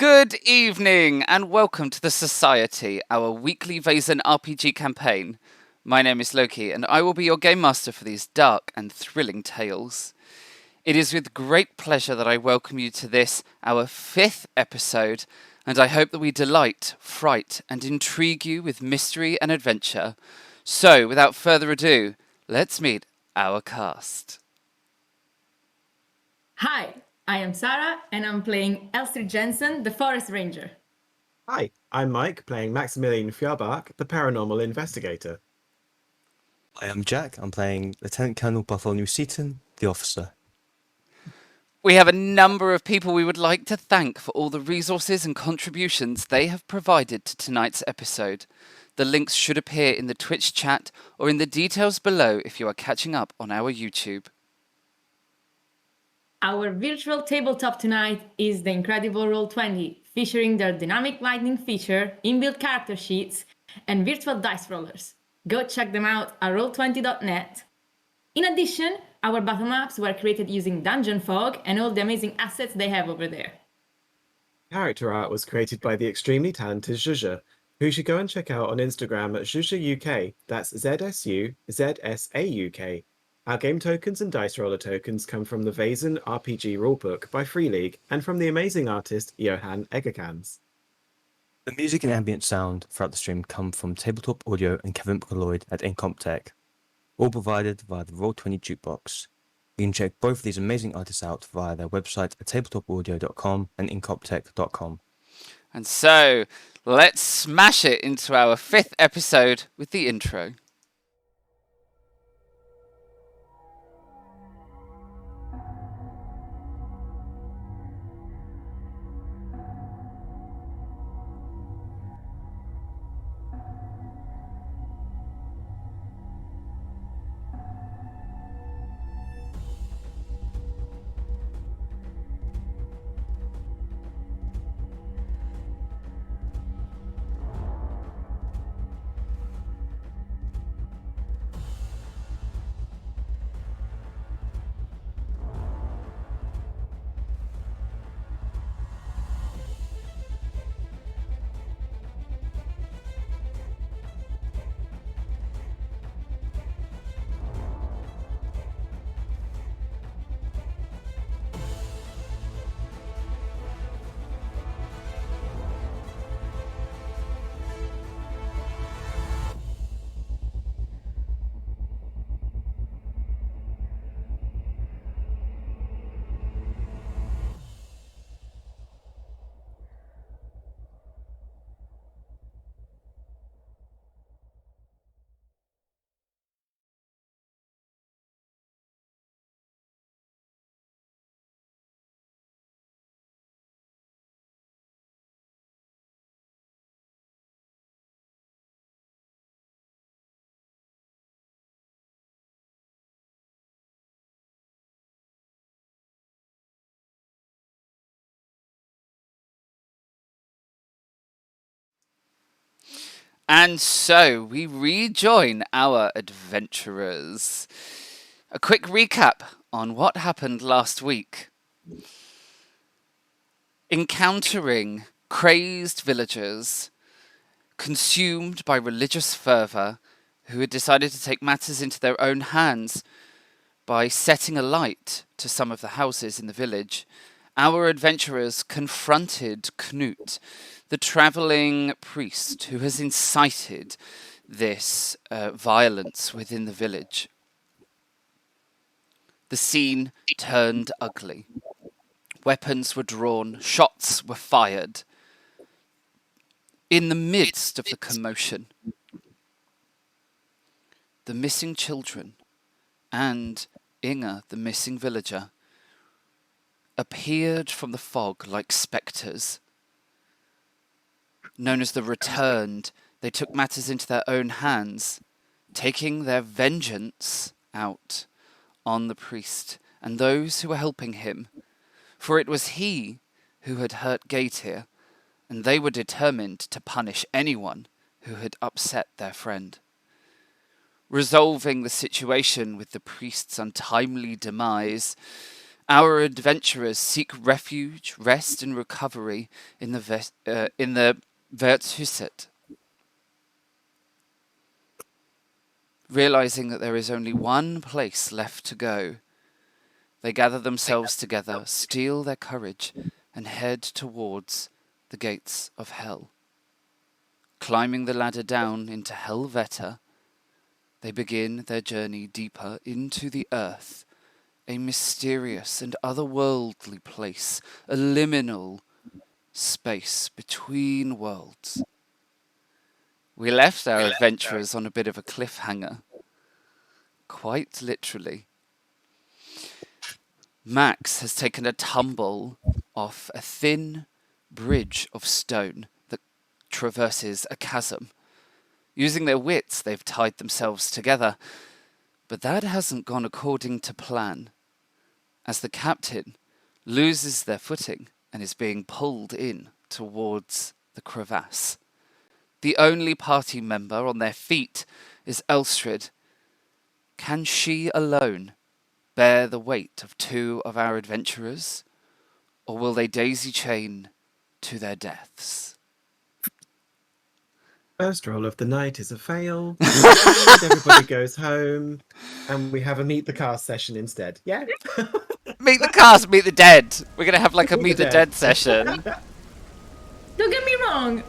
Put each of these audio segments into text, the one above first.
Good evening and welcome to the Society, our weekly Vaesen RPG campaign. My name is Loki and I will be your game master for these dark and thrilling tales. It is with great pleasure that I welcome you to this, our 5th episode, and I hope that we delight, fright and intrigue you with mystery and adventure. So, without further ado, let's meet our cast. Hi, I am Sarah and I'm playing Elster Jensen, the Forest Ranger. Hi, I'm Mike, playing Maximilian Fjarbach, the Paranormal Investigator. Hi, I'm Jack. I'm playing Lieutenant Colonel Bartholomew Seaton, the officer. We have a number of people we would like to thank for all the resources and contributions they have provided to tonight's episode. The links should appear in the Twitch chat or in the details below if you are catching up on our YouTube. Our virtual tabletop tonight is the incredible Roll20, featuring their dynamic lightning feature, inbuilt character sheets, and virtual dice rollers. Go check them out at roll20.net. In addition, our battle maps were created using Dungeon Fog and all the amazing assets they have over there. Character art was created by the extremely talented Zhuzha, who you should go and check out on Instagram at ZhuzhaUK, that's ZSUZSAUK. Our game tokens and dice roller tokens come from the Vaesen RPG rulebook by Free League and from the amazing artist Johan Egerkrans. The music and ambient sound throughout the stream come from Tabletop Audio and Kevin McLeod at Incomptech, all provided via the Roll20 Jukebox. You can check both of these amazing artists out via their website at tabletopaudio.com and incomptech.com. And so, let's smash it into our 5th episode with the intro. And so, we rejoin our adventurers. A quick recap on what happened last week. Encountering crazed villagers, consumed by religious fervour, who had decided to take matters into their own hands by setting alight to some of the houses in the village, our adventurers confronted Knut, the travelling priest who has incited this violence within the village. The scene turned ugly. Weapons were drawn, shots were fired. In the midst of the commotion, the missing children and Inga, the missing villager, appeared from the fog like spectres. Known as the Returned, they took matters into their own hands, taking their vengeance out on the priest and those who were helping him, for it was he who had hurt Gætir, and they were determined to punish anyone who had upset their friend. Resolving the situation with the priest's untimely demise, Our adventurers seek refuge, rest, and recovery in the Vertshuset. Realizing that there is only one place left to go, they gather themselves together, steel their courage, and head towards the gates of hell. Climbing the ladder down into Helvette, they begin their journey deeper into the earth, a mysterious and otherworldly place, a liminal space between worlds. We left our adventurers on a bit of a cliffhanger, quite literally. Max has taken a tumble off a thin bridge of stone that traverses a chasm. Using their wits, they've tied themselves together, but that hasn't gone according to plan, as the captain loses their footing and is being pulled in towards the crevasse. The only party member on their feet is Elstrid. Can she alone bear the weight of two of our adventurers, or will they daisy chain to their deaths? First roll of the night is a fail. And everybody goes home, and we have a meet the cast session instead. Yeah. Meet the cast, meet the dead. We're gonna have like a meet the dead session. Don't get me wrong.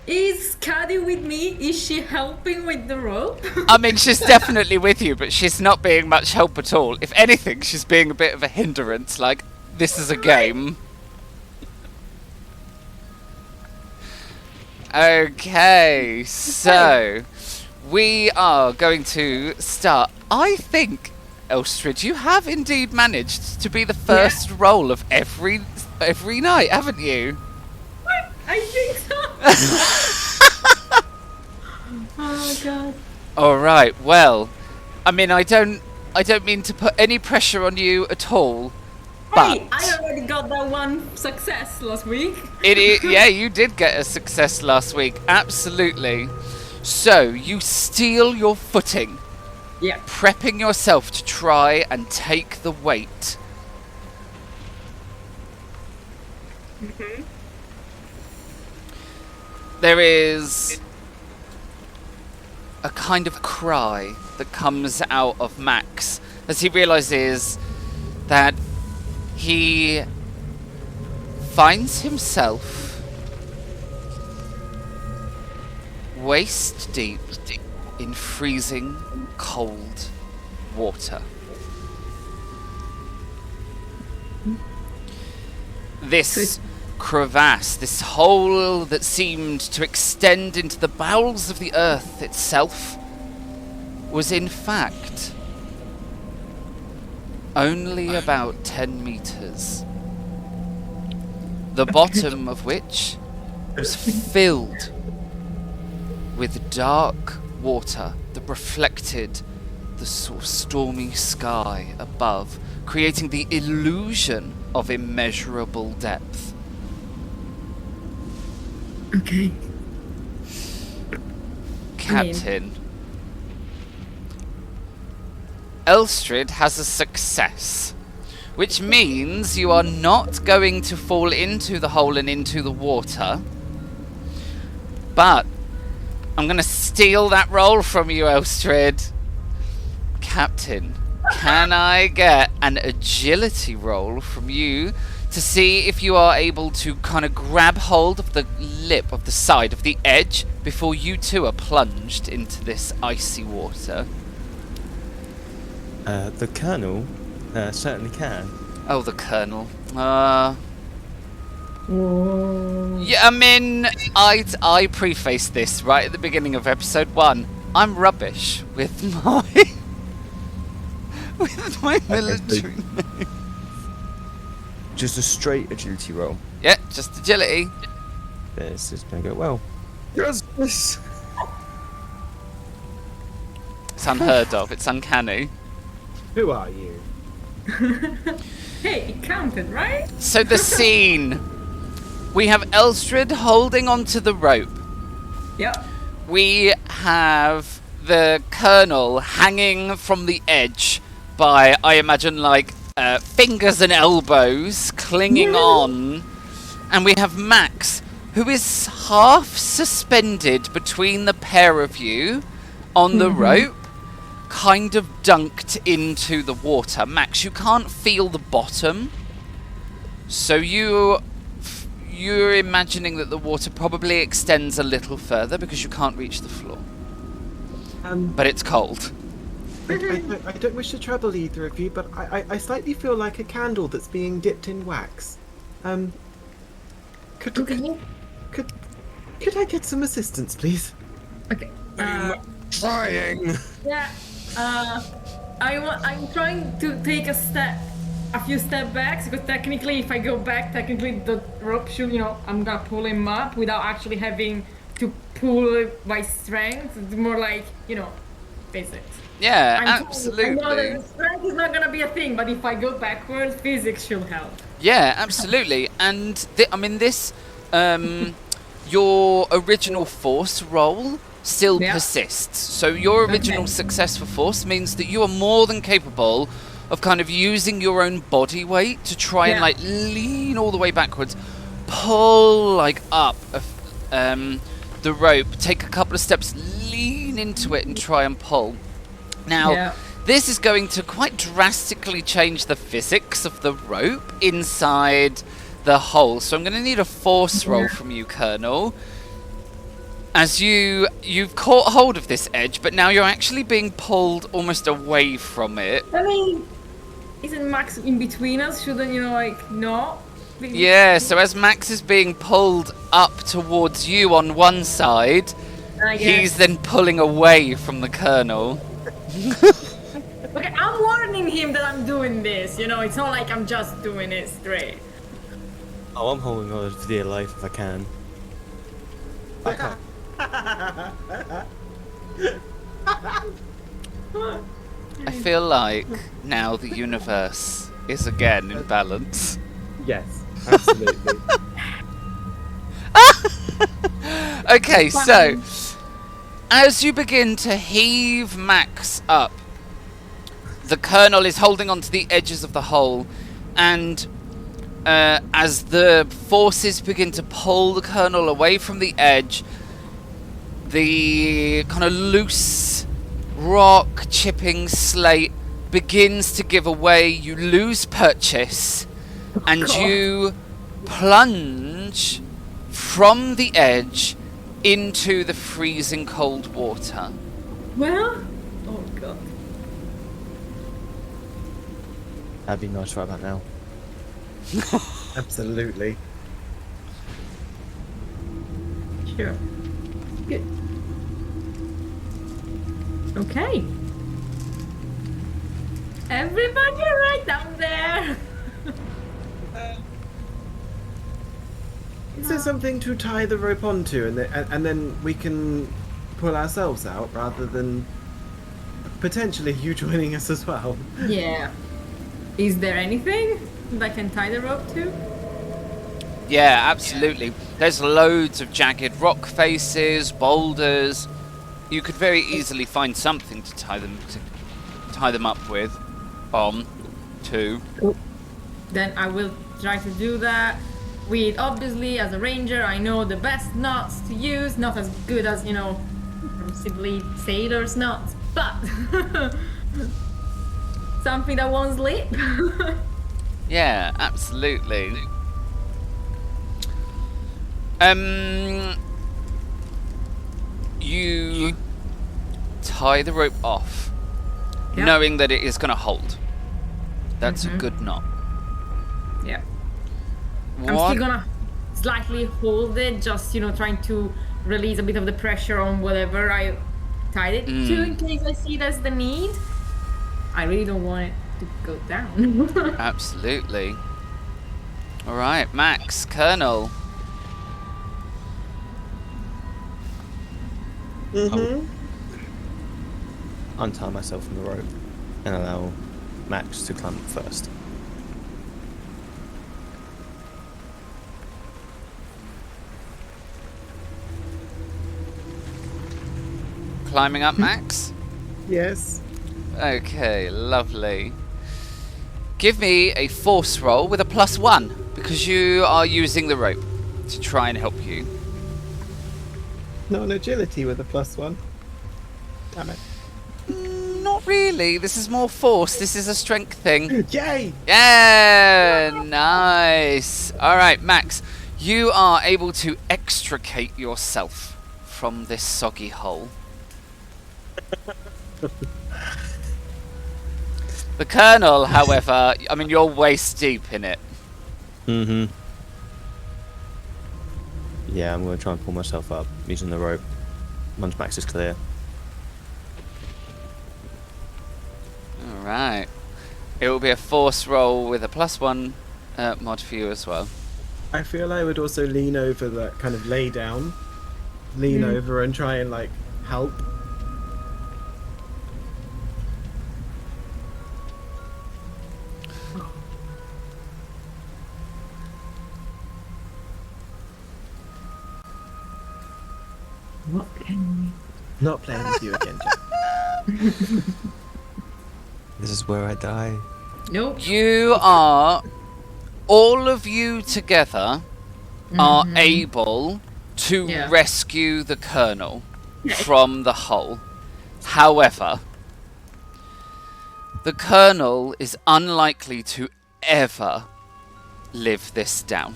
Is Caddy with me? Is she helping with the rope? I mean, she's definitely with you, but she's not being much help at all. If anything, she's being a bit of a hindrance, like, this is a game. Okay, so we are going to start. I think, Elstrid, you have indeed managed to be the first roll of every night, haven't you? I think so. Oh god. All right. Well, I mean, I don't mean to put any pressure on you at all. But Hey, I already got that one success last week. yeah, you did get a success last week. Absolutely. So you steal your footing, Yeah. prepping yourself to try and take the weight. There is a kind of cry that comes out of Max as he realizes that he finds himself waist deep in freezing cold water. This crevasse, this hole that seemed to extend into the bowels of the earth itself, was in fact only about 10 meters. The bottom of which was filled with dark water that reflected the sort of stormy sky above, creating the illusion of immeasurable depth. Okay. Captain, Elstrid has a success, which means you are not going to fall into the hole and into the water, but I'm going to steal that roll from you, Elstrid. Captain, can I get an agility roll from you to see if you are able to kind of grab hold of the lip of the side of the edge before you too are plunged into this icy water? The Colonel certainly can. Oh, the Colonel. Whoa. Yeah, I mean, I prefaced this right at the beginning of episode 1. I'm rubbish with my military name. Just a straight agility roll. Yeah, just agility. This is going to go well. Yes. It's unheard of. It's uncanny. Who are you? Hey, it counted, right? So the scene. We have Elstrid holding onto the rope. Yep. We have the Colonel hanging from the edge by, I imagine, like fingers and elbows clinging on. And we have Max, who is half suspended between the pair of you on the rope, kind of dunked into the water. Max, you can't feel the bottom, so you're imagining that the water probably extends a little further because you can't reach the floor. But it's cold. I don't wish to trouble either of you, but I slightly feel like a candle that's being dipped in wax. Could I get some assistance, please? Okay. Trying. Yeah. I'm trying to take a few step backs, because technically, if I go back, technically the rope should, I'm gonna pull him up without actually having to pull it by strength. It's more like, physics. Yeah, I know absolutely. that strength is not gonna be a thing, but if I go backwards, physics should help. Yeah, absolutely. And this, your original force roll still persists. So your original success for force means that you are more than capable of kind of using your own body weight to try and like lean all the way backwards, pull like up the rope, take a couple of steps, lean into it and try and pull. Now, this is going to quite drastically change the physics of the rope inside the hole. So I'm going to need a force roll from you, Colonel. As you've caught hold of this edge, but now you're actually being pulled almost away from it. I mean, isn't Max in between us? Shouldn't, no? Yeah, so as Max is being pulled up towards you on one side, he's then pulling away from the Colonel. Okay, I'm warning him that I'm doing this, it's not like I'm just doing it straight. Oh, I'm holding on for dear life if I can. I can't. I feel like now the universe is again in balance. Yes, absolutely. Okay, so as you begin to heave Max up, the Colonel is holding onto the edges of the hole, and as the forces begin to pull the Colonel away from the edge, the kind of loose rock chipping slate begins to give away. You lose purchase, and you plunge from the edge into the freezing cold water. Well, oh god. That'd be nice right about now. Absolutely. Sure. Good. Okay. Everybody right down there. Is there something to tie the rope onto, and then we can pull ourselves out rather than potentially you joining us as well? Yeah. Is there anything that I can tie the rope to? Yeah, absolutely. There's loads of jagged rock faces, boulders. You could very easily find something to tie them up with. To. Then I will try to do that. With, obviously, as a ranger, I know the best knots to use. Not as good as, possibly sailor's knots, but something that won't slip. Yeah, absolutely. You tie the rope off, knowing that it is going to hold. That's a good knot. Yeah. I'm still gonna slightly hold it, just, trying to release a bit of the pressure on whatever I tied it to, in case I see that's the need. I really don't want it to go down. Absolutely. All right, Max, Colonel. Untie myself from the rope and allow Max to climb up first. Climbing up, Max? Yes. Okay, lovely. Give me a force roll with a +1 because you are using the rope to try and help you. Not an agility with a +1. Damn it. Not really. This is more force. This is a strength thing. Yay! Yeah, nice. All right, Max, you are able to extricate yourself from this soggy hole. The Colonel, however, I mean, you're waist deep in it. Mm-hmm. Yeah, I'm going to try and pull myself up using the rope. Once Max is clear. All right. It will be a force roll with a +1 mod for you as well. I feel I would also lean over that kind of lay down. Lean over and try and, like, help. What can Not playing with you again, Jack. This is where I die. we... Nope. You are, all of you together, are able to Yeah. rescue the Colonel from the hole. However, the Colonel is unlikely to ever live this down.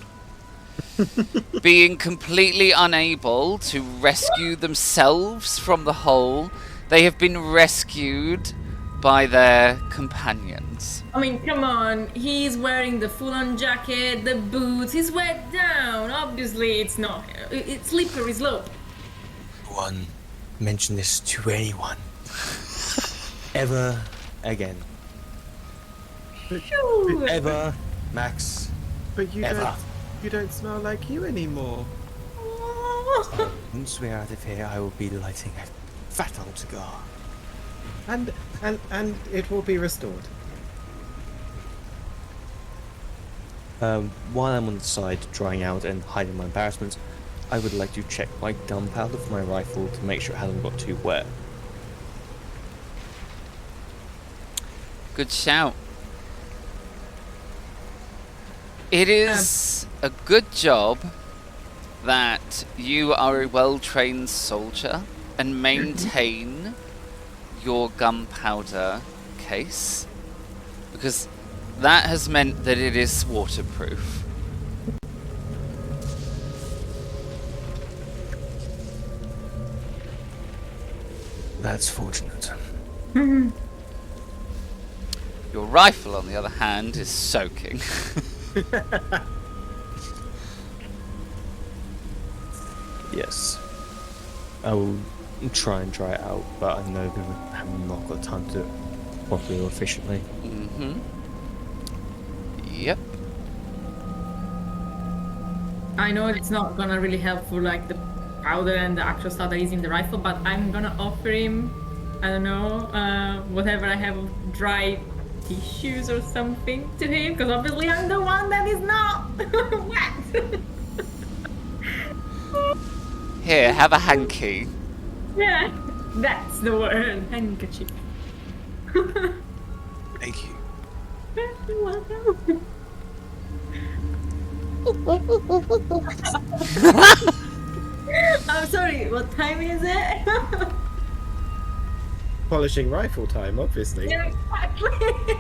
Being completely unable to rescue themselves from the hole, they have been rescued by their companions. I mean, come on. He's wearing the full-on jacket, the boots. He's wet down. Obviously, it's not. It's slippery slope. One mention this to anyone. Ever again. Phew. Ever, Max. But Ever. you don't smell like you anymore. Once we're out of here, I will be lighting a fat old cigar. And it will be restored. While I'm on the side, drying out and hiding my embarrassment, I would like to check my gunpowder for my rifle to make sure it hasn't got too wet. Good shout. It is a good job that you are a well-trained soldier and maintain your gunpowder case, because that has meant that it is waterproof. That's fortunate. Your rifle, on the other hand, is soaking. Yes. I will try and dry it out, but I know we have not got time to do it properly or efficiently. Yep. I know it's not gonna really help for like the powder and the actual stuff that is in the rifle, but I'm gonna offer him, I don't know, whatever I have of dry tissues or something to him, because obviously I'm the one that is not wet. Here, have a hanky. Yeah, that's the word. Handkerchief. Thank you. You're welcome. I'm sorry, what time is it? Polishing rifle time, obviously. Yeah, exactly.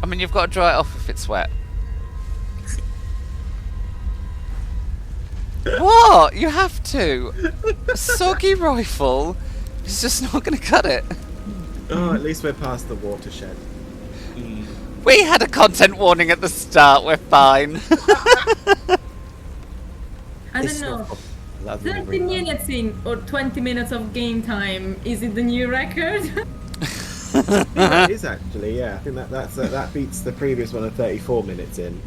I mean, you've got to dry it off if it's wet. What? You have to. A soggy rifle is just not going to cut it. Oh, at least we're past the watershed. We had a content warning at the start. We're fine. I It's don't know. not- that'd be 30 really bad. minutes in or 20 minutes of game time, is it the new record? It is actually, yeah. I think that beats the previous one of 34 minutes in.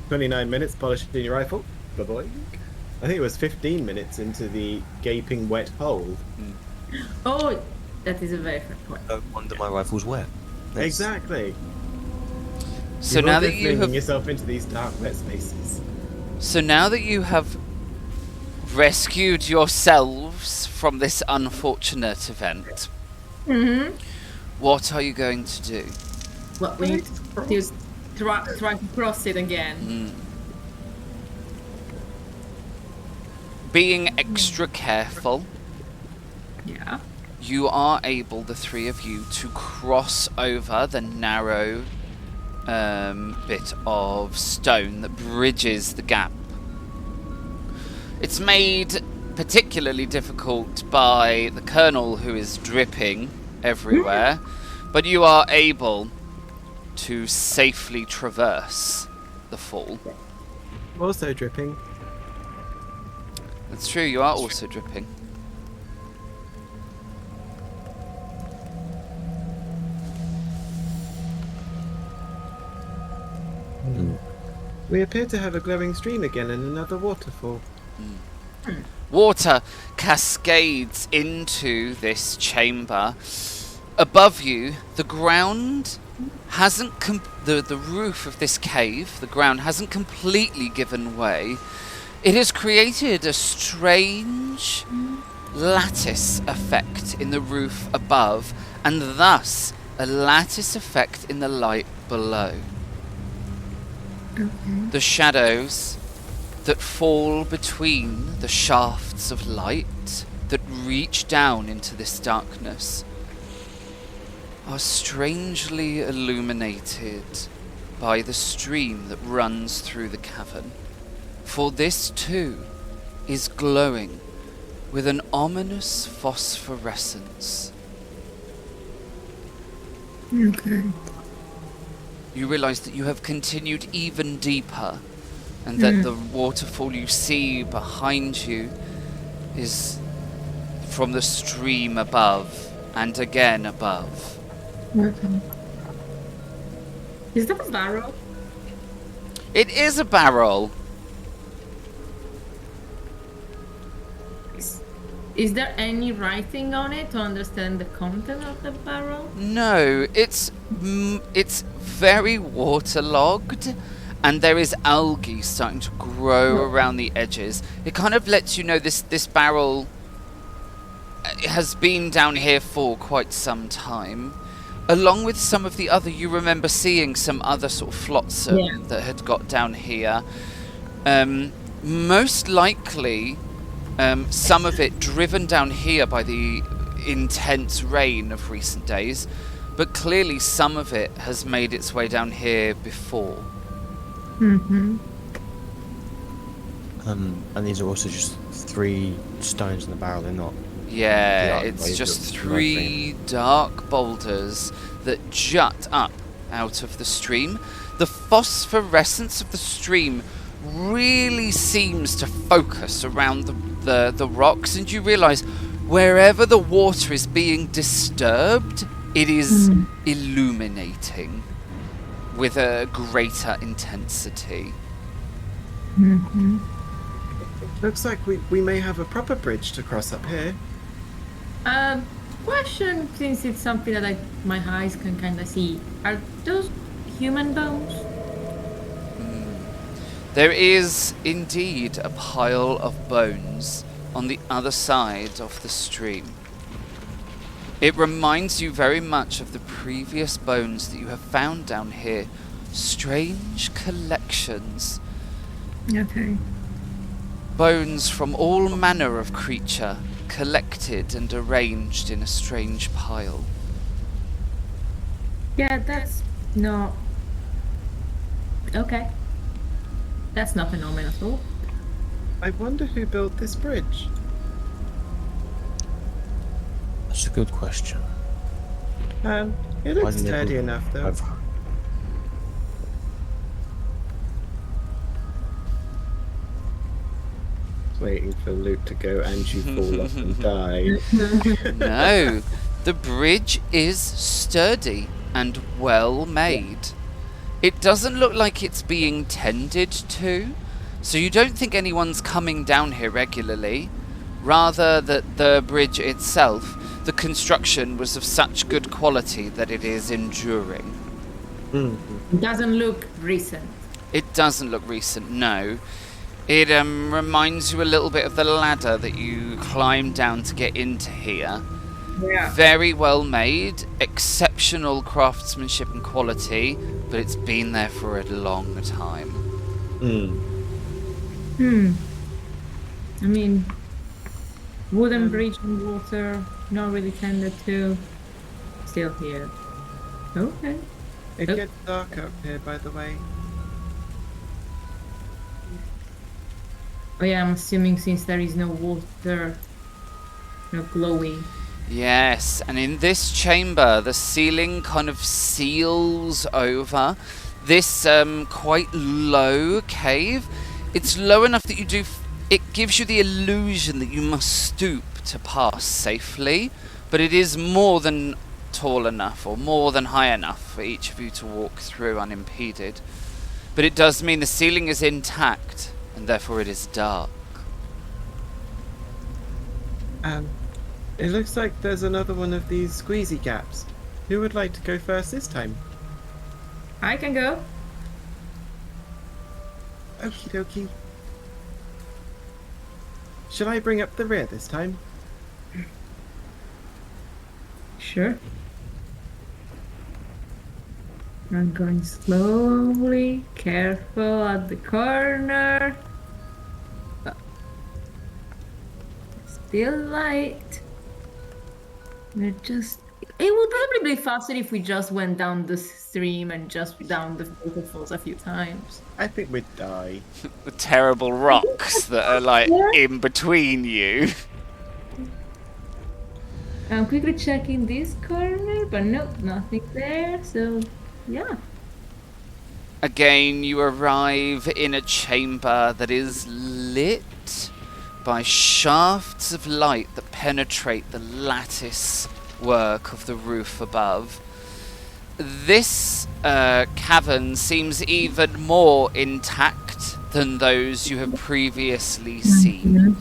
29 minutes polishing your rifle. Ba-boing. I think it was 15 minutes into the gaping wet hole. Oh, that is a very fair point. No wonder my rifle's wet. That's- Exactly. So You're now not that just you flinging have, yourself into these dark wet spaces. so now that you have rescued yourselves from this unfortunate event, What are you going to do? Well, we need to try to cross it again. Being extra careful, Yeah. you are able, the three of you, to cross over the narrow bit of stone that bridges the gap. It's made particularly difficult by the Colonel, who is dripping everywhere, but you are able to safely traverse the fall. Also dripping. That's true, you are also dripping. We appear to have a glowing stream again and another waterfall. Water cascades into this chamber. Above you, the ground hasn't the roof of this cave, the ground hasn't completely given way. It has created a strange lattice effect in the roof above, and thus a lattice effect in the light below. The shadows that fall between the shafts of light that reach down into this darkness are strangely illuminated by the stream that runs through the cavern. For this too is glowing with an ominous phosphorescence. Okay. You realise that you have continued even deeper, and that the waterfall you see behind you is from the stream above and again above. Okay. Is that a barrel? It is a barrel. Is there any writing on it to understand the content of the barrel? No, it's very waterlogged, and there is algae starting to grow around the edges. It kind of lets you know this barrel has been down here for quite some time. Along with some of the other, you remember seeing some other sort of flotsam that had got down here. Most likely, some of it driven down here by the intense rain of recent days, but clearly some of it has made its way down here before. Mm-hmm. And these are also just 3 stones in the barrel, they're not... Yeah, Yeah, it's like just the 3 dark boulders that jut up out of the stream. The phosphorescence of the stream really seems to focus around the rocks, and you realise wherever the water is being disturbed, it is illuminating with a greater intensity. Mm-hmm. Looks like we may have a proper bridge to cross up here. Question, since it's something that my eyes can kind of see. Are those human bones? There is indeed a pile of bones on the other side of the stream. It reminds you very much of the previous bones that you have found down here. Strange collections. Okay. Bones from all manner of creature, collected and arranged in a strange pile. Yeah, that's not... Okay. That's not phenomenal at all. I wonder who built this bridge. That's a good question. It Why looks didn't they sturdy build- enough, though. I've- Waiting for Luke to go and you fall off and die. No, the bridge is sturdy and well made. It doesn't look like it's being tended to, so you don't think anyone's coming down here regularly. Rather that the bridge itself, the construction was of such good quality that it is enduring. It doesn't look recent. It doesn't look recent, no. It reminds you a little bit of the ladder that you climbed down to get into here. Yeah. Very well made, except exceptional craftsmanship and quality, but it's been there for a long time. I mean, wooden bridge and water, not really tended to. Still here. Okay. It gets dark up here, by the way. Oh yeah, I'm assuming since there is no water, no glowing. Yes, and in this chamber, the ceiling kind of seals over this quite low cave. It's low enough that it gives you the illusion that you must stoop to pass safely, but it is more than tall enough or more than high enough for each of you to walk through unimpeded. But it does mean the ceiling is intact, and therefore it is dark. It looks like there's another one of these squeezy gaps. Who would like to go first this time? I can go. Okie dokie. Shall I bring up the rear this time? Sure. I'm going slowly, careful at the corner. Still light. We're just... It would probably be faster if we just went down the stream and just down the waterfalls a few times. I think we'd die. The terrible rocks that are like in between you. I'm quickly checking this corner, but nope, nothing there, so yeah. Again, you arrive in a chamber that is lit by shafts of light that penetrate the lattice work of the roof above. This cavern seems even more intact than those you have previously seen.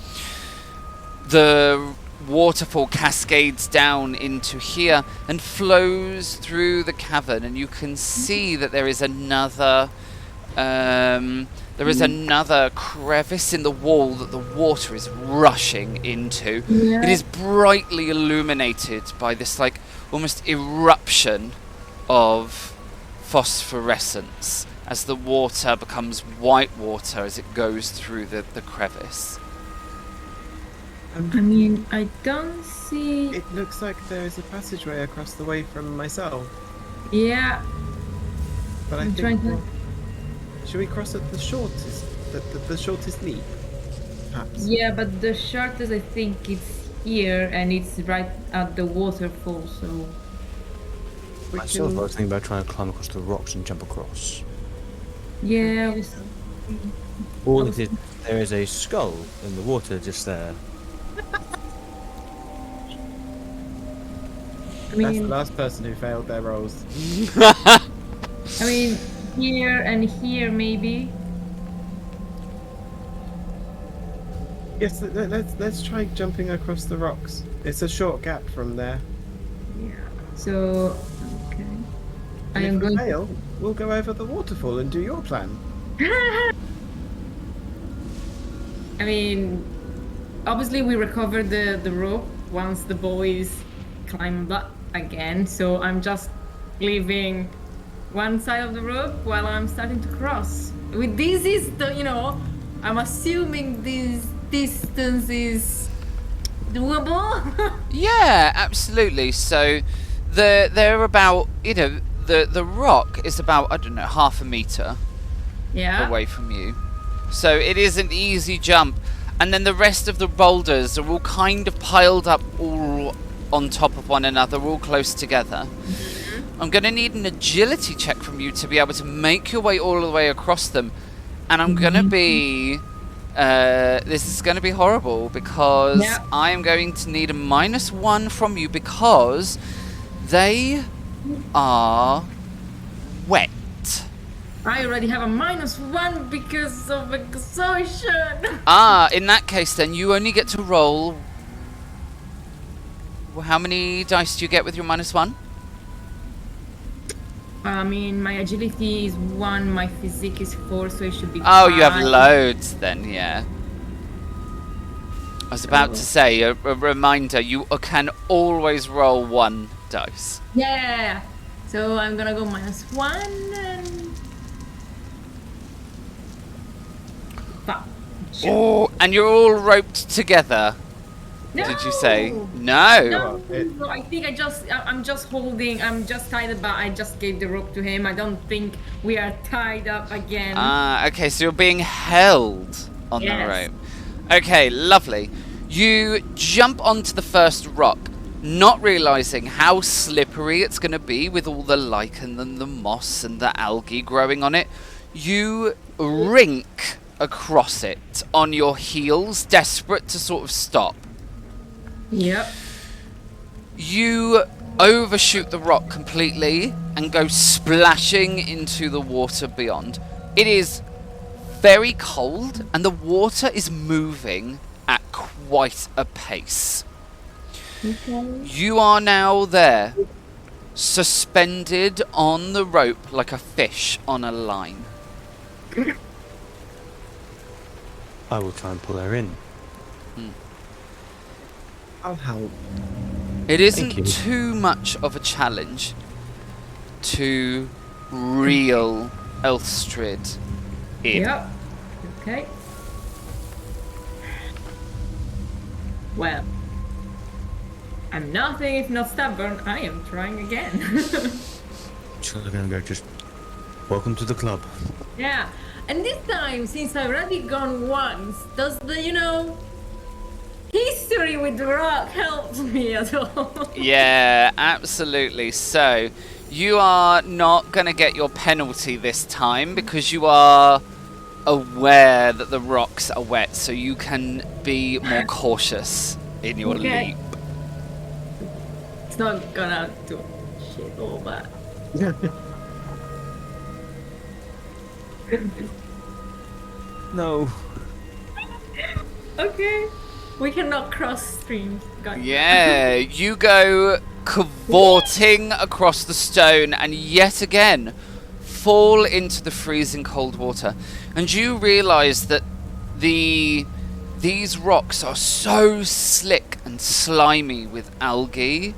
The waterfall cascades down into here and flows through the cavern, and you can see that there is another crevice in the wall that the water is rushing into. Yeah. It is brightly illuminated by this like almost eruption of phosphorescence as the water becomes white water as it goes through the crevice. I mean, I don't see... It looks like there is a passageway across the way from myself. Yeah. But I'm I trying think... to... Should we cross at the shortest? The shortest leap? Perhaps? Yeah, but the shortest I think it's here, and it's right at the waterfall, so... We Myself, can- I was thinking about trying to climb across the rocks and jump across. Yeah, All it is, there is a skull in the water just there. I That's the mean, last person who failed their rolls. I mean, here and here maybe. Yes, let's try jumping across the rocks. It's a short gap from there. Yeah. So, okay. I And am if we going. fail, we'll go over the waterfall and do your plan. I mean, obviously we recovered the rope once the boys climbed up again, so I'm just leaving one side of the rope while I'm starting to cross. With this is the, I'm assuming this distance is doable. Yeah, absolutely. So they're about, the rock is about, I don't know, half a meter Yeah. away from you. So it is an easy jump. And then the rest of the boulders are all kind of piled up all on top of one another, all close together. I'm going to need an agility check from you to be able to make your way all the way across them. And I'm going to be... this is going to be horrible because Yeah. I am going to need a -1 from you because they are wet. I already have a -1 because of exhaustion. In that case then you only get to roll... How many dice do you get with your -1? I mean, my agility is 1, my physique is 4, so it should be Oh, you have 5. loads then, yeah. I was about to say, a reminder, you can always roll 1 dice. Yeah. So I'm gonna go -1 and... Oh, and you're all roped together. Did you say? No. No, I think I'm just tied up, but I just gave the rope to him. I don't think we are tied up again. Okay, so you're being held on the rope. Okay, lovely. You jump onto the first rock, not realizing how slippery it's going to be with all the lichen and the moss and the algae growing on it. You rink across it on your heels, desperate to sort of stop. Yep. You overshoot the rock completely and go splashing into the water beyond. It is very cold and the water is moving at quite a pace. Okay. You are now there, suspended on the rope like a fish on a line. I will try and pull her in. I'll help. It isn't you. too much of a challenge to reel Elstrid in. Yep. Okay. Well, I'm nothing if not stubborn. I am trying again. So they're gonna go just, welcome to the club. Yeah. And this time, since I've already gone once, does the, history with the rock help me at all? Yeah, absolutely. So, you are not going to get your penalty this time because you are aware that the rocks are wet, so you can be more cautious in your Okay. leap. It's not gonna do shit all that. No. Okay. We cannot cross streams. Got it. Yeah, you go cavorting across the stone and yet again fall into the freezing cold water. And you realize that these rocks are so slick and slimy with algae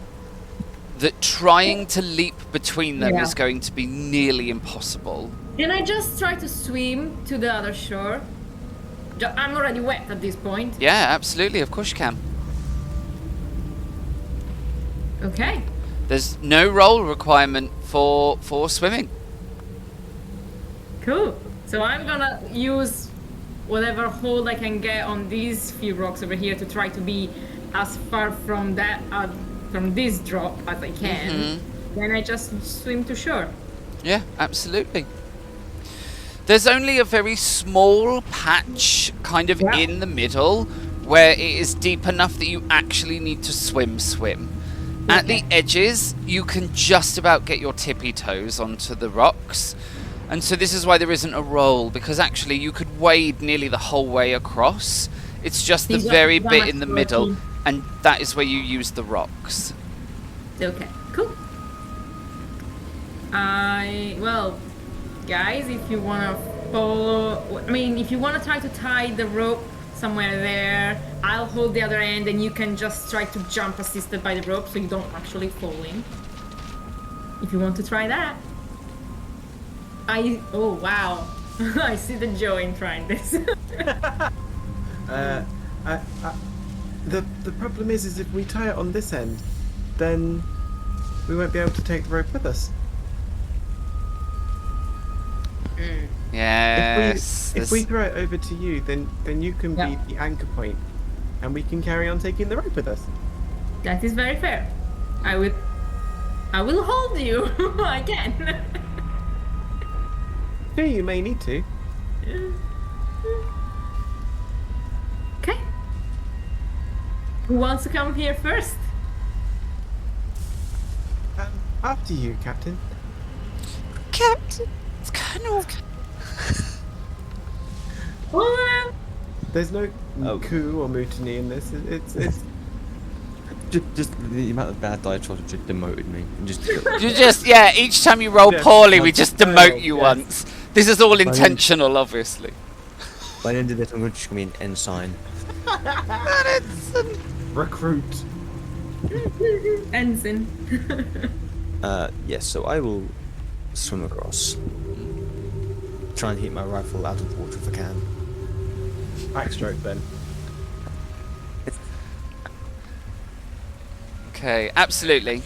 that trying to leap between them is going to be nearly impossible. Can I just try to swim to the other shore? I'm already wet at this point. Yeah, absolutely. Of course you can. Okay. There's no roll requirement for swimming. Cool. So I'm gonna use whatever hold I can get on these few rocks over here to try to be as far from from this drop as I can. Then I just swim to shore. Yeah, absolutely. There's only a very small patch kind of in the middle where it is deep enough that you actually need to swim. At the edges, you can just about get your tippy toes onto the rocks. And so this is why there isn't a roll, because actually you could wade nearly the whole way across. It's just the very bit in the middle, and that is where you use the rocks. Okay, cool. Well, guys, if you want to follow, if you want to try to tie the rope somewhere there, I'll hold the other end and you can just try to jump assisted by the rope so you don't actually fall in. If you want to try that. Oh wow, I see the joy in trying this. The problem is if we tie it on this end, then we won't be able to take the rope with us. Yes. If we throw it over to you, then you can be the anchor point, and we can carry on taking the rope with us. That is very fair. I will hold you. I can. Sure, you may need to. Okay. Who wants to come here first? After you, Captain. Captain, it's Colonel. Well, There's no coup or mutiny in this. It's Just the amount of bad dice rolls just demoted me. You just, each time you roll poorly, we just demote you yes. once. This is all intentional, obviously. By the end of this, I'm just going to be an ensign. Recruit. Ensign. Yes, so I will swim across. Try and keep my rifle out of the water if I can. Backstroke then. Okay, absolutely.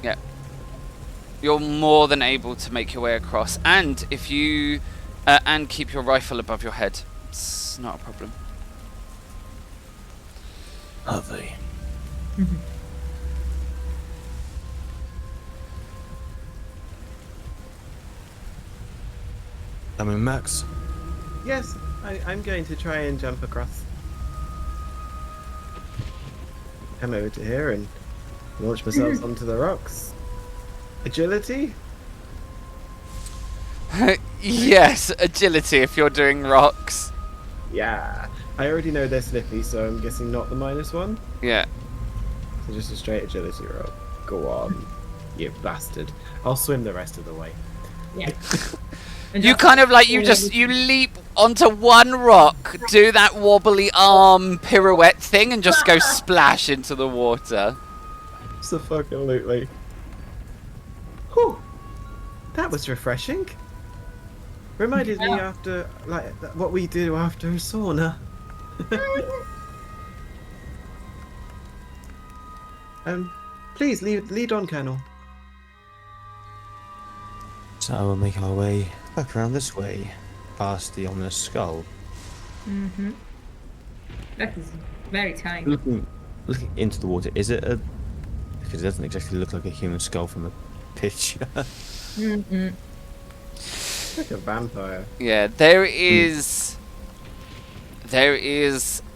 Yeah. You're more than able to make your way across, and if you and keep your rifle above your head, it's not a problem. Lovely. I mean, Max. Yes, I'm going to try and jump across. Come over to here and launch myself onto the rocks. Agility? Yes, agility if you're doing rocks. Yeah. I already know they're slippy, so I'm guessing not the -1. Yeah. So just a straight agility roll. Go on, you bastard. I'll swim the rest of the way. Yeah. You kind of like, you leap onto one rock, do that wobbly arm pirouette thing, and just go splash into the water. Absolutely. Whew. That was refreshing. Reminded me after, like, what we do after a sauna. Please lead on, Colonel. So we'll make our way back around this way, past the ominous skull. Mm-hmm. That is very tiny. Looking into the water, is it a... Because it doesn't exactly look like a human skull from a picture. Mm-hmm. Like a vampire. Yeah, there is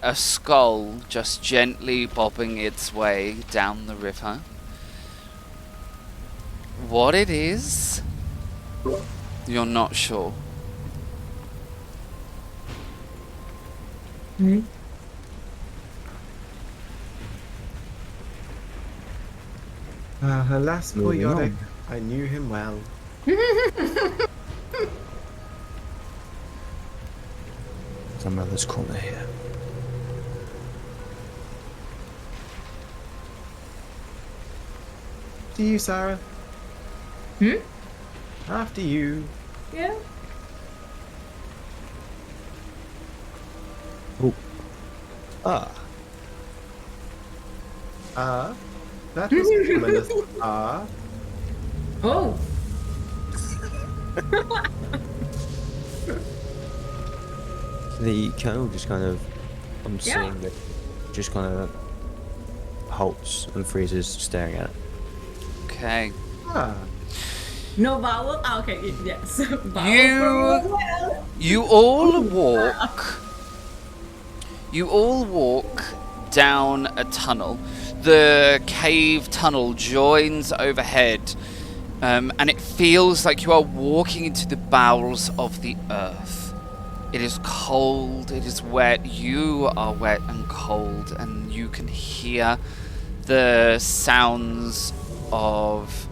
a skull just gently bobbing its way down the river. What it is, you're not sure. Mm-hmm. Alas, poor Moving Yorick. on. I knew him well. Some other's corner here. To you, Sarah. Hmm? After you. Yeah. Oh. Ah. That was ominous. Oh. The colonel just kind of, I'm Yeah. seeing that, just kind of halts and freezes, staring at it. Okay. No vowel? Ah, okay, yes. Vowel You- for well. You all walk down a tunnel. The cave tunnel joins overhead, and it feels like you are walking into the bowels of the earth. It is cold, it is wet, you are wet and cold, and you can hear the sounds of,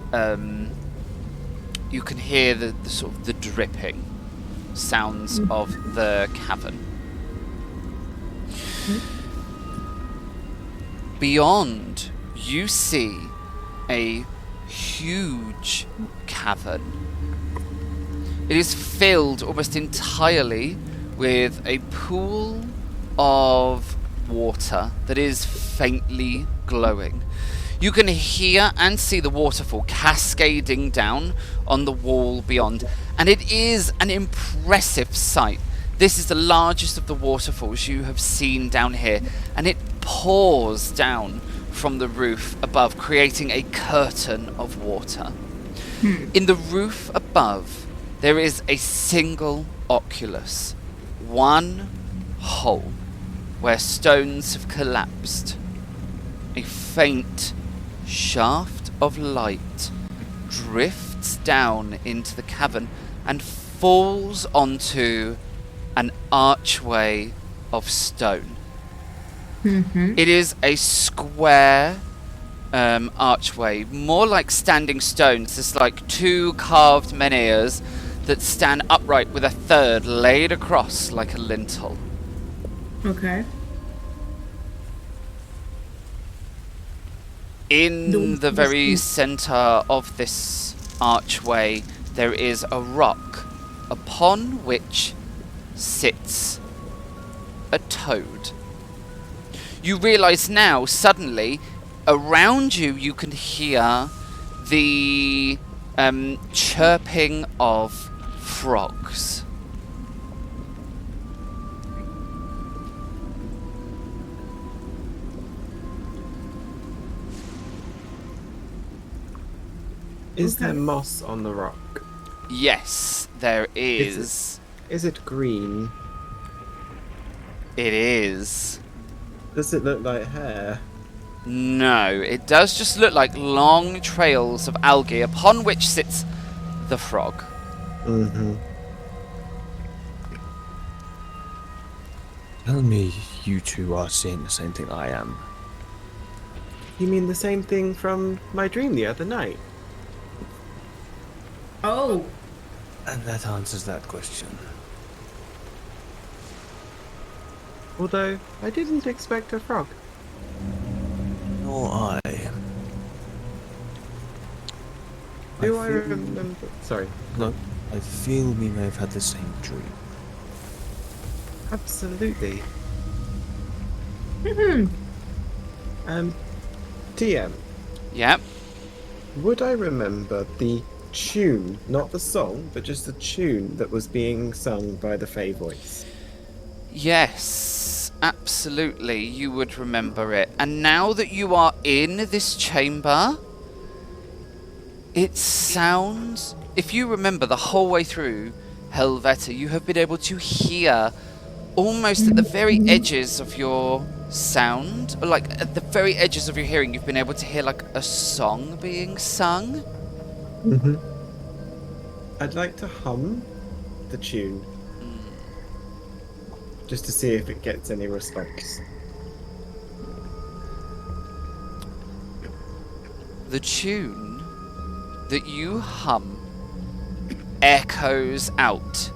you can hear the sort of the dripping sounds of the cavern. Beyond, you see a huge cavern. It is filled almost entirely with a pool of water that is faintly glowing. You can hear and see the waterfall cascading down on the wall beyond, and it is an impressive sight. This is the largest of the waterfalls you have seen down here, and it pours down from the roof above, creating a curtain of water. In the roof above, there is a single oculus, one hole where stones have collapsed. A faint shaft of light drifts down into the cavern and falls onto an archway of stone. It is a square archway, more like standing stones. There's like two carved menhirs that stand upright with a third laid across like a lintel. Okay. In the very center of this archway, there is a rock upon which sits a toad. You realize now, suddenly, around you, you can hear the chirping of frogs. Is there moss on the rock? Yes, there is. Is it green? It is. Does it look like hair? No, it does just look like long trails of algae upon which sits the frog. Mm-hmm. Tell me you two are seeing the same thing I am. You mean the same thing from my dream the other night? Oh, And that answers that question. Although, I didn't expect a frog. Nor I. Do I feel- remember? Sorry. No, I feel we may have had the same dream. Absolutely. TM, Yep. would I remember the tune, not the song, but just the tune that was being sung by the Fey voice? Yes, absolutely, you would remember it. And now that you are in this chamber, it sounds... If you remember the whole way through Helvette, you have been able to hear almost at the very edges of your sound, or like at the very edges of your hearing, you've been able to hear like a song being sung. Mm-hmm. I'd like to hum the tune. Just to see if it gets any response. The tune that you hum echoes out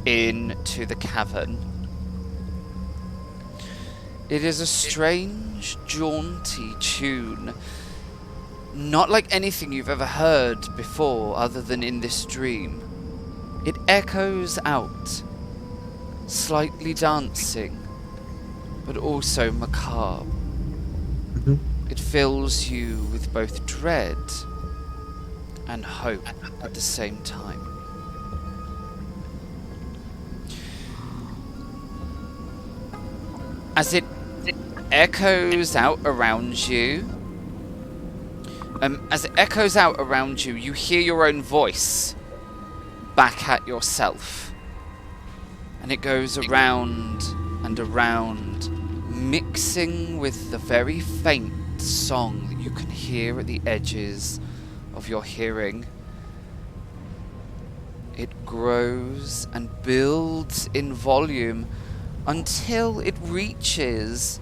into the cavern. It is a strange, jaunty tune. Not like anything you've ever heard before other than in this dream. It echoes out, slightly dancing, but also macabre. Mm-hmm. It fills you with both dread and hope at the same time. As it echoes out around you, you hear your own voice back at yourself. And it goes around and around, mixing with the very faint song that you can hear at the edges of your hearing. It grows and builds in volume until it reaches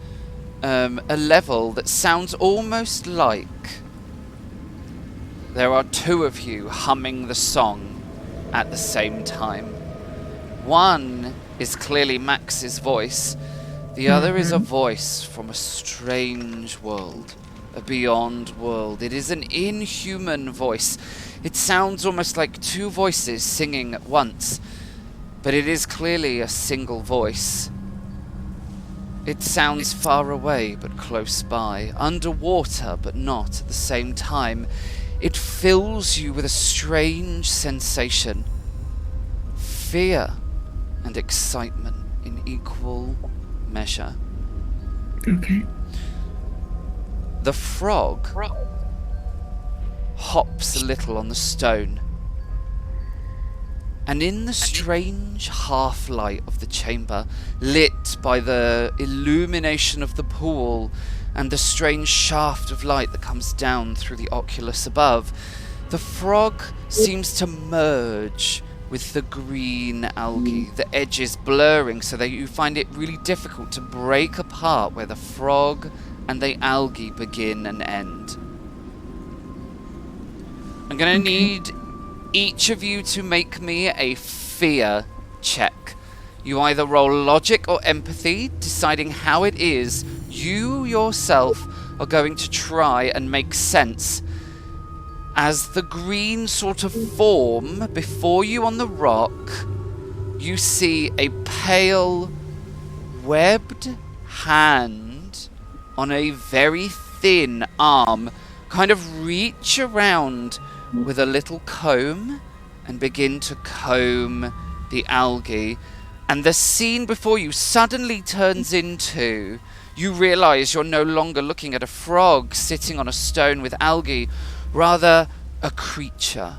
a level that sounds almost like there are two of you humming the song at the same time. One is clearly Max's voice, the other is a voice from a strange world, a beyond world. It is an inhuman voice. It sounds almost like two voices singing at once, but it is clearly a single voice. It sounds far away but close by, underwater but not at the same time. It fills you with a strange sensation, fear and excitement in equal measure. okay. The frog hops a little on the stone, and in the strange half-light of the chamber, lit by the illumination of the pool and the strange shaft of light that comes down through the oculus above, the frog seems to merge with the green algae, the edges blurring so that you find it really difficult to break apart where the frog and the algae begin and end. I'm going to need each of you to make me a fear check. You either roll logic or empathy, deciding how it is you yourself are going to try and make sense as the green sort of form before you on the rock. You see a pale, webbed hand on a very thin arm kind of reach around with a little comb and begin to comb the algae. And the scene before you suddenly turns into, you realise you're no longer looking at a frog sitting on a stone with algae, rather a creature,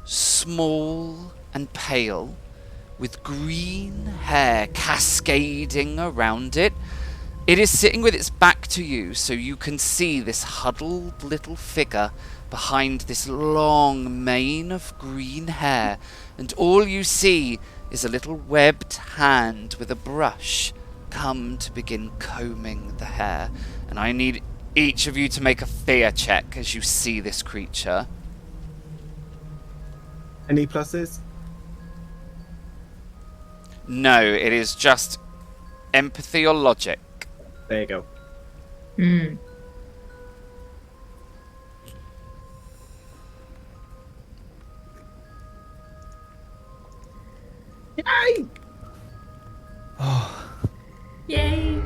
small and pale, with green hair cascading around it. It is sitting with its back to you, so you can see this huddled little figure behind this long mane of green hair, and all you see is a little webbed hand with a brush come to begin combing the hair. And I need each of you to make a fear check as you see this creature. Any pluses? No, it is just empathy or logic. There you go. Hmm. Yay! Yay!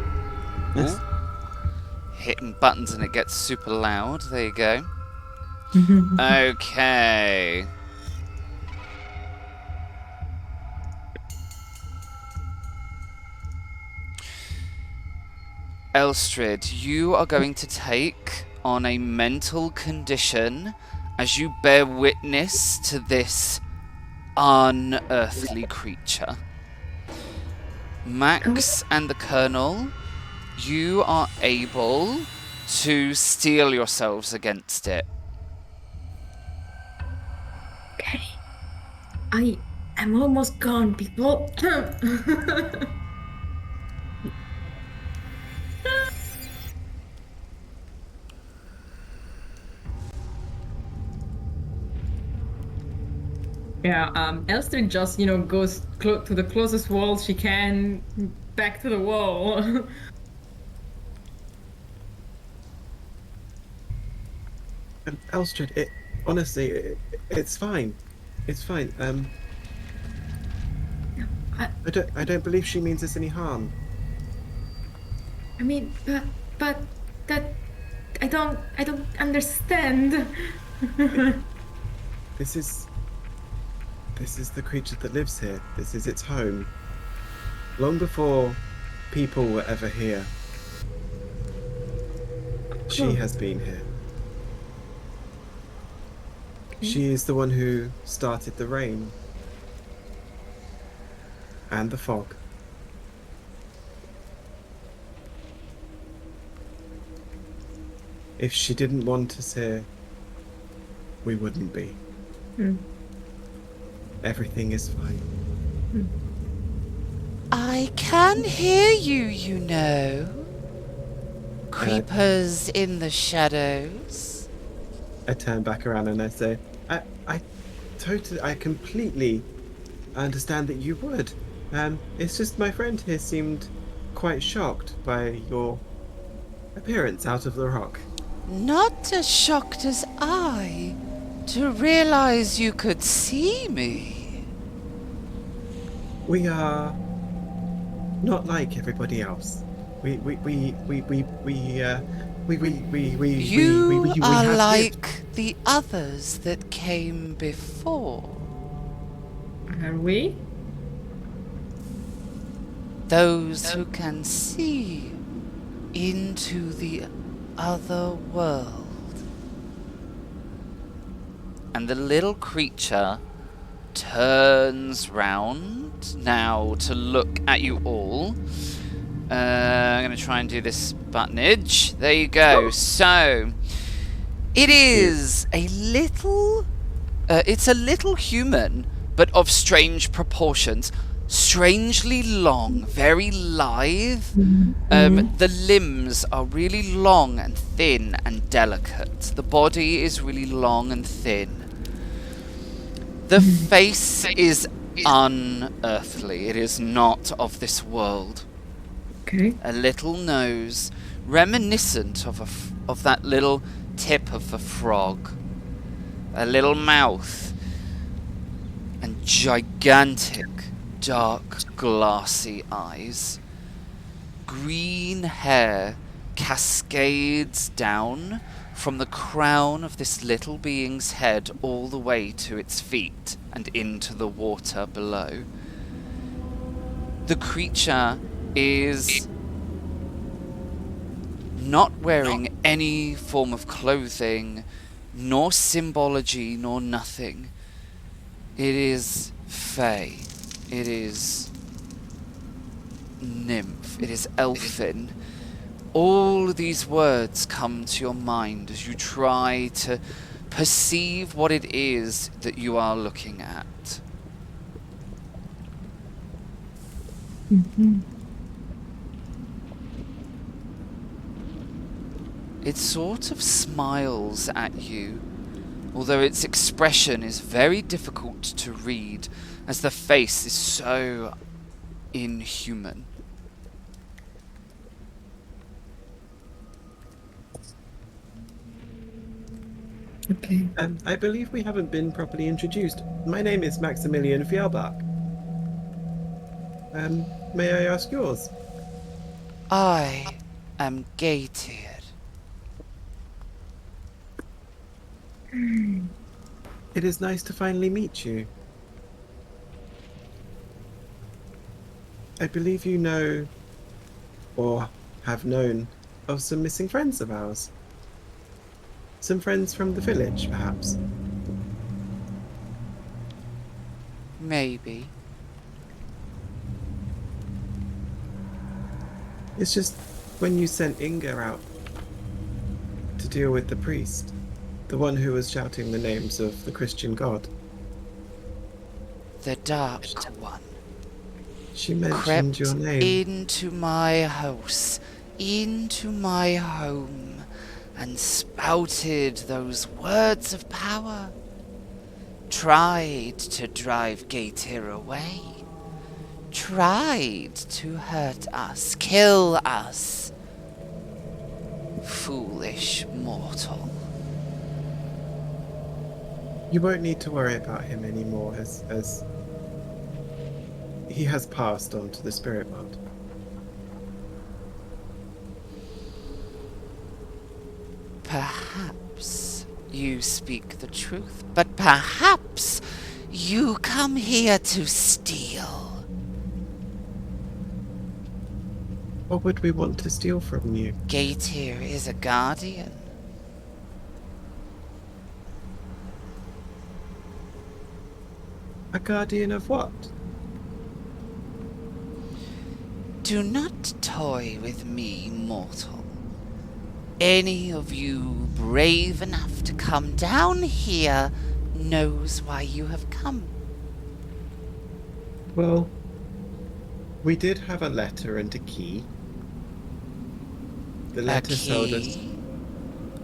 Yes. Hitting buttons and it gets super loud. There you go. Okay. Elstrid, you are going to take on a mental condition as you bear witness to this unearthly creature. Max and the Colonel, you are able to steel yourselves against it. Okay. I am almost gone, people. Yeah, Elstrid just, goes to the closest wall she can, back to the wall. Elstrid, honestly, it's fine. It's fine. I don't believe she means us any harm. I mean, but that I don't understand. This is the creature that lives here. This is its home. Long before people were ever here, she has been here. She is the one who started the rain and the fog. If she didn't want us here, we wouldn't be. Everything is fine. I can hear you, you know. Creepers in the shadows. I turn back around and I say, I completely understand that you would. It's just my friend here seemed quite shocked by your appearance out of the rock. Not as shocked as I to realize you could see me. We are not like everybody else. We You are have like the others that came before. Are we? Those who can see into the other world. And the little creature turns round now to look at you all. I'm going to try and do this buttonage. There you go. So, it is a little... it's a little human, but of strange proportions. Strangely long, very lithe. The limbs are really long and thin and delicate. The body is really long and thin. The face is unearthly. It is not of this world. Okay. A little nose, reminiscent of that little tip of a frog. A little mouth, and gigantic, dark, glassy eyes. Green hair cascades down from the crown of this little being's head all the way to its feet and into the water below. The creature is not wearing any form of clothing, nor symbology, nor nothing. It is fey. It is nymph. It is elfin. All these words come to your mind as you try to perceive what it is that you are looking at. Mm-hmm. It sort of smiles at you, although its expression is very difficult to read as the face is so inhuman. Okay. I believe we haven't been properly introduced. My name is Maximilian Fjellbach. May I ask yours? I am Gætir. It is nice to finally meet you. I believe you know, or have known, of some missing friends of ours. Some friends from the village, perhaps. Maybe. It's just when you sent Inga out to deal with the priest, the one who was shouting the names of the Christian god. The Dark One She mentioned crept your name. into my house, into my home, and spouted those words of power. Tried to drive Gætir away. Tried to hurt us, kill us. Foolish mortal. You won't need to worry about him anymore, as he has passed on to the spirit world. Perhaps you speak the truth, but perhaps you come here to steal. What would we want to steal from you? Gætir is a guardian. A guardian of what? Do not toy with me, mortal. Any of you brave enough to come down here knows why you have come. Well, we did have a letter and a key. The letter told us.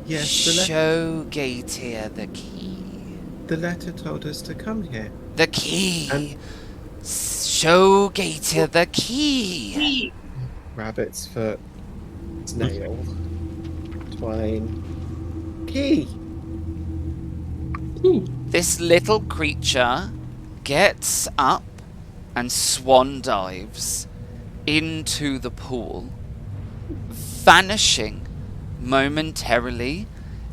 Yes, Show Gætir the key. the letter told us to come here. The key. And- Show Gætir the key. Rabbit's foot, snail, twine, key. This little creature gets up and swan dives into the pool, vanishing momentarily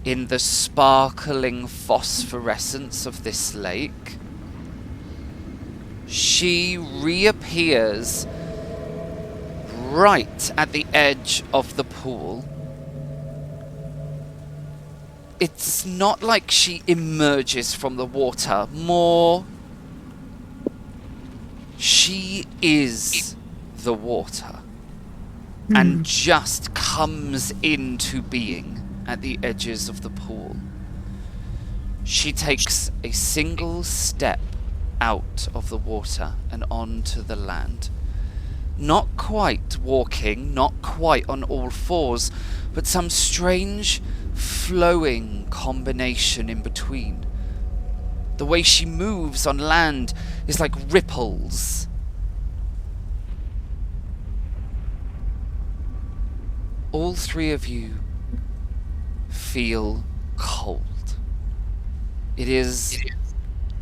in the sparkling phosphorescence of this lake. She reappears right at the edge of the pool. It's not like she emerges from the water, more she is the water and just comes into being at the edges of the pool. She takes a single step out of the water and onto the land. Not quite walking, not quite on all fours, but some strange flowing combination in between. The way she moves on land is like ripples. All three of you feel cold. It is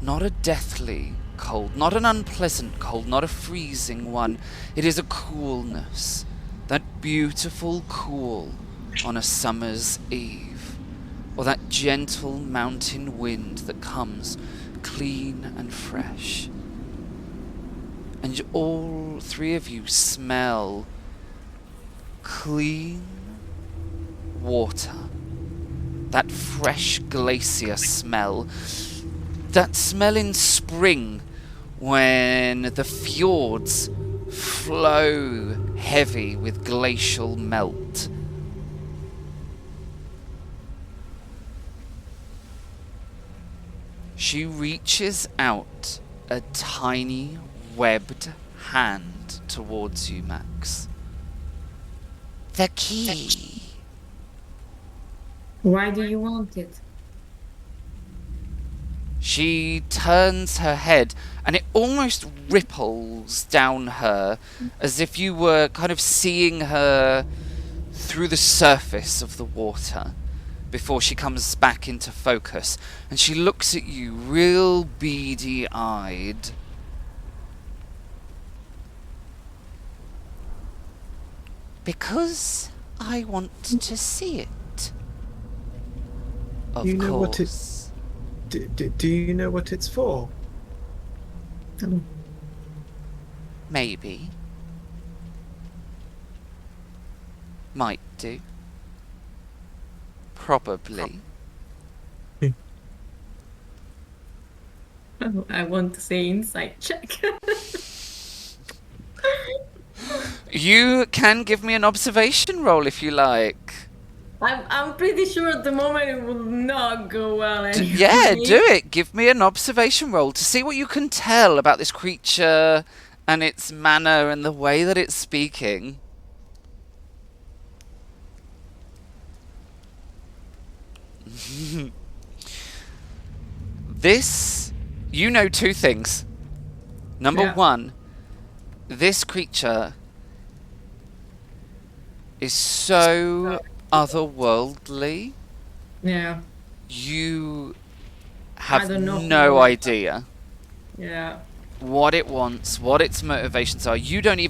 not a deathly cold, not an unpleasant cold, not a freezing one. It is a coolness, that beautiful cool on a summer's eve, or that gentle mountain wind that comes clean and fresh. And all three of you smell clean water, that fresh glacier smell, that smell in spring when the fjords flow heavy with glacial melt. She reaches out a tiny webbed hand towards you, Max. The key. Why do you want it? She turns her head and it almost ripples down her as if you were kind of seeing her through the surface of the water before she comes back into focus. And she looks at you real beady-eyed. Because I want to see it. Of You know what course. Do you know what it's for? Maybe. Might do. Probably. Oh, I want to say insight check. You can give me an observation roll if you like. I'm pretty sure at the moment it will not go well anyway. Yeah, do it. Give me an observation roll to see what you can tell about this creature and its manner and the way that it's speaking. This, you know two things. Number one, this creature is so otherworldly. Yeah. You I have don't know no who- idea Yeah. what it wants, what its motivations are. You can't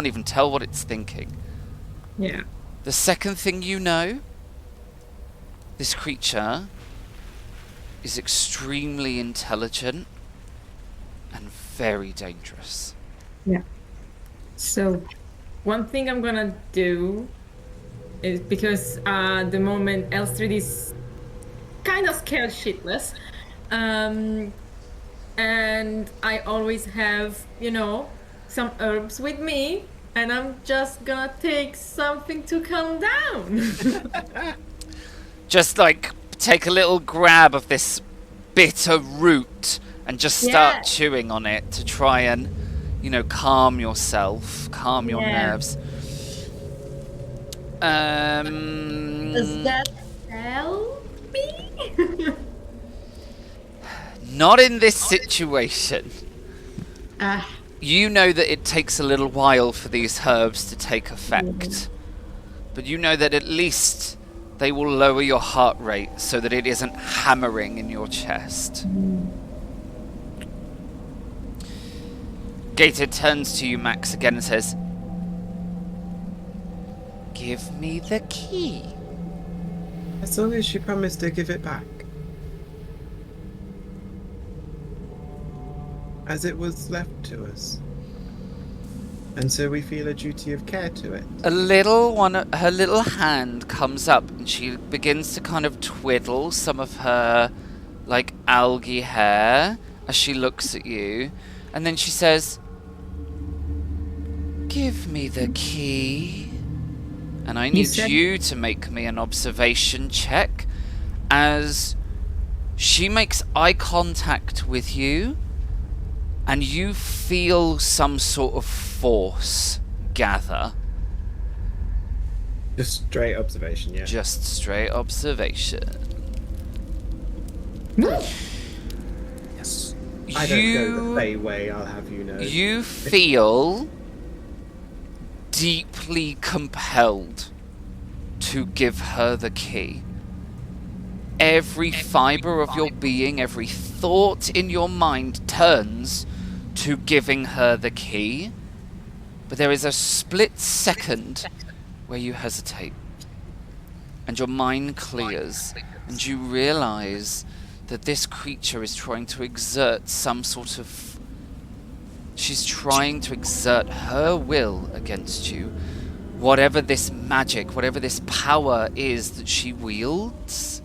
even tell what it's thinking. Yeah. The second thing you know, this creature is extremely intelligent and very dangerous. Yeah. So, one thing I'm gonna do is because at the moment Elstrid is kind of scared shitless, and I always have, some herbs with me, and I'm just gonna take something to calm down. Just like take a little grab of this bitter root and just start Yeah. chewing on it to try and, calm yourself, calm your Yeah. nerves. Does that help me? Not in this situation. Ah, You know that it takes a little while for these herbs to take effect. But you know that at least they will lower your heart rate so that it isn't hammering in your chest. Gætir turns to you, Max, again and says, "Give me the key." As long as you promise to give it back. As it was left to us. And so we feel a duty of care to it. Her little hand comes up and she begins to kind of twiddle some of her, like, algae hair as she looks at you. And then she says, "Give me the key." And I need said- you to make me an observation check as she makes eye contact with you and you feel some sort of force gather. Just straight observation, yeah. Just straight observation. I don't go the Fey way, I'll have you know. You feel deeply compelled to give her the key. Every fibre of your being, every thought in your mind turns to giving her the key. But there is a split second where you hesitate. And your mind clears. And you realise that this creature is trying to exert some sort of... She's trying to exert her will against you. Whatever this magic, whatever this power is that she wields,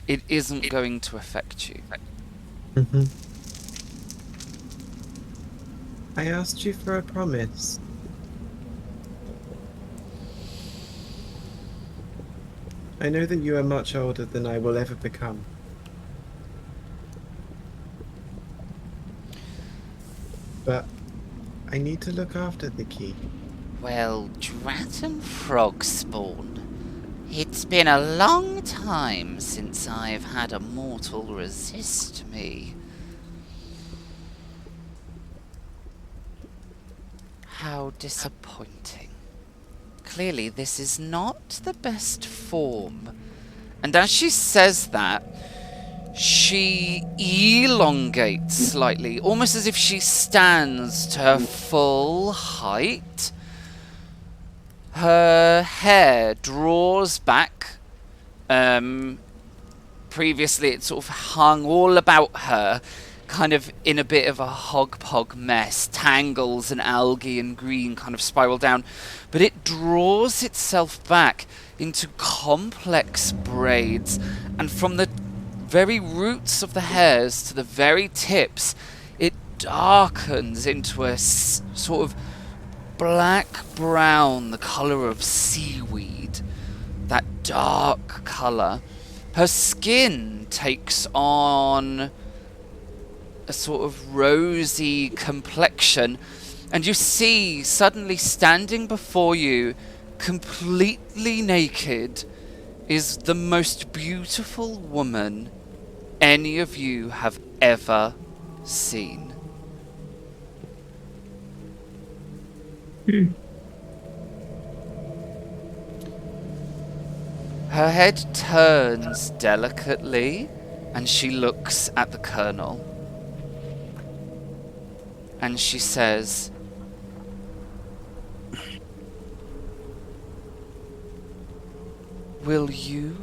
it isn't going to affect you. Mm-hmm. I asked you for a promise. I know that you are much older than I will ever become. But I need to look after the key. Well, drat and frog spawn. It's been a long time since I've had a mortal resist me. How disappointing. Clearly this is not the best form. And as she says that, she elongates slightly, almost as if she stands to her full height. Her hair draws back. Previously it sort of hung all about her, kind of in a bit of a hogpog mess. Tangles and algae and green kind of spiral down. But it draws itself back into complex braids. And from the very roots of the hairs to the very tips, it darkens into a sort of black-brown, the colour of seaweed. That dark colour. Her skin takes on a sort of rosy complexion, and you see suddenly standing before you, completely naked, is the most beautiful woman any of you have ever seen. Her head turns delicately, and she looks at the Colonel. And she says, "Will you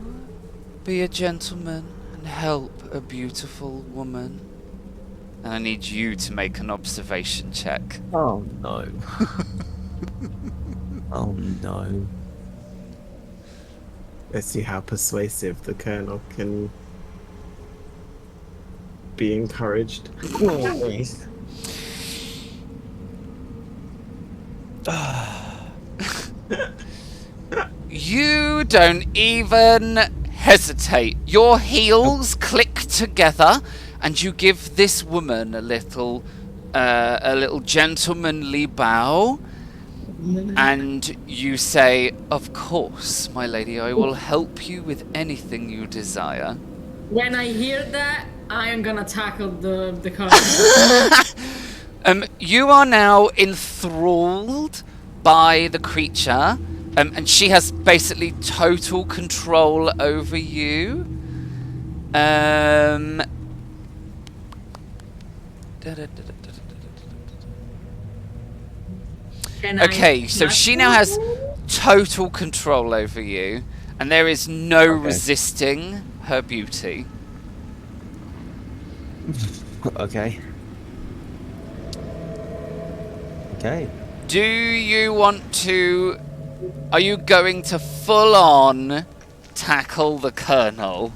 be a gentleman and help a beautiful woman?" And I need you to make an observation check. Oh no. Oh no. Let's see how persuasive the Colonel can be encouraged. You don't even hesitate. Your heels click together, and you give this woman a little gentlemanly bow, and you say, "Of course, my lady, I will help you with anything you desire." When I hear that, I am gonna tackle the car. You are now enthralled by the creature, and she has basically total control over you. Okay, so she now has total control over you, and there is no resisting her beauty. Okay. Okay. Do you want to... Are you going to full on tackle the Colonel?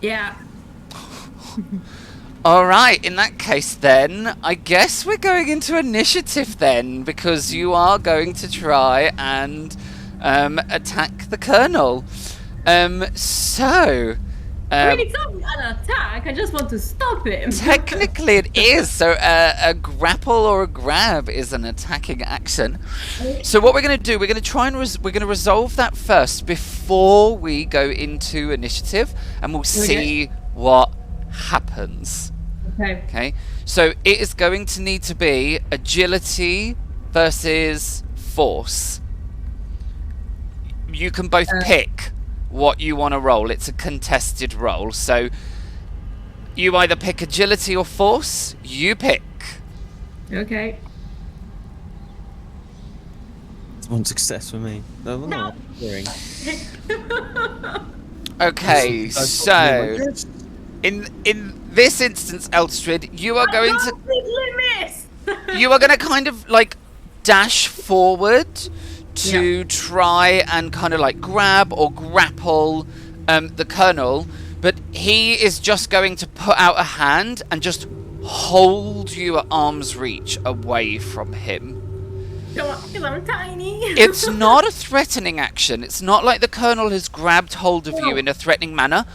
Yeah. Alright, in that case then, I guess we're going into initiative then, because you are going to try and attack the Colonel. I mean, it's not an attack. I just want to stop him. Technically it is, so a grapple or a grab is an attacking action. So what we're going to do, we're going to try and we're going to resolve that first before we go into initiative, and we'll see what happens. Okay. Okay, so it is going to need to be agility versus force. You can both pick what you want to roll. It's a contested roll, so you either pick agility or force. You pick. Okay. It's one success for me. No. Hearing. Okay, so in this instance, Eldstrid, you are going to miss. you are going to kind of like dash forward to try and kind of like grab or grapple the Colonel, but he is just going to put out a hand and just hold you at arm's reach away from him. Because I'm tiny. It's not a threatening action. It's not like the Colonel has grabbed hold of you in a threatening manner.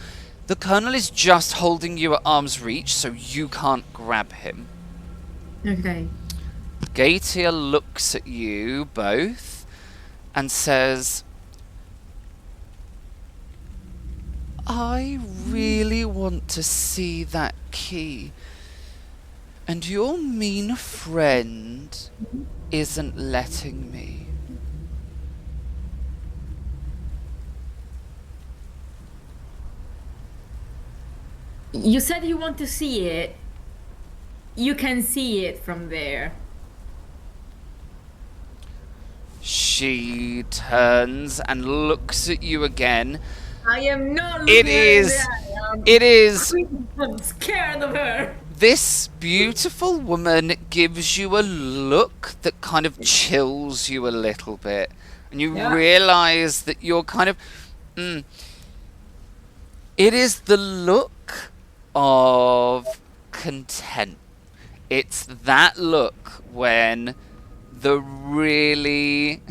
The Colonel is just holding you at arm's reach so you can't grab him. Okay. Gætir looks at you both and says, I really want to see that key. And your mean friend isn't letting me. You said you want to see it. You can see it from there. She turns and looks at you again. I am not looking It is I'm scared of her. this beautiful woman gives you a look that kind of chills you a little bit. And you realize that you're kind of... It is the look of content. It's that look when the really...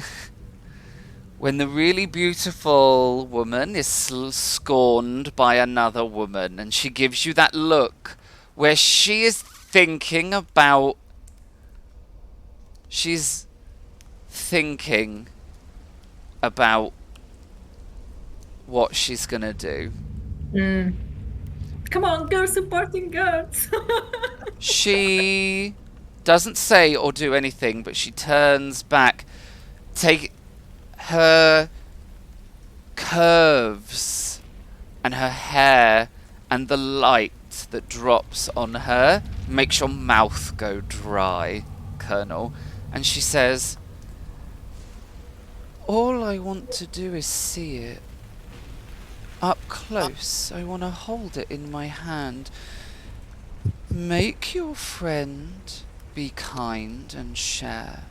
when the really beautiful woman is scorned by another woman, and she gives you that look where she is thinking about... She's thinking about what she's gonna do. Come on, girls supporting girls. She doesn't say or do anything, but she turns back. Take her curves and her hair and the light that drops on her makes your mouth go dry, Colonel. And she says, all I want to do is see it. Up close, I want to hold it in my hand. Make your friend be kind and share.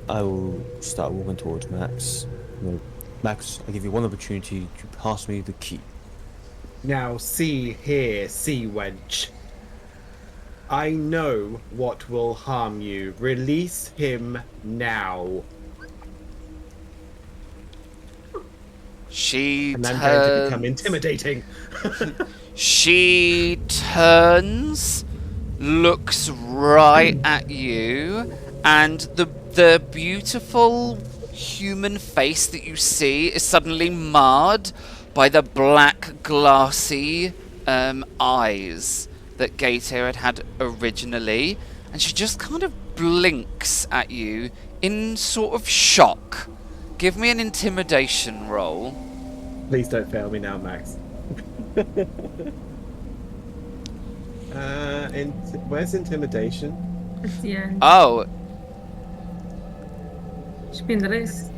I will start walking towards Max. No, Max, I give you one opportunity to pass me the key. Now see here, sea wench. I know what will harm you. Release him now. She And I'm turns... going to become intimidating. She turns, looks right at you, and the beautiful human face that you see is suddenly marred by the black, glassy eyes that Gætir had originally, and she just kind of blinks at you in sort of shock. Give me an intimidation roll. Please don't fail me now, Max. Where's intimidation? At the end. Oh, Spinderis.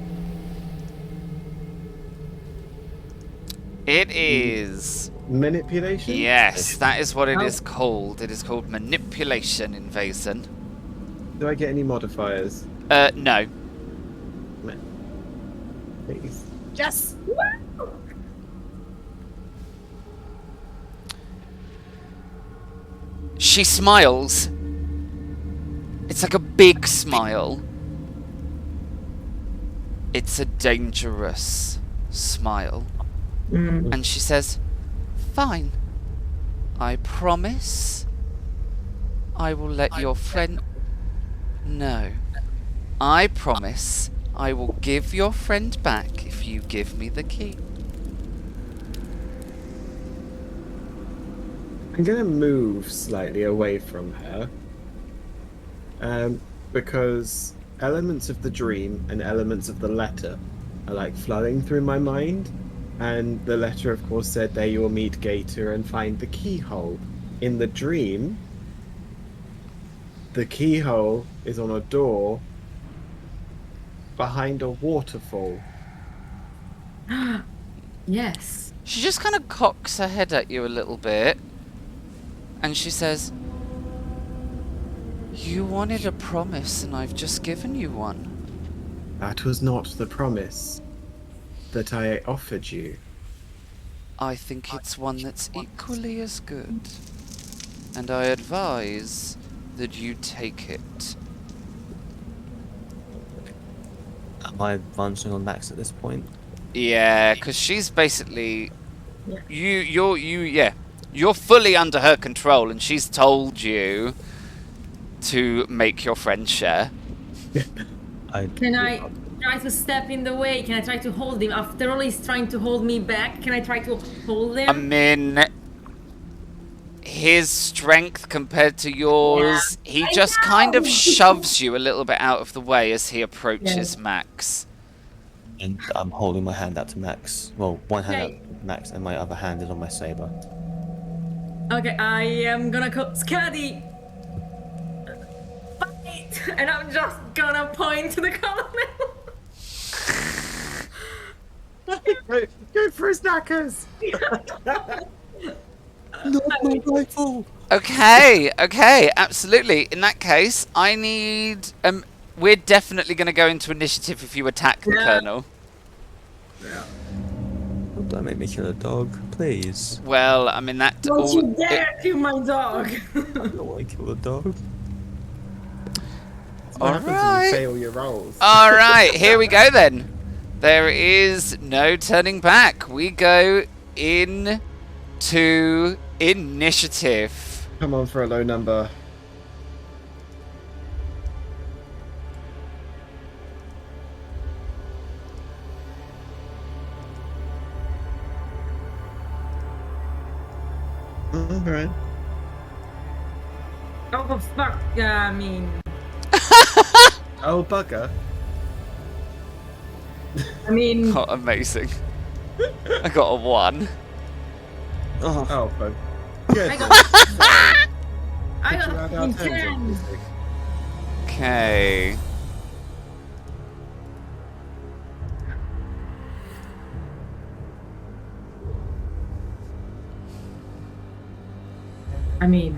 it is... Manipulation? Yes, that is what it is called. It is called manipulation in Vaesen. Do I get any modifiers? No. Please. Yes. She smiles. It's like a big smile. It's a dangerous smile. And she says, fine. I promise I will let your friend... No. I promise I will give your friend back if you give me the key. I'm gonna move slightly away from her. Because elements of the dream and elements of the letter are like flowing through my mind. And the letter, of course, said there you will meet Gætir and find the keyhole. In the dream, the keyhole is on a door behind a waterfall. Yes. She just kind of cocks her head at you a little bit, and she says, "You wanted a promise, and I've just given you one." That was not the promise that I offered you. I think it's one that's equally as good, and I advise that you take it. Am I advancing on Max at this point? Yeah, because she's basically you're fully under her control, and she's told you to make your friend share. Can I try to step in the way? Can I try to hold him? After all, he's trying to hold me back. Can I try to hold him? I mean, his strength compared to yours, he I just kind of know. shoves you a little bit out of the way as he approaches Max. And I'm holding my hand out to Max. Well, one hand Okay. out to Max, and my other hand is on my saber. Okay, I am gonna call Scuddy. Fight! And I'm just gonna point to the colonel. Go for his knackers! No, my rifle! Okay, absolutely. In that case, I need we're definitely going to go into initiative if you attack the Yeah. Colonel. Don't make me kill a dog, please. Well, I mean that. Don't you dare kill my dog! I don't want to kill a dog. What happens when Alright. you fail your rolls? All right, here we go then. There is no turning back. We go into initiative. Come on for a low number. Alright. Oh, for fuck, I mean... Oh, bugger. I mean... Oh, amazing. I got a 1. Oh, Oh, fuck. Good. I got... I got a Around our fucking turns, 10! obviously. Okay. I mean,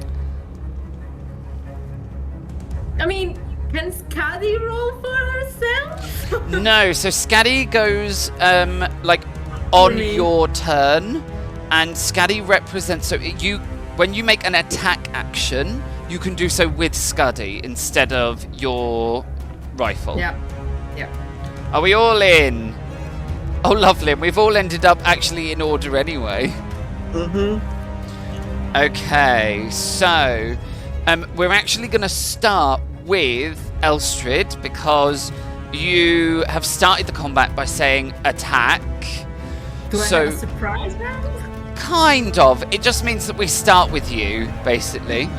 can Scuddy roll for herself? No, so Scaddy goes like on Really? your turn, and Scaddy represents. So when you make an attack action, you can do so with Scuddy instead of your rifle. Yeah. Are we all in? Oh, lovely. And we've all ended up actually in order anyway. Okay, so we're actually going to start with Elstrid because you have started the combat by saying attack. Do I So- have a surprise round? Kind of. It just means that we start with you, basically.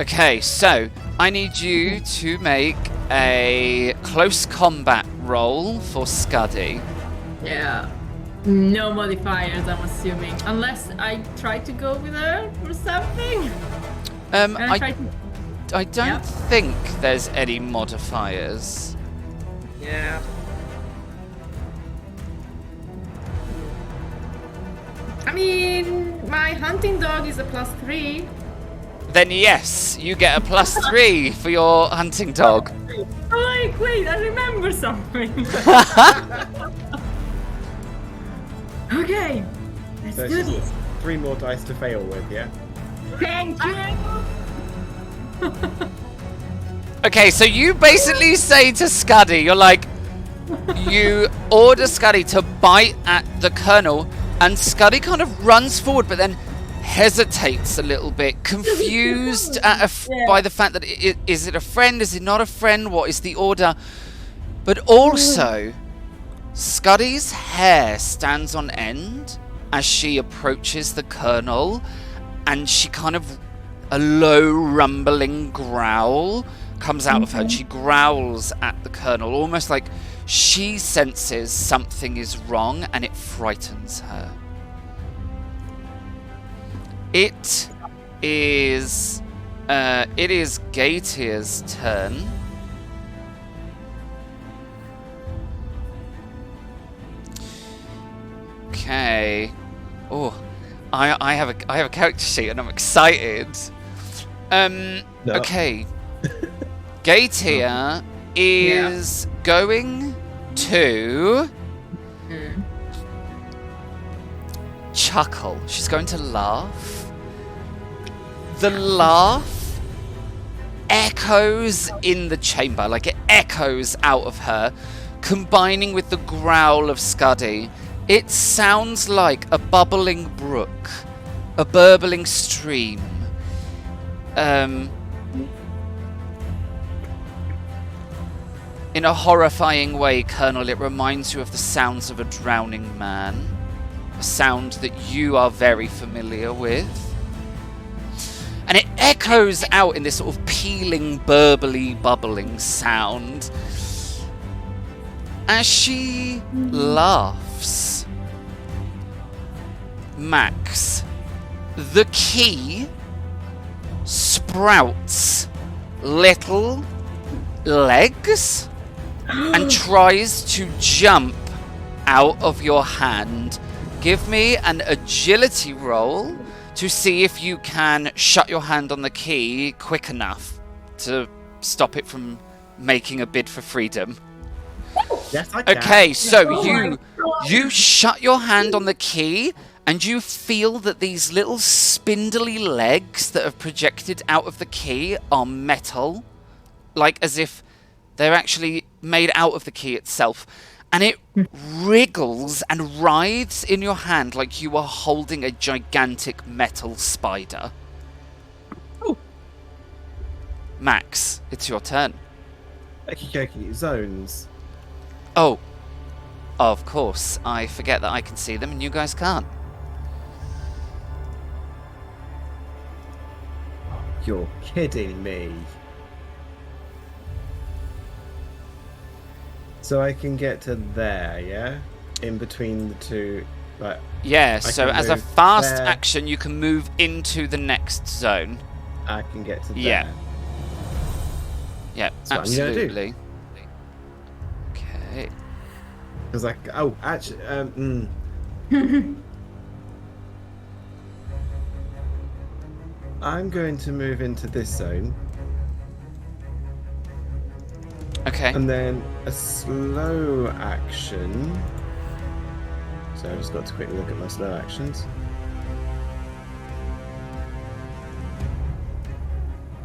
Okay, so I need you to make a close combat roll for Scuddy. Yeah. No modifiers, I'm assuming. Unless I try to go with her or something. Can I try to... I don't Yeah. think there's any modifiers. Yeah. I mean, my hunting dog is a +3. Then yes, you get a +3 for your hunting dog. Oh, wait, I remember something. Okay, let's So do it's this. just 3 more dice to fail with, yeah? Thank you. Okay, so you basically say to Scuddy, you're like, you order Scuddy to bite at the Colonel, and Scuddy kind of runs forward, but then hesitates a little bit, confused by the fact that is it a friend, is it not a friend, what is the order? But also, Scuddy's hair stands on end, as she approaches the Colonel, and she kind of, a low rumbling growl comes out of her, and she growls at the Colonel, almost like she senses something is wrong, and it frightens her. It is Gætir's turn. Okay. Oh, I have a character sheet and I'm excited. No. Okay. Gætir is going to chuckle. She's going to laugh. The laugh echoes in the chamber, like it echoes out of her, combining with the growl of Scuddy. It sounds like a bubbling brook, a burbling stream. In a horrifying way, Colonel, it reminds you of the sounds of a drowning man. A sound that you are very familiar with. And it echoes out in this sort of pealing, burbly, bubbling sound. As she laughs, Max, the key sprouts little legs and tries to jump out of your hand. Give me an agility roll to see if you can shut your hand on the key quick enough to stop it from making a bid for freedom. Yes, I can. Okay, so you shut your hand on the key, and you feel that these little spindly legs that have projected out of the key are metal, like as if they're actually made out of the key itself. And it wriggles and writhes in your hand like you are holding a gigantic metal spider. Ooh. Max, it's your turn. Okie zones. Oh, of course. I forget that I can see them and you guys can't. You're kidding me. So I can get to there, yeah? In between the two, like... Yeah, I so can as a move fast there. action, you can move into the next zone. I can get to there. Yeah. Yeah, That's what I'm gonna do. absolutely. Okay. Because like, oh, actually, I'm going to move into this zone. Okay. And then a slow action. So I just got to quickly look at my slow actions.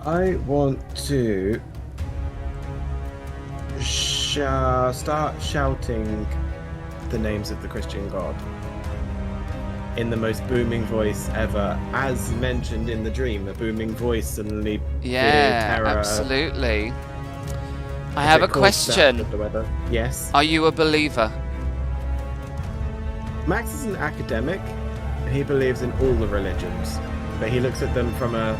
I want to start shouting the names of the Christian God in the most booming voice ever, as mentioned in the dream. A booming voice suddenly. Yeah, terror. absolutely. I have a question. Yes. Are you a believer? Max is an academic. He believes in all the religions, but he looks at them from a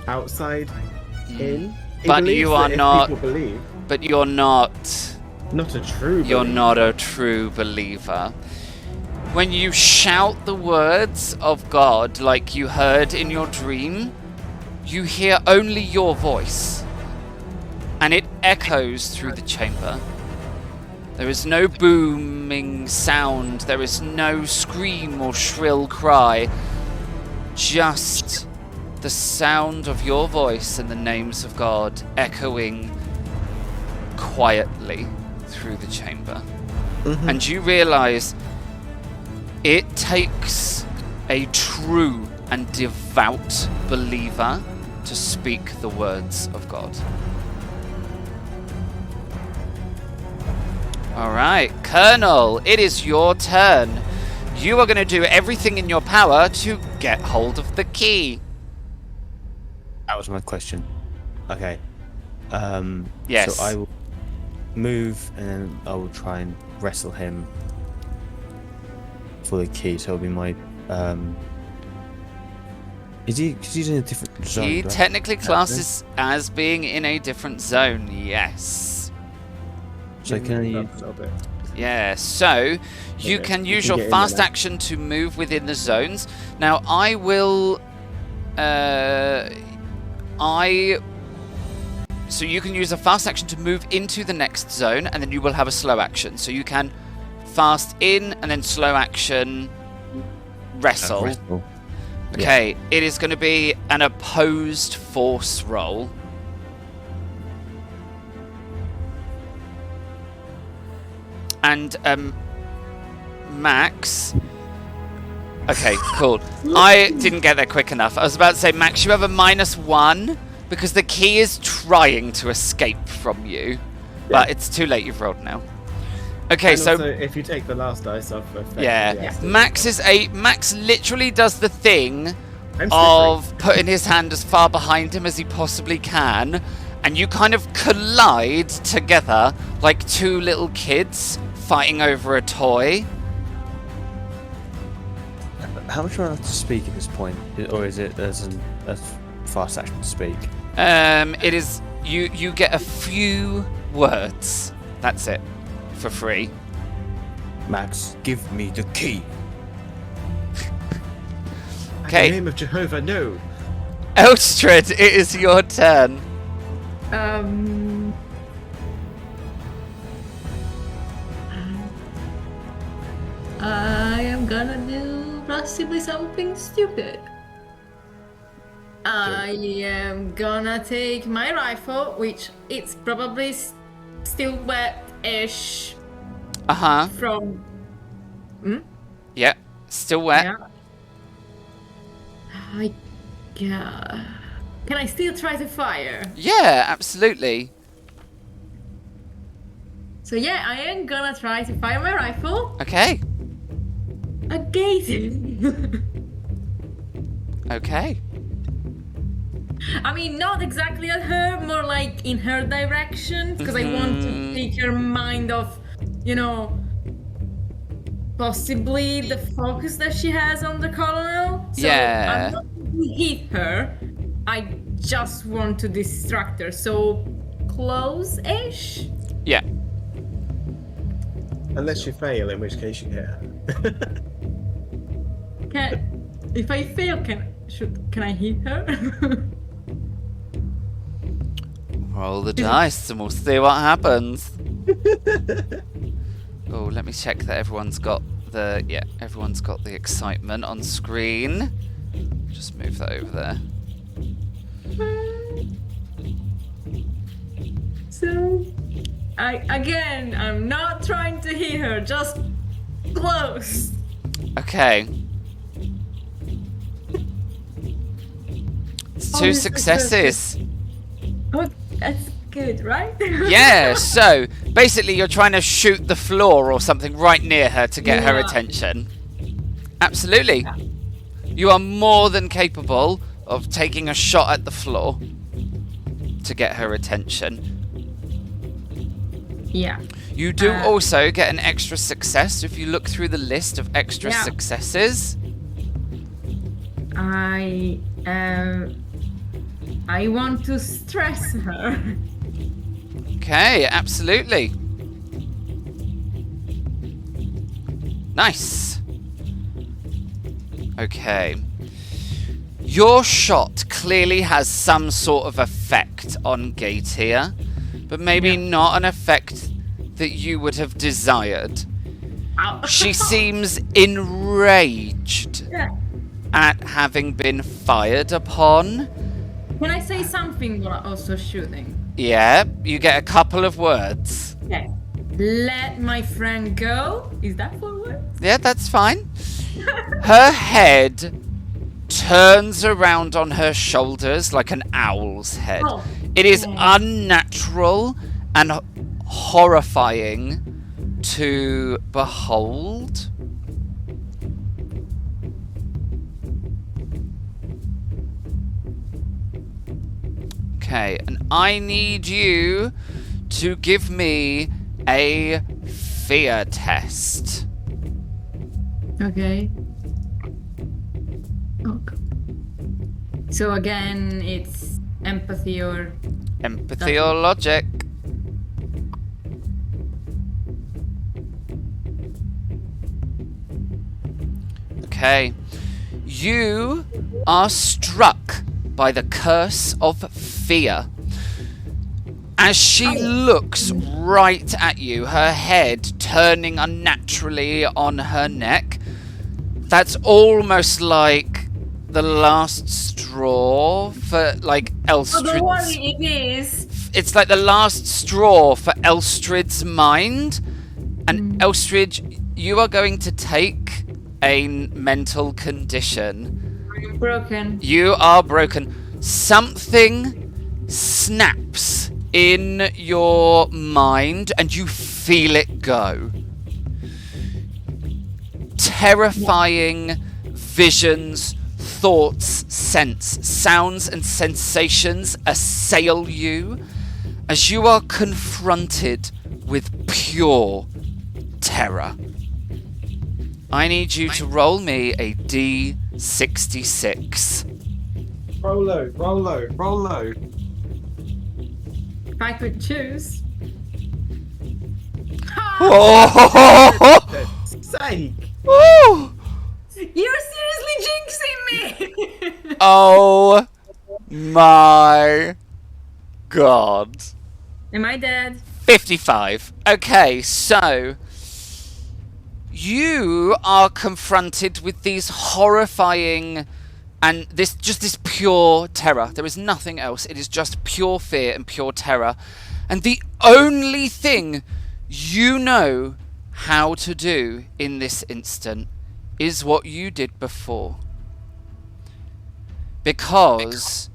outside in. He But believes you that are if not. people believe, But you're not. not a true. You're believer. not a true believer. When you shout the words of God like you heard in your dream, you hear only your voice. And it echoes through the chamber. There is no booming sound. There is no scream or shrill cry. Just the sound of your voice and the names of God echoing quietly through the chamber. Mhm. And you realize it takes a true and devout believer to speak the words of God. Alright, Colonel, it is your turn. You are going to do everything in your power to get hold of the key. That was my question. Okay. Yes. So I will move and then I will try and wrestle him for the key, so it'll be my. Is he? Cause he's in a different zone. He right? technically classes as being in a different zone, yes. So can he? A little bit. Yeah, so you Okay, can you use can your get in fast there. action to move within the zones. Now, I will... So you can use a fast action to move into the next zone, and then you will have a slow action. So you can fast in, and then slow action wrestle. Wrestle. Okay, it is going to be an opposed force roll. And, Max... Okay, cool. I didn't get there quick enough. I was about to say, Max, you have a -1 because the key is trying to escape from you. But it's too late, you've rolled now. Okay, And so... also, if you take the last dice off, Yeah, Max literally does the thing I'm slippery. of putting his hand as far behind him as he possibly can, and you kind of collide together like two little kids fighting over a toy. How much do I have to speak at this point, or is it as a fast action to speak? It is you get a few words. That's it, for free. Max, give me the key. In Okay, the name of Jehovah, no. Elstrid, it is your turn. I am gonna do possibly something stupid. I am gonna take my rifle, which it's probably still wet-ish Uh-huh. from... Yeah, still wet. Yeah. Can I still try to fire? Yeah, absolutely. So yeah, I am gonna try to fire my rifle Okay. at Gætir. Okay. I mean, not exactly at her, more like in her direction, because I want to take her mind off, you know, possibly the focus that she has on the colonel. So Yeah. I'm not going to hit her. I just want to distract her. So close-ish. Yeah. Unless you fail, in which case you hit her. If I fail, can I hit her? Roll the dice and we'll see what happens. Oh, let me check that everyone's got the excitement on screen. Just move that over there. So, I'm not trying to hit her, just close. Okay. It's two it's successes. Oh, that's good, right? Yeah, so basically you're trying to shoot the floor or something right near her to get her Yeah. attention. Absolutely. You are more than capable of taking a shot at the floor to get her attention. Yeah. You do also get an extra success if you look through the list of extra Yeah. successes. I want to stress her. Okay, absolutely. Nice. Okay. Your shot clearly has some sort of effect on Gætir, but maybe not an effect that you would have desired. Ow. She seems enraged Yeah. at having been fired upon. Can I say something while also shooting? Yeah, you get a couple of words. Okay. Let my friend go. Is that 4 words? Yeah, that's fine. Her head turns around on her shoulders like an owl's head. Oh, It is okay. unnatural and horrifying to behold. Okay, and I need you to give me a fear test. Okay. Okay. So again, it's empathy or... Empathy or logic? Okay. You are struck by the curse of fear. As she looks right at you, her head turning unnaturally on her neck, that's almost like the last straw for, like, Oh, don't Elstrid's... worry, it is. It's like the last straw for Elstrid's mind. And Elstrid, you are going to take a mental condition. I'm broken. You are broken. Something snaps in your mind and you feel it go. Terrifying visions, thoughts, sounds and sensations assail you as you are confronted with pure terror. I need you to roll me a D66. Roll low, roll low, roll low. If I could choose. Oh! Sake! Woo! You're seriously jinxing me! Oh my god. Am I dead? 55. Okay, so you are confronted with these horrifying and this pure terror. There is nothing else. It is just pure fear and pure terror. And the only thing you know how to do in this instant is what you did before. Because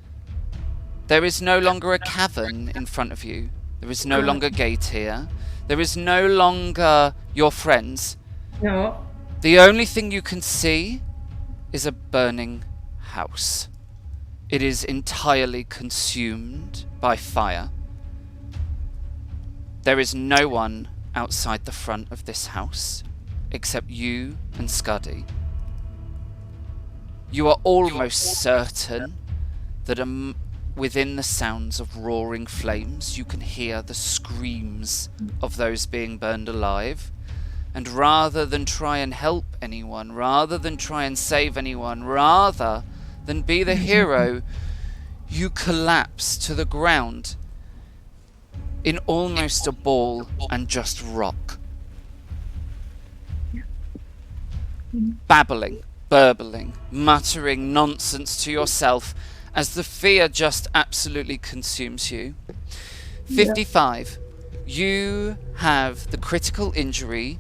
there is no longer a cavern in front of you. There is no longer Gætir. There is no longer your friends. No. The only thing you can see is a burning house. It is entirely consumed by fire. There is no one outside the front of this house except you and Scuddy. You are almost certain that within the sounds of roaring flames you can hear the screams of those being burned alive. And rather than try and help anyone, rather than try and save anyone, rather than be the hero, you collapse to the ground in almost a ball and just rock. Babbling, burbling, muttering nonsense to yourself as the fear just absolutely consumes you. 55. You have the critical injury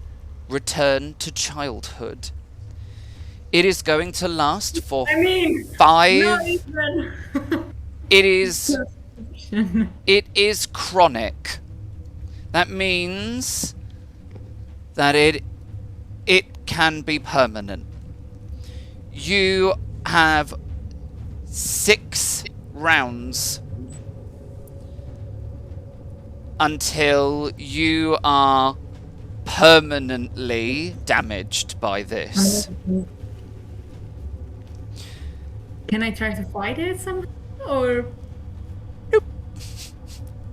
return to childhood. It is going to last for 5... not even. It is chronic. That means that it can be permanent. You have 6 rounds until you are permanently damaged by this. Can I try to fight it somehow? Or...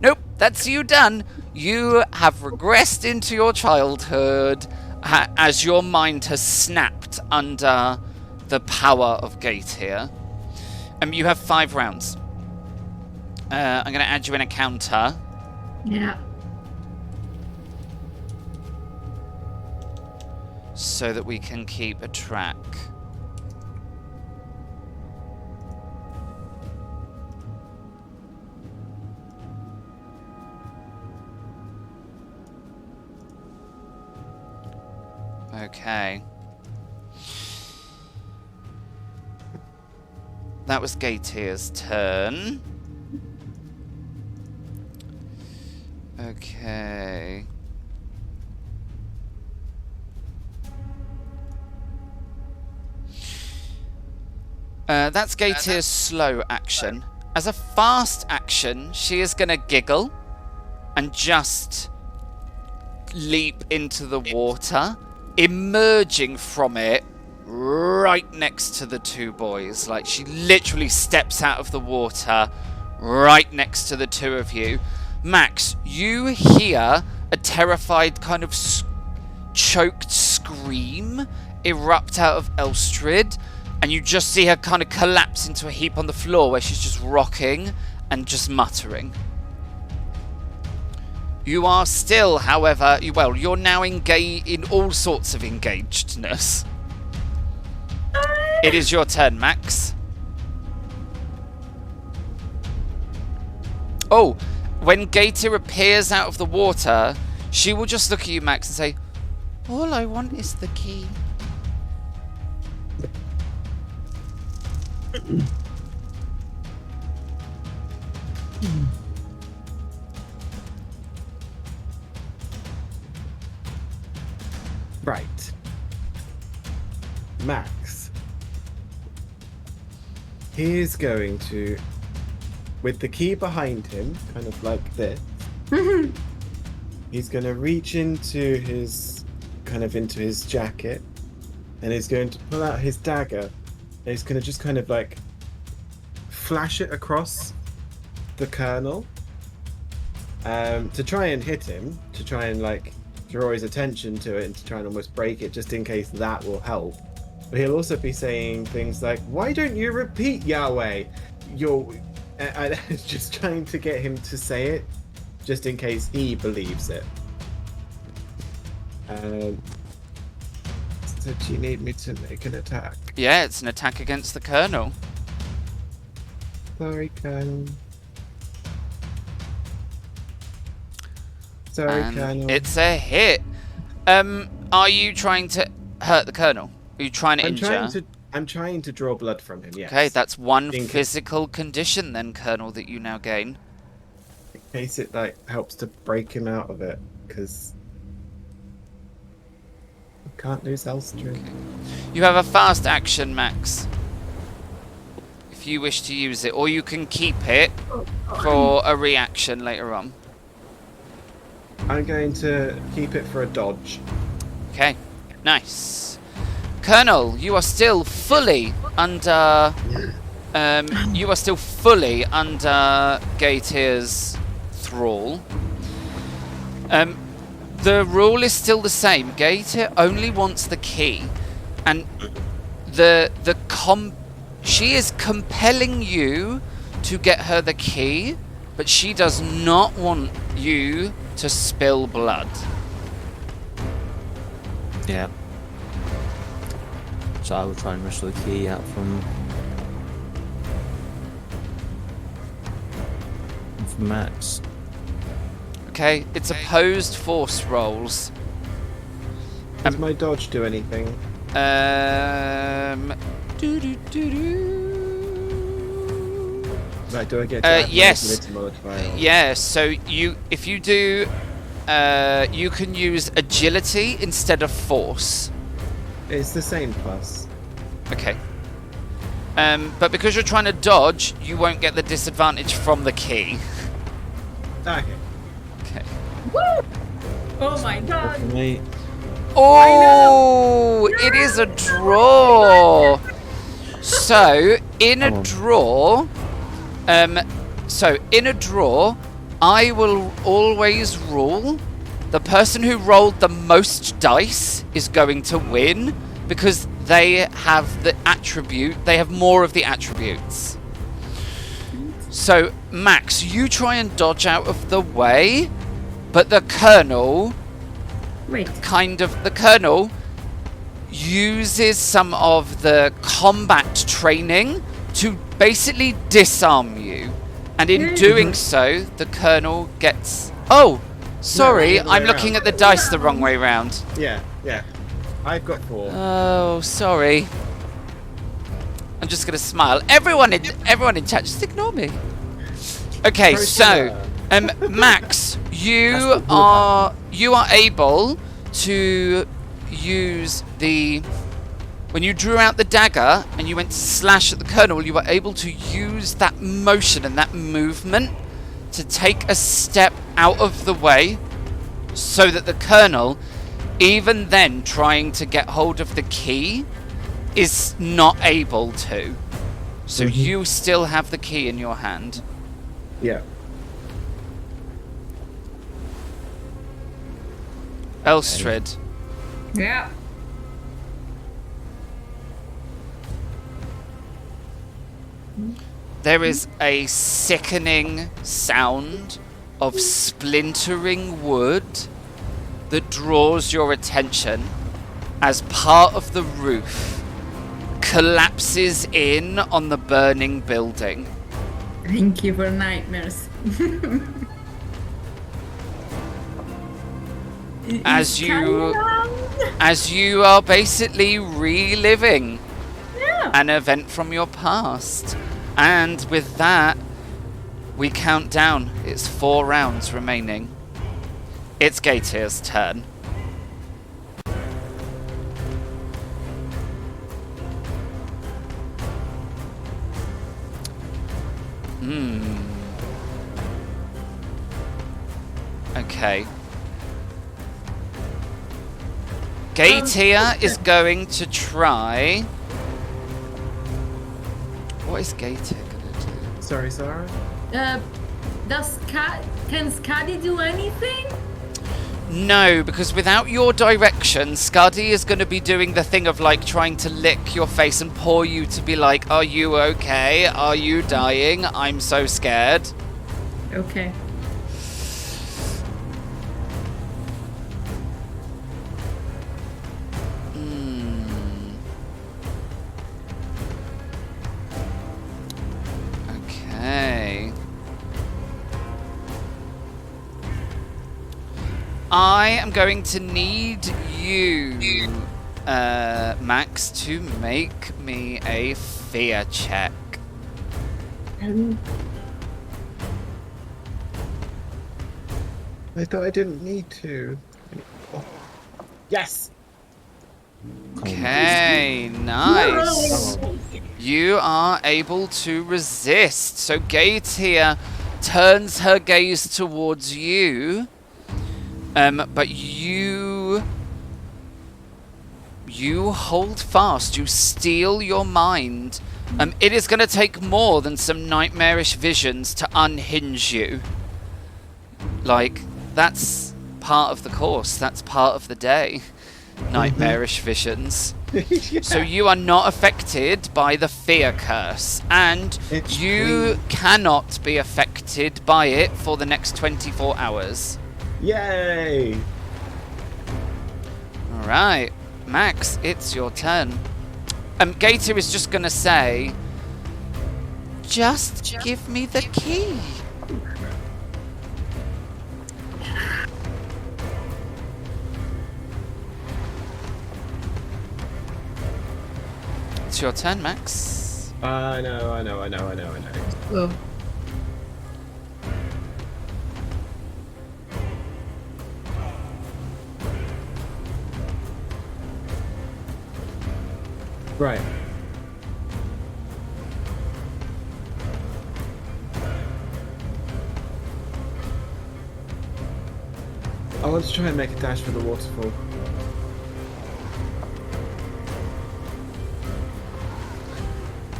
Nope, that's you done. You have regressed into your childhood as your mind has snapped under the power of Gætir. You have 5 rounds. I'm going to add you in a counter. Yeah. So that we can keep a track. Okay. That was Gætir's turn. Okay. That's Gætir's slow action. As a fast action, she is going to giggle and just leap into the water emerging from it right next to the two boys. Like, she literally steps out of the water right next to the two of you. Max, you hear a terrified kind of choked scream erupt out of Elstrid, and you just see her kind of collapse into a heap on the floor where she's just rocking and just muttering. You are still, however, you're now engaged in all sorts of engagedness. It is your turn, Max. Oh, when Gætir appears out of the water, she will just look at you, Max, and say, "All I want is the key." Right. Max. He is going to, with the key behind him, kind of like this, he's going to reach into his jacket, and he's going to pull out his dagger, and he's going to just kind of like flash it across the Colonel to try and hit him, to try and like draw his attention to it and to try and almost break it, just in case that will help. But he'll also be saying things like, "Why don't you repeat Yahweh?" Just trying to get him to say it, just in case he believes it. So do you need me to make an attack? Yeah, it's an attack against the Colonel. Sorry, Colonel. Sorry, And Colonel. it's a hit. Are you trying to hurt the Colonel? Are you trying to injure? I'm trying to draw blood from him, yes. Okay, that's one In ca- physical condition then, Colonel, that you now gain. In case it like helps to break him out of it, because we can't lose Elstrid. You have a fast action, Max, if you wish to use it, or you can keep it for a reaction later on. I'm going to keep it for a dodge. Okay, nice. Colonel, you are still fully under. You are still fully under Gætir's thrall. The rule is still the same. Gætir only wants the key, and she is compelling you to get her the key, but she does not want you to spill blood. Yeah. So I will try and wrestle the key out from Max. Okay, it's opposed force rolls. Does my dodge do anything? Like, do I get to add my yes. ability modifier? Yeah, so if you do, you can use agility instead of force. It's the same plus. Okay. But because you're trying to dodge, you won't get the disadvantage from the key. Okay. Okay. Oh my god. Mate. Oh, it is a draw. So in a draw, I will always rule the person who rolled the most dice is going to win because they have the attribute. They have more of the attributes. So Max, you try and dodge out of the way, but the Colonel. Wait. The Colonel uses some of the combat training to basically disarm you. And in doing so, the Colonel gets... Oh, sorry, I'm looking at the dice the wrong way round. Yeah. I've got 4. Oh, sorry. I'm just going to smile. Everyone in chat, just ignore me. Okay, so, Max, you are able to use the... When you drew out the dagger and you went to slash at the Colonel, you were able to use that motion and that movement to take a step out of the way so that the Colonel even then trying to get hold of the key is not able to. So you still have the key in your hand. Yeah. Elstrid. Yeah. There is a sickening sound of splintering wood that draws your attention as part of the roof collapses in on the burning building. Thank you for nightmares. As you are basically reliving an event from your past. And with that, we count down. It's 4 rounds remaining. It's Gætir's turn. Okay. Gætir is going to try... What is Gætir going to do? Sorry, Sarah? Can Skadi do anything? No, because without your direction, Skadi is going to be doing the thing of like trying to lick your face and pour you to be like, are you okay? Are you dying? I'm so scared. Okay. Okay. I am going to need you, Max, to make me a fear check. I thought I didn't need to. Oh. Yes! Okay, nice. You are able to resist. So Gætir turns her gaze towards you, but you hold fast. You steel your mind. It is going to take more than some nightmarish visions to unhinge you. Like, that's part of the course. That's part of the day. Nightmarish visions. Yeah. So you are not affected by the fear curse, and It's you free. cannot be affected by it for the next 24 hours. Yay! Alright, Max, it's your turn. Gætir is just gonna say, just give me the key. It's your turn, Max. I know. Oh. Right. I want to try and make a dash for the waterfall.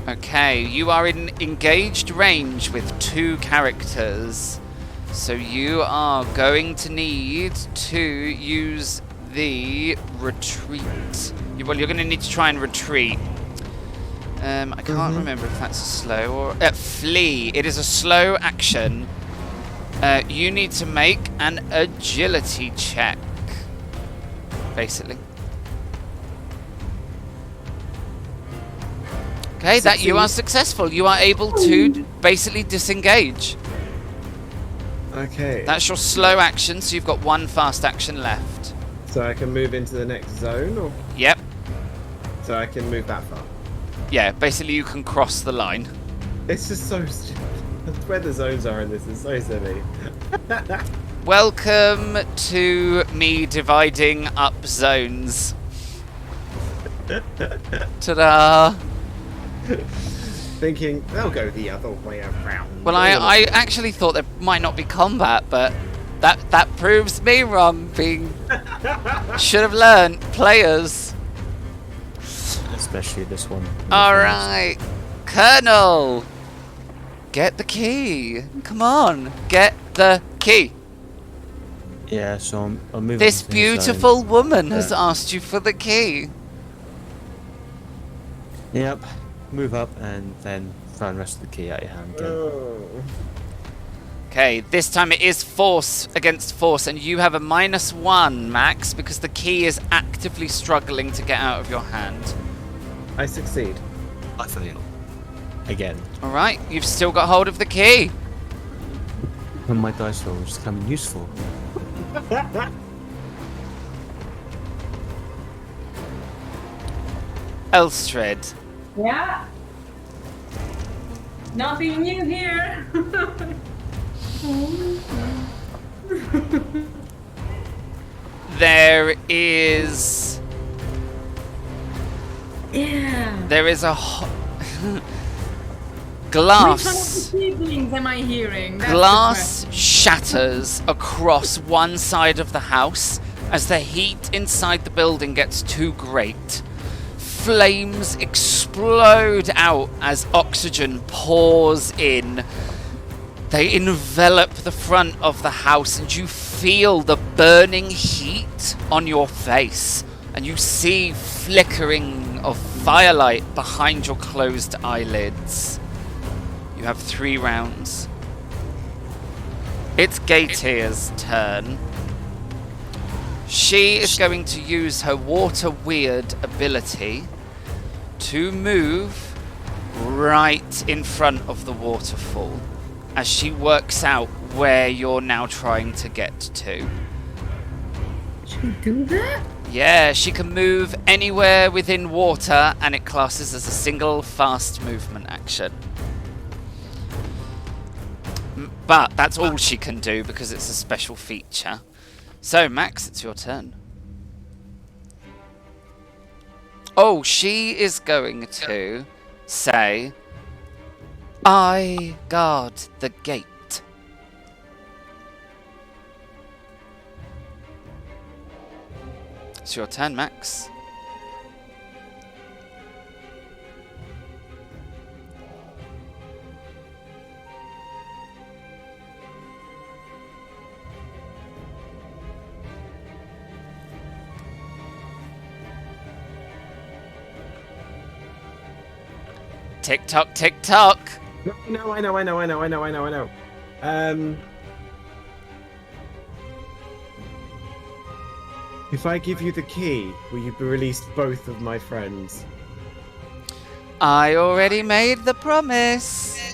Okay, you are in engaged range with 2 characters. So you are going to need to use the retreat. Well, you're going to need to try and retreat. I can't remember if that's a slow or... flee. It is a slow action. You need to make an agility check, basically. Okay, that you are successful. You are able to basically disengage. Okay. That's your slow action, so you've got 1 fast action left. So I can move into the next zone, or Yep. so I can move that far. Yeah, basically you can cross the line. It's just so stupid. Where the zones are in this is so silly. Welcome to me dividing up zones. Ta-da! Thinking they'll go the other way around. Well, I actually thought there might not be combat, but That proves me wrong. Should have learned, players. Especially this one. All right, Colonel, get the key. Come on, get the key. Yeah, so I'll move. This on to his side. beautiful woman has Yeah. asked you for the key. Yep. Move up and then find the rest of the key out your hand again. Oh. Okay, this time it is force against force, and you have a -1, Max, because the key is actively struggling to get out of your hand. I succeed. I fail. Again. All right, you've still got hold of the key. When my dice roll is becoming useful. Elstred, Yeah. Nothing new here. there is Yeah. a Which one of the glass. siblings am I hearing? That's the Glass shatters across one side of the house as the heat inside the building gets too great. Flames explode out as oxygen pours in. They envelop the front of the house, and you feel the burning heat on your face, and you see flickering of firelight behind your closed eyelids. You have 3 rounds. It's Gætir's turn. She is going to use her water weird ability to move right in front of the waterfall as she works out where you're now trying to get to. Should we do that? Yeah, she can move anywhere within water, and it classes as a single fast movement action. But that's all she can do because it's a special feature. So, Max, it's your turn. Oh, she is going to say, I guard the gate. It's your turn, Max. Tick tock, tick tock. No, I know. If I give you the key, will you release both of my friends? I already made the promise.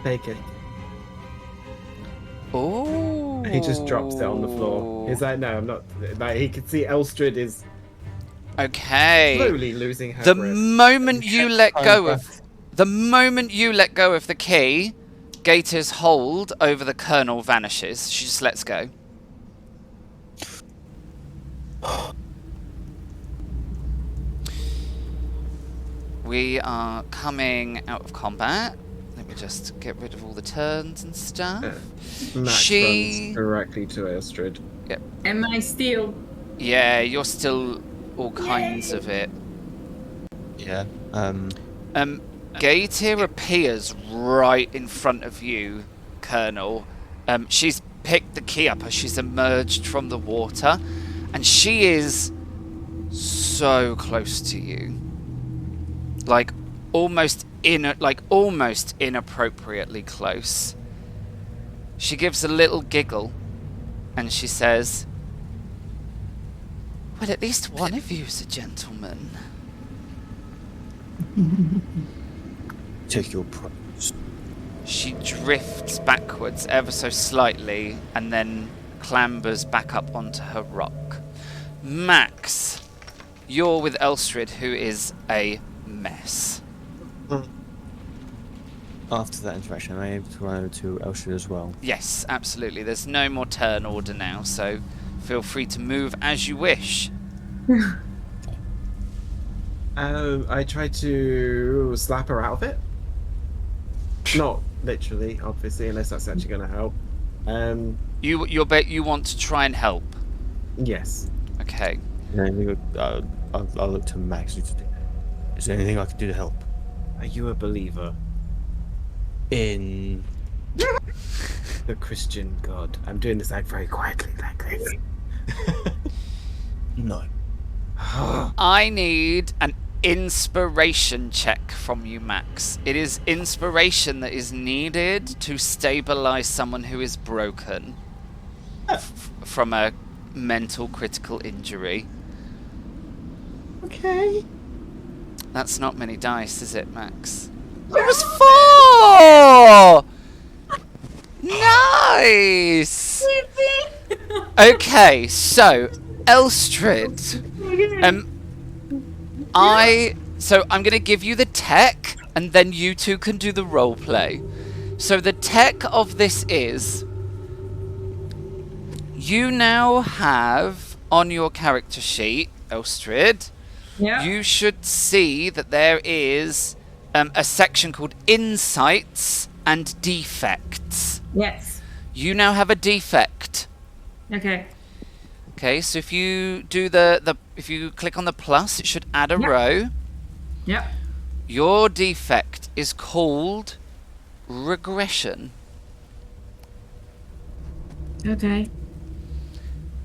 Take it. Oh. He just drops it on the floor. He's like, no, I'm not. Like, he can see Elstrid is Okay. slowly losing her The grip. moment you let go of the key, Gætir's hold over the Colonel vanishes. She just lets go. We are coming out of combat. Let me just get rid of all the turns and stuff. Max She- runs directly to Elstrid. Am I still? Yeah, you're still all kinds of it. Yeah. Gætir appears right in front of you, Colonel. She's picked the key up as she's emerged from the water, and she is so close to you, like almost inappropriately close. She gives a little giggle, and she says, "Well, at least one of you's a gentleman." Take your prize. She drifts backwards ever so slightly and then clambers back up onto her rock. Max, you're with Elstrid, who is a mess. After that interaction, am I able to run over to Elstrid as well? Yes, absolutely. There's no more turn order now, so feel free to move as you wish. I try to slap her out of it. Not literally, obviously, unless that's actually going to help. You want to try and help. Yes. Okay. I'll look to Max. Is there anything I can do to help? Are you a believer? In The Christian God. I'm doing this act very quietly like this. no. I need an inspiration check from you, Max. It is inspiration that is needed to stabilize someone who is broken from a mental critical injury. Okay. That's not many dice, is it, Max? It was 4! Nice! Okay, so, Elstrid. I'm going to give you the tech, and then you two can do the roleplay. So the tech of this is, you now have on your character sheet, Elstrid, Yeah. you should see that there is a section called Insights and Defects. Yes. You now have a defect. Okay. Okay, so if you do if you click on the plus, it should add a Yep. row. Yep. Your defect is called regression. Okay.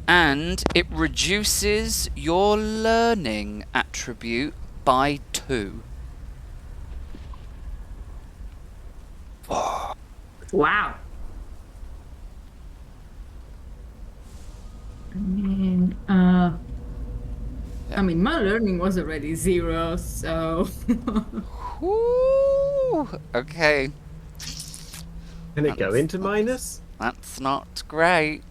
And it reduces your learning attribute by 2. Wow. And I mean, my learning was already 0, so. Whoo! Okay, Can it go into minus? that's not great.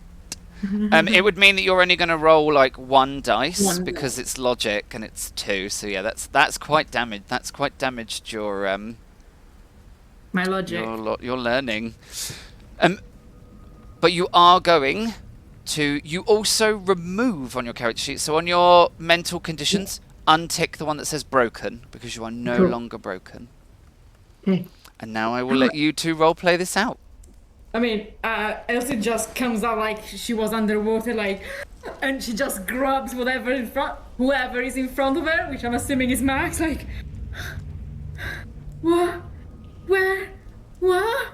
It would mean that you're only going to roll like 1 dice One because it's logic and it's 2. So yeah, that's quite damaged. That's quite damaged your My logic. your learning. But you are going to. You also remove on your character sheet. So on your mental conditions, untick the one that says broken because you are no Cool. longer broken. Okay. And now I will let you two roleplay this out. I mean, Elsie just comes out like she was underwater, like, and she just grabs whoever is in front of her, which I'm assuming is Max, like, what? Where? What?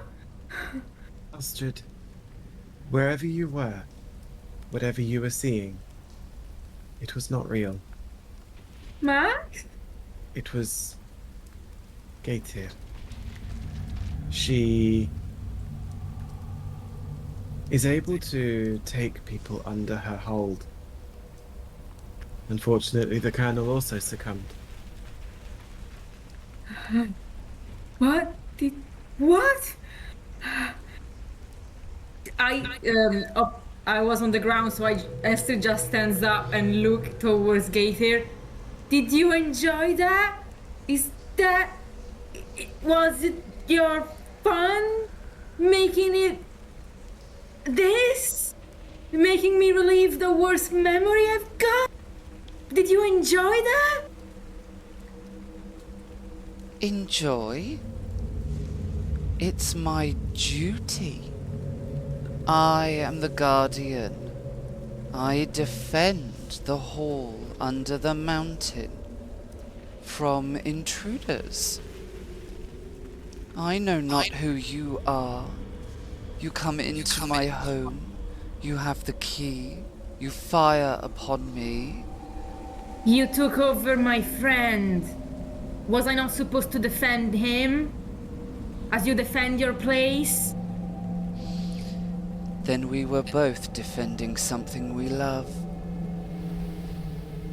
Astrid, wherever you were, whatever you were seeing, it was not real. Max? It was Gætir. She is able to take people under her hold. Unfortunately, the Colonel also succumbed. What? What? I was on the ground, so Esther just stands up and look towards Gætir. Did you enjoy that? Was it your fun making it this? Making me relive the worst memory I've got? Did you enjoy that? Enjoy? It's my duty. I am the guardian. I defend the hall under the mountain from intruders. I know not who you are. You come into my home. You have the key. You fire upon me. You took over my friend. Was I not supposed to defend him? As you defend your place? Then we were both defending something we love.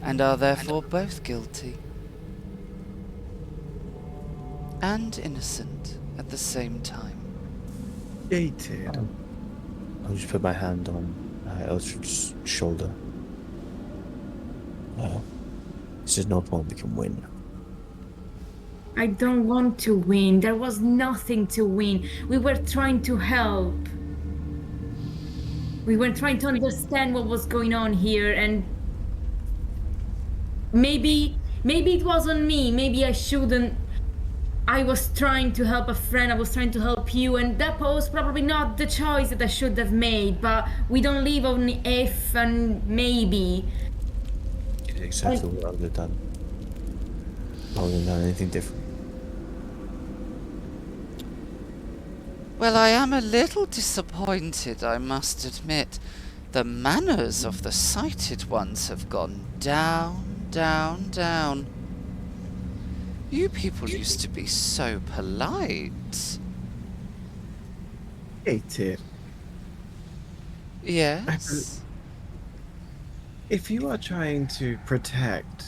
And are therefore both guilty. And innocent at the same time. Gætir. I'll just put my hand on Elstrid's shoulder. This is no problem, we can win. I don't want to win. There was nothing to win. We were trying to help. We were trying to understand what was going on here, and maybe it was on me. Maybe I shouldn't. I was trying to help a friend, I was trying to help you, and that was probably not the choice that I should have made, but we don't live on if and maybe. You did exactly what I would have done. I wouldn't have done anything different. Well, I am a little disappointed, I must admit. The manners of the sighted ones have gone down, down, down. You people used to be so polite. Gætir, Yes? if you are trying to protect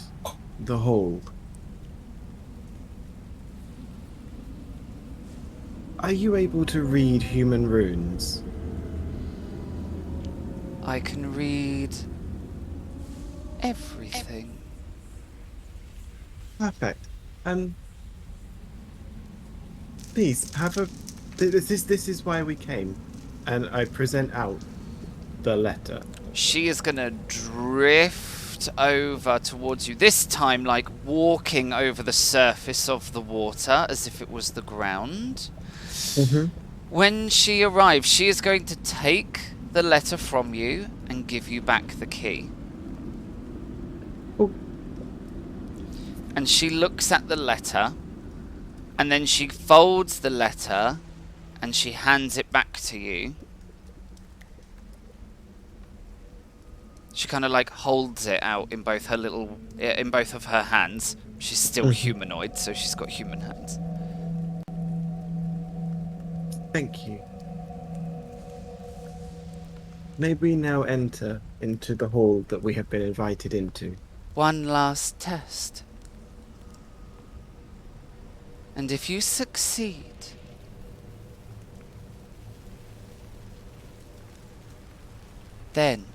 the hold, are you able to read human runes? I can read everything. Perfect. Please have a. This is why we came, and I present out the letter. She is gonna drift over towards you, this time like walking over the surface of the water as if it was the ground. Mm-hmm. When she arrives, she is going to take the letter from you and give you back the key. Oh. And she looks at the letter, and then she folds the letter and she hands it back to you. She kind of like holds it out in both of her hands. She's still humanoid, so she's got human hands. Thank you. May we now enter into the hall that we have been invited into? One last test. And if you succeed, then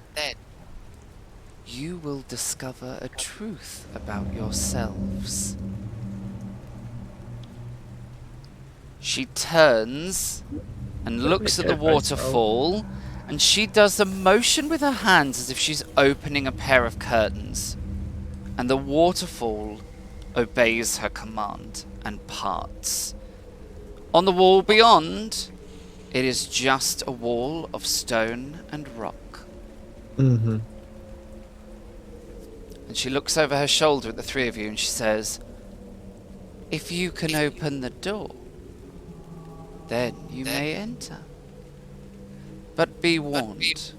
you will discover a truth about yourselves. She turns and looks at the waterfall, and she does a motion with her hands as if she's opening a pair of curtains. And the waterfall obeys her command and parts. On the wall beyond, it is just a wall of stone and rock. Mm-hmm. And she looks over her shoulder at the three of you and she says, "If you can open the door, then you may enter. But be warned,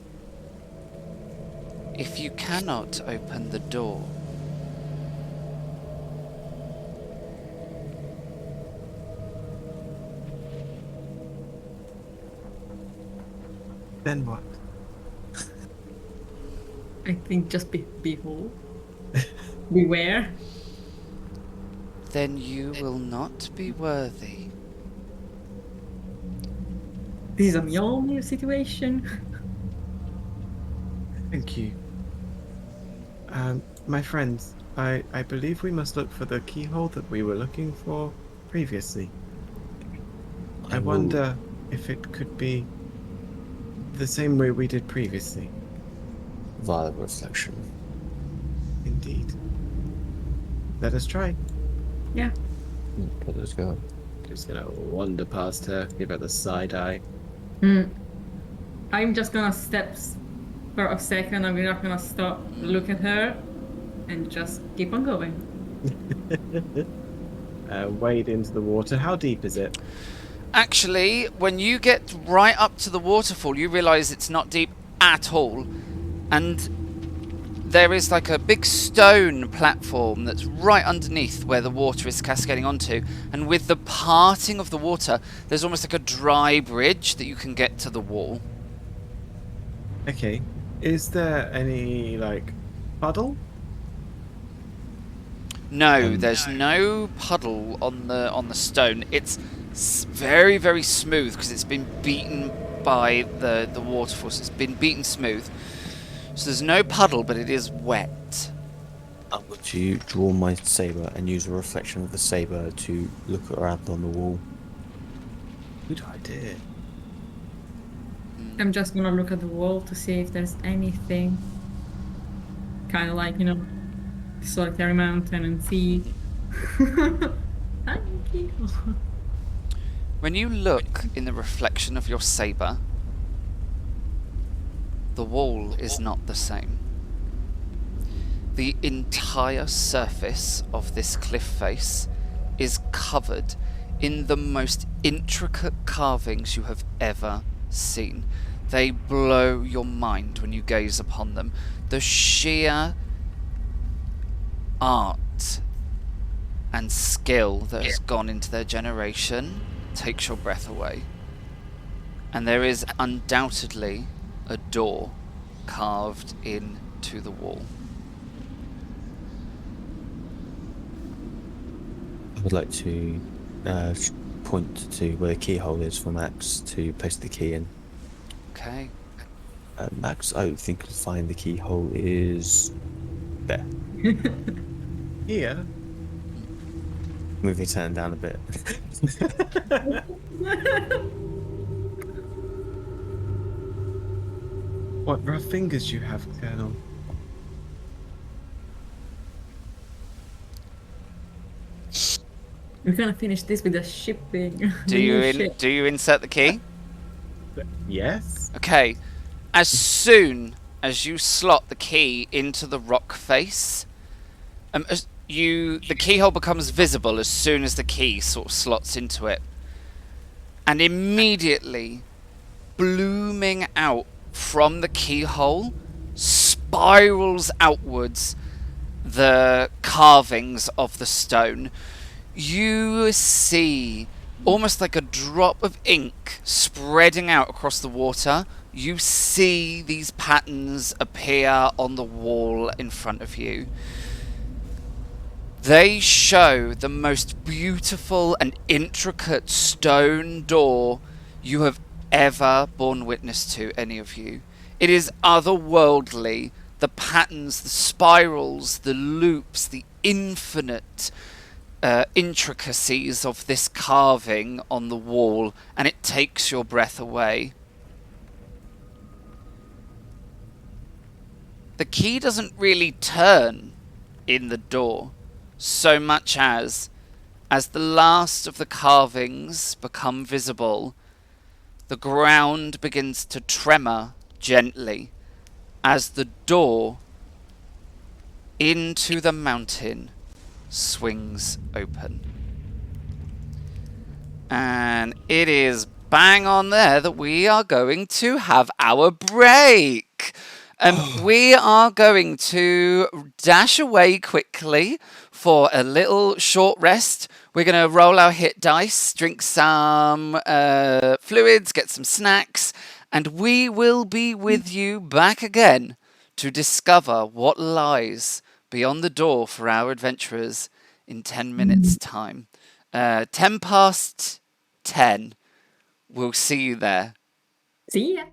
if you cannot open the door, Then what? I think just behold. Beware. then you will not be worthy." This is a Mjolnir situation. Thank you. My friends, I believe we must look for the keyhole that we were looking for previously. I wonder if it could be the same way we did previously. Via reflection. Indeed. Let us try. Yeah. Okay, let's go. Just gonna wander past her, give her the side eye. I'm just gonna step for a second. I'm not gonna stop, look at her, and just keep on going. Wade into the water. How deep is it? Actually, when you get right up to the waterfall, you realise it's not deep at all. And there is like a big stone platform that's right underneath where the water is cascading onto. And with the parting of the water, there's almost like a dry bridge that you can get to the wall. Okay. Is there any, like, puddle? No, there's no puddle on the stone. It's very, very smooth because it's been beaten by the waterfall. So it's been beaten smooth. So there's no puddle, but it is wet. I'm going to draw my saber and use a reflection of the saber to look around on the wall. Good idea. I'm just gonna look at the wall to see if there's anything. Kind of like, solitary mountain and sea. Thank you. When you look in the reflection of your saber, the wall is not the same. The entire surface of this cliff face is covered in the most intricate carvings you have ever seen. They blow your mind when you gaze upon them. The sheer art and skill that has gone into their generation takes your breath away. And there is undoubtedly a door carved into the wall. I would like to point to where the keyhole is for Max to place the key in. Okay. Max, I think you'll find the keyhole is there. Here? Moving his hand down a bit. What rough fingers you have, Colonel. We're gonna finish this with a shipping. Do you insert the key? Yes? Okay. As soon as you slot the key into the rock face, the keyhole becomes visible as soon as the key sort of slots into it. And immediately, blooming out from the keyhole, spirals outwards the carvings of the stone. You see almost like a drop of ink spreading out across the water. You see these patterns appear on the wall in front of you. They show the most beautiful and intricate stone door you have ever borne witness to, any of you. It is otherworldly. The patterns, the spirals, the loops, the infinite intricacies of this carving on the wall, and it takes your breath away. The key doesn't really turn in the door so much as the last of the carvings become visible, the ground begins to tremor gently as the door into the mountain swings open. And it is bang on there that we are going to have our break. We are going to dash away quickly for a little short rest. We're going to roll our hit dice, drink some fluids, get some snacks, and we will be with you back again to discover what lies beyond the door for our adventurers in 10 minutes' time. 10 past 10. We'll see you there. See ya.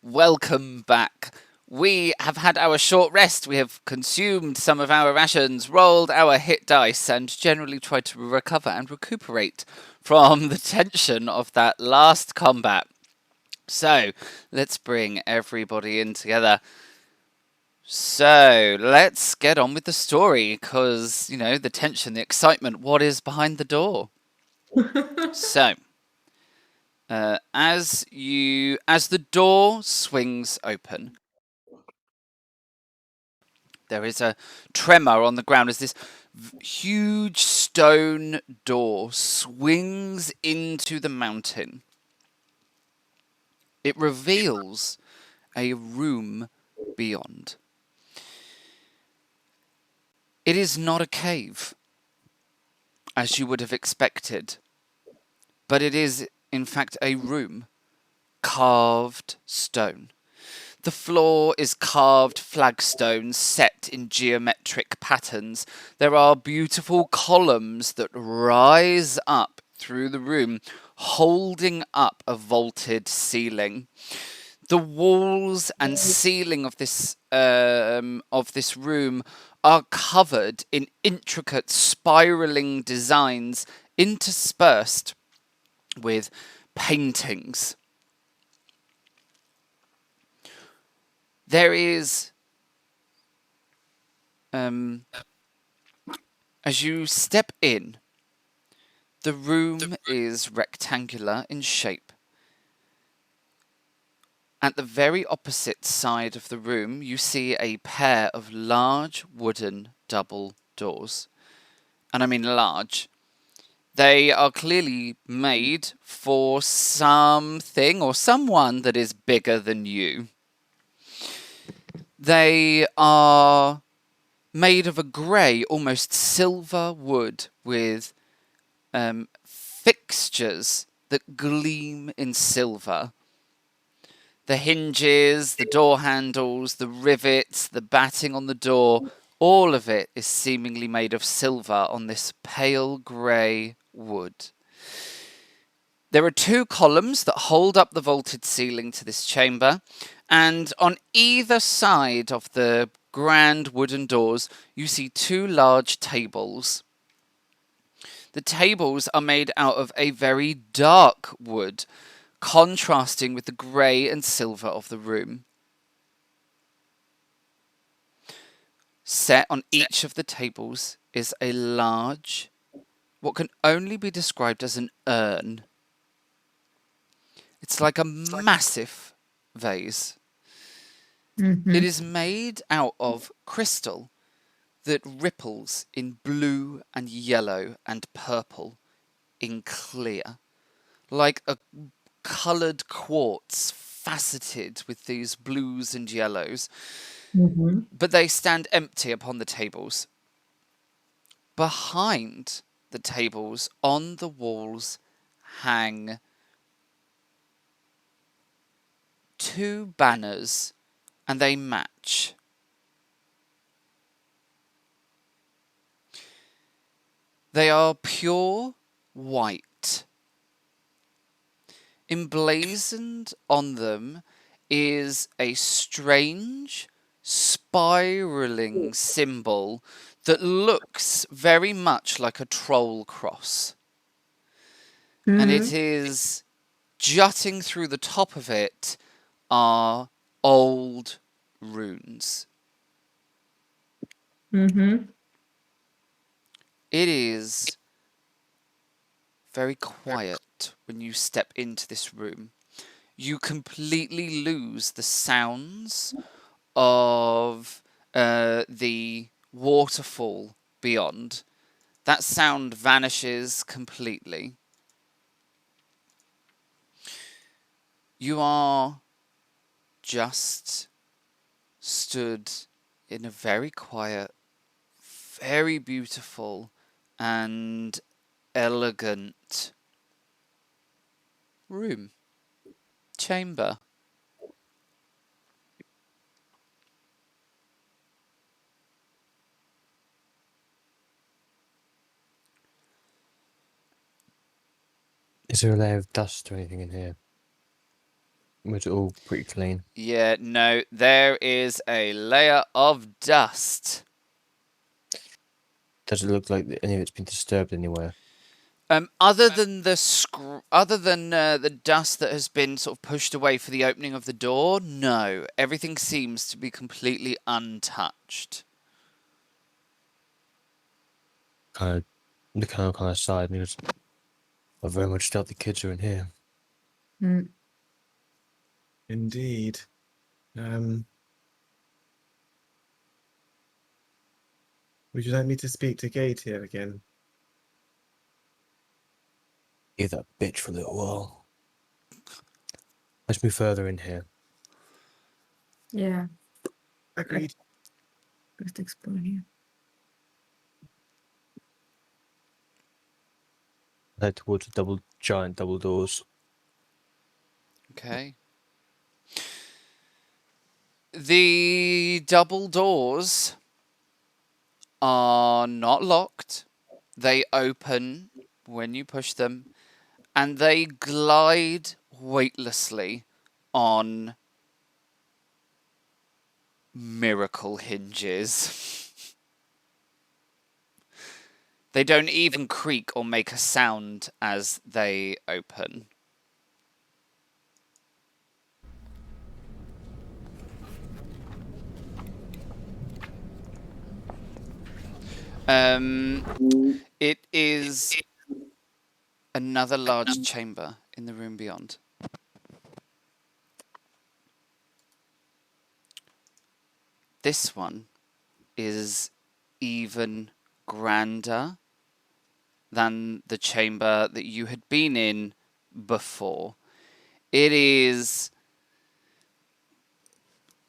welcome back. We have had our short rest. We have consumed some of our rations, rolled our hit dice, and generally tried to recover and recuperate from the tension of that last combat. So, let's bring everybody in together. So, let's get on with the story, because, you know, the tension, the excitement, what is behind the door? So, as the door swings open, there is a tremor on the ground as this huge stone door swings into the mountain. It reveals a room beyond. It is not a cave, as you would have expected, but it is, in fact, a room, carved stone. The floor is carved flagstones set in geometric patterns. There are beautiful columns that rise up through the room, holding up a vaulted ceiling. The walls and ceiling of this room are covered in intricate spiraling designs interspersed with paintings. There is, as you step in, the room is rectangular in shape. At the very opposite side of the room, you see a pair of large wooden double doors. And I mean large. They are clearly made for something or someone that is bigger than you. They are made of a grey, almost silver wood with fixtures that gleam in silver. The hinges, the door handles, the rivets, the batting on the door, all of it is seemingly made of silver on this pale grey wood. There are two columns that hold up the vaulted ceiling to this chamber, and on either side of the grand wooden doors, you see two large tables. The tables are made out of a very dark wood, contrasting with the grey and silver of the room. Set on each of the tables is a large, what can only be described as an urn. It's like a massive vase. It is made out of crystal that ripples in blue and yellow and purple in clear, like a coloured quartz faceted with these blues and yellows. But they stand empty upon the tables. Behind the tables, on the walls, hang two banners, and they match. They are pure white. Emblazoned on them is a strange, spiraling symbol that looks very much like a troll cross. And it is jutting through the top of it are old runes. It is very quiet when you step into this room. You completely lose the sounds of the waterfall beyond. That sound vanishes completely. You are just stood in a very quiet, very beautiful and elegant room, chamber. Is there a layer of dust or anything in here? Was it all pretty clean? Yeah, no, there is a layer of dust. Does it look like any of it's been disturbed anywhere? Other than the dust that has been sort of pushed away for the opening of the door, no, everything seems to be completely untouched. Kind of looking on the side, and he goes, I very much doubt the kids are in here. Mm. Indeed. Would you like me to speak to Gætir again? Give that bitch for a little while. Let's move further in here. Yeah, Agreed. just explore here. Head towards the giant double doors. Okay. The double doors are not locked. They open when you push them, and they glide weightlessly on miracle hinges. They don't even creak or make a sound as they open. It is another large chamber in the room beyond. This one is even grander than the chamber that you had been in before. It is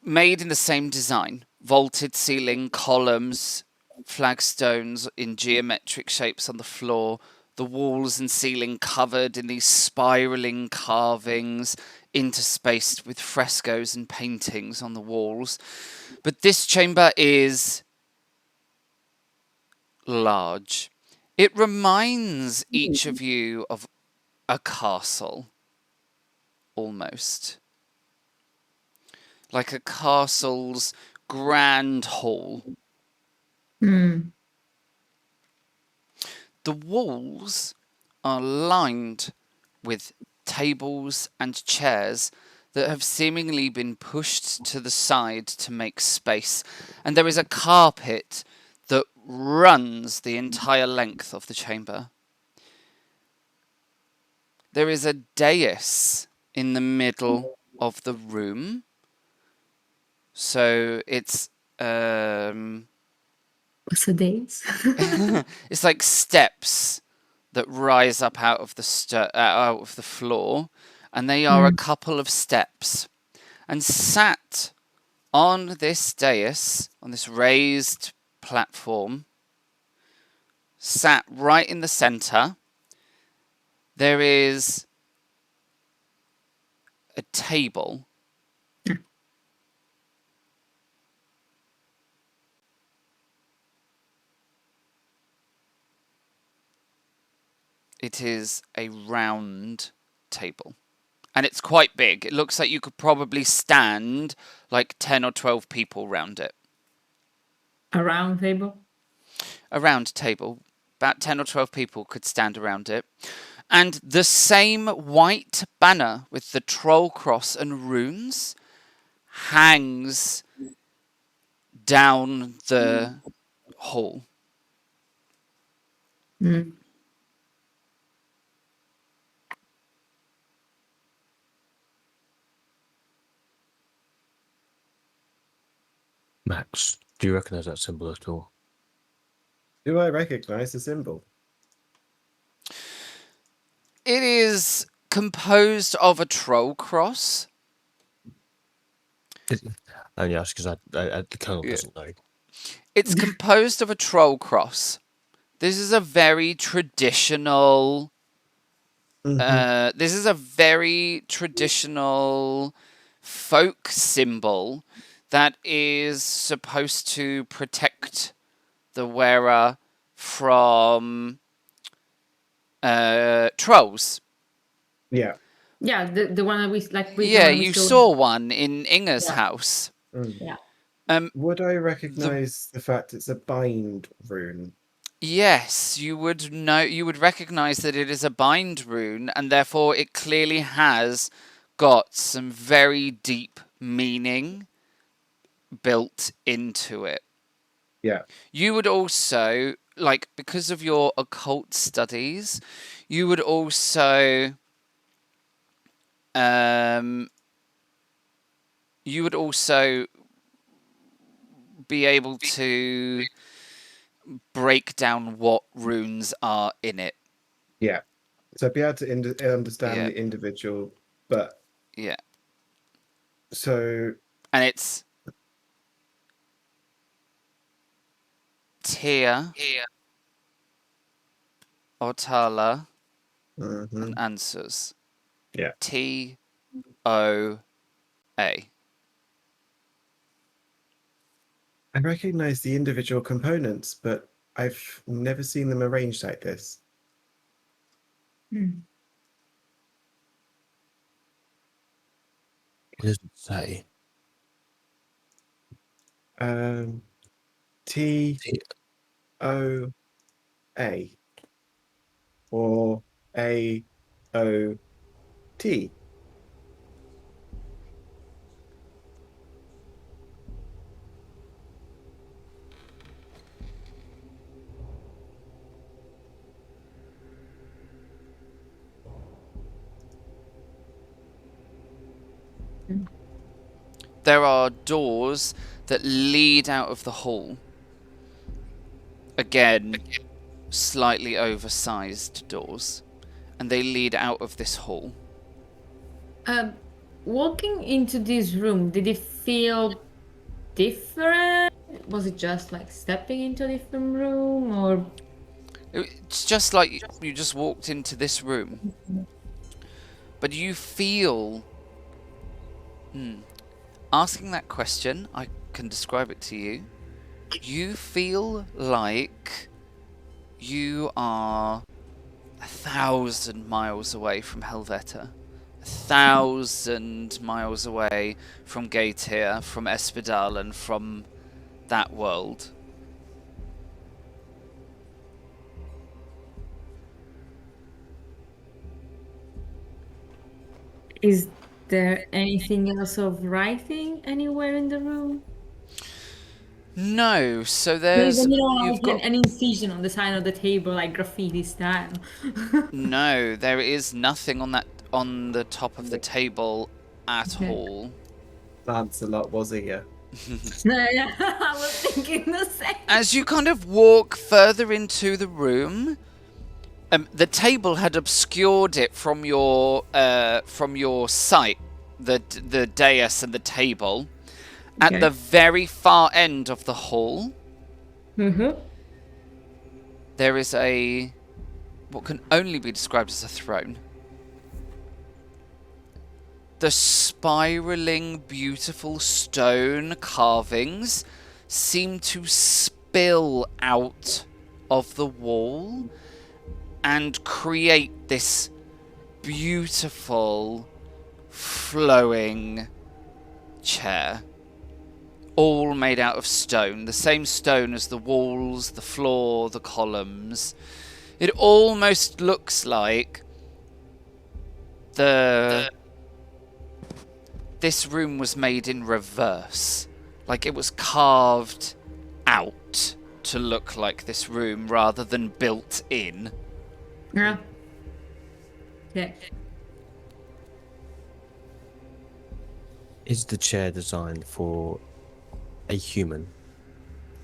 made in the same design. Vaulted ceiling, columns, flagstones in geometric shapes on the floor, the walls and ceiling covered in these spiraling carvings, interspaced with frescoes and paintings on the walls. But this chamber is large. It reminds each of you of a castle, almost. Like a castle's grand hall. Mm. The walls are lined with tables and chairs that have seemingly been pushed to the side to make space, and there is a carpet that runs the entire length of the chamber. There is a dais in the middle of the room, so it's What's the days? it's like steps that rise up out of the floor, and they are a couple of steps. And sat on this dais, on this raised platform, sat right in the center, there is a table. It is a round table. And it's quite big. It looks like you could probably stand like 10 or 12 people round it. A round table? A round table. About 10 or 12 people could stand around it. And the same white banner with the troll cross and runes hangs down the hall. Mm. Max, do you recognise that symbol at all? Do I recognize the symbol? It is composed of a troll cross. I only ask because the colonel doesn't know. It's composed of a troll cross. This is a very traditional. This is a very traditional folk symbol that is supposed to protect the wearer from trolls. Yeah. Yeah, the one that we like. The Yeah, one we you showed. saw one in Inga's Yeah. house. Yeah. Would I recognize the fact it's a bind rune? Yes, you would know. You would recognize that it is a bind rune, and therefore it clearly has got some very deep meaning built into it. Yeah. You would also, like, because of your occult studies, you would also be able to break down what runes are in it. Yeah. So I'd be able to understand Yeah. the individual, but Yeah. so And it's Tia, Otala, and Answers. yeah. T-O-A. I recognize the individual components, but I've never seen them arranged like this. Hmm. What does it say? T-O-A or A-O-T. There are doors that lead out of the hall. Again, slightly oversized doors. And they lead out of this hall. Walking into this room, did it feel different? Was it just like stepping into a different room, or It's just like you just walked into this room. But you feel... Asking that question, I can describe it to you. You feel like you are 1,000 miles away from Helvette. 1,000 miles away from Gætir, from Espidal, and from that world. is there anything else of writing anywhere in the room? No, so there's... Even, You've like got... an incision on the side of the table, like graffiti style. No, there is nothing on the top of the table at Okay. all. Lancelot was here. Yeah, I was thinking the same. As you kind of walk further into the room, the table had obscured it from your sight, the dais and the table. Okay. At the very far end of the hall, there is what can only be described as a throne. The spiraling, beautiful stone carvings seem to spill out of the wall and create this beautiful, flowing chair. All made out of stone, the same stone as the walls, the floor, the columns. It almost looks like this room was made in reverse. Like it was carved out to look like this room rather than built in. Yeah. Okay. Is the chair designed for a human?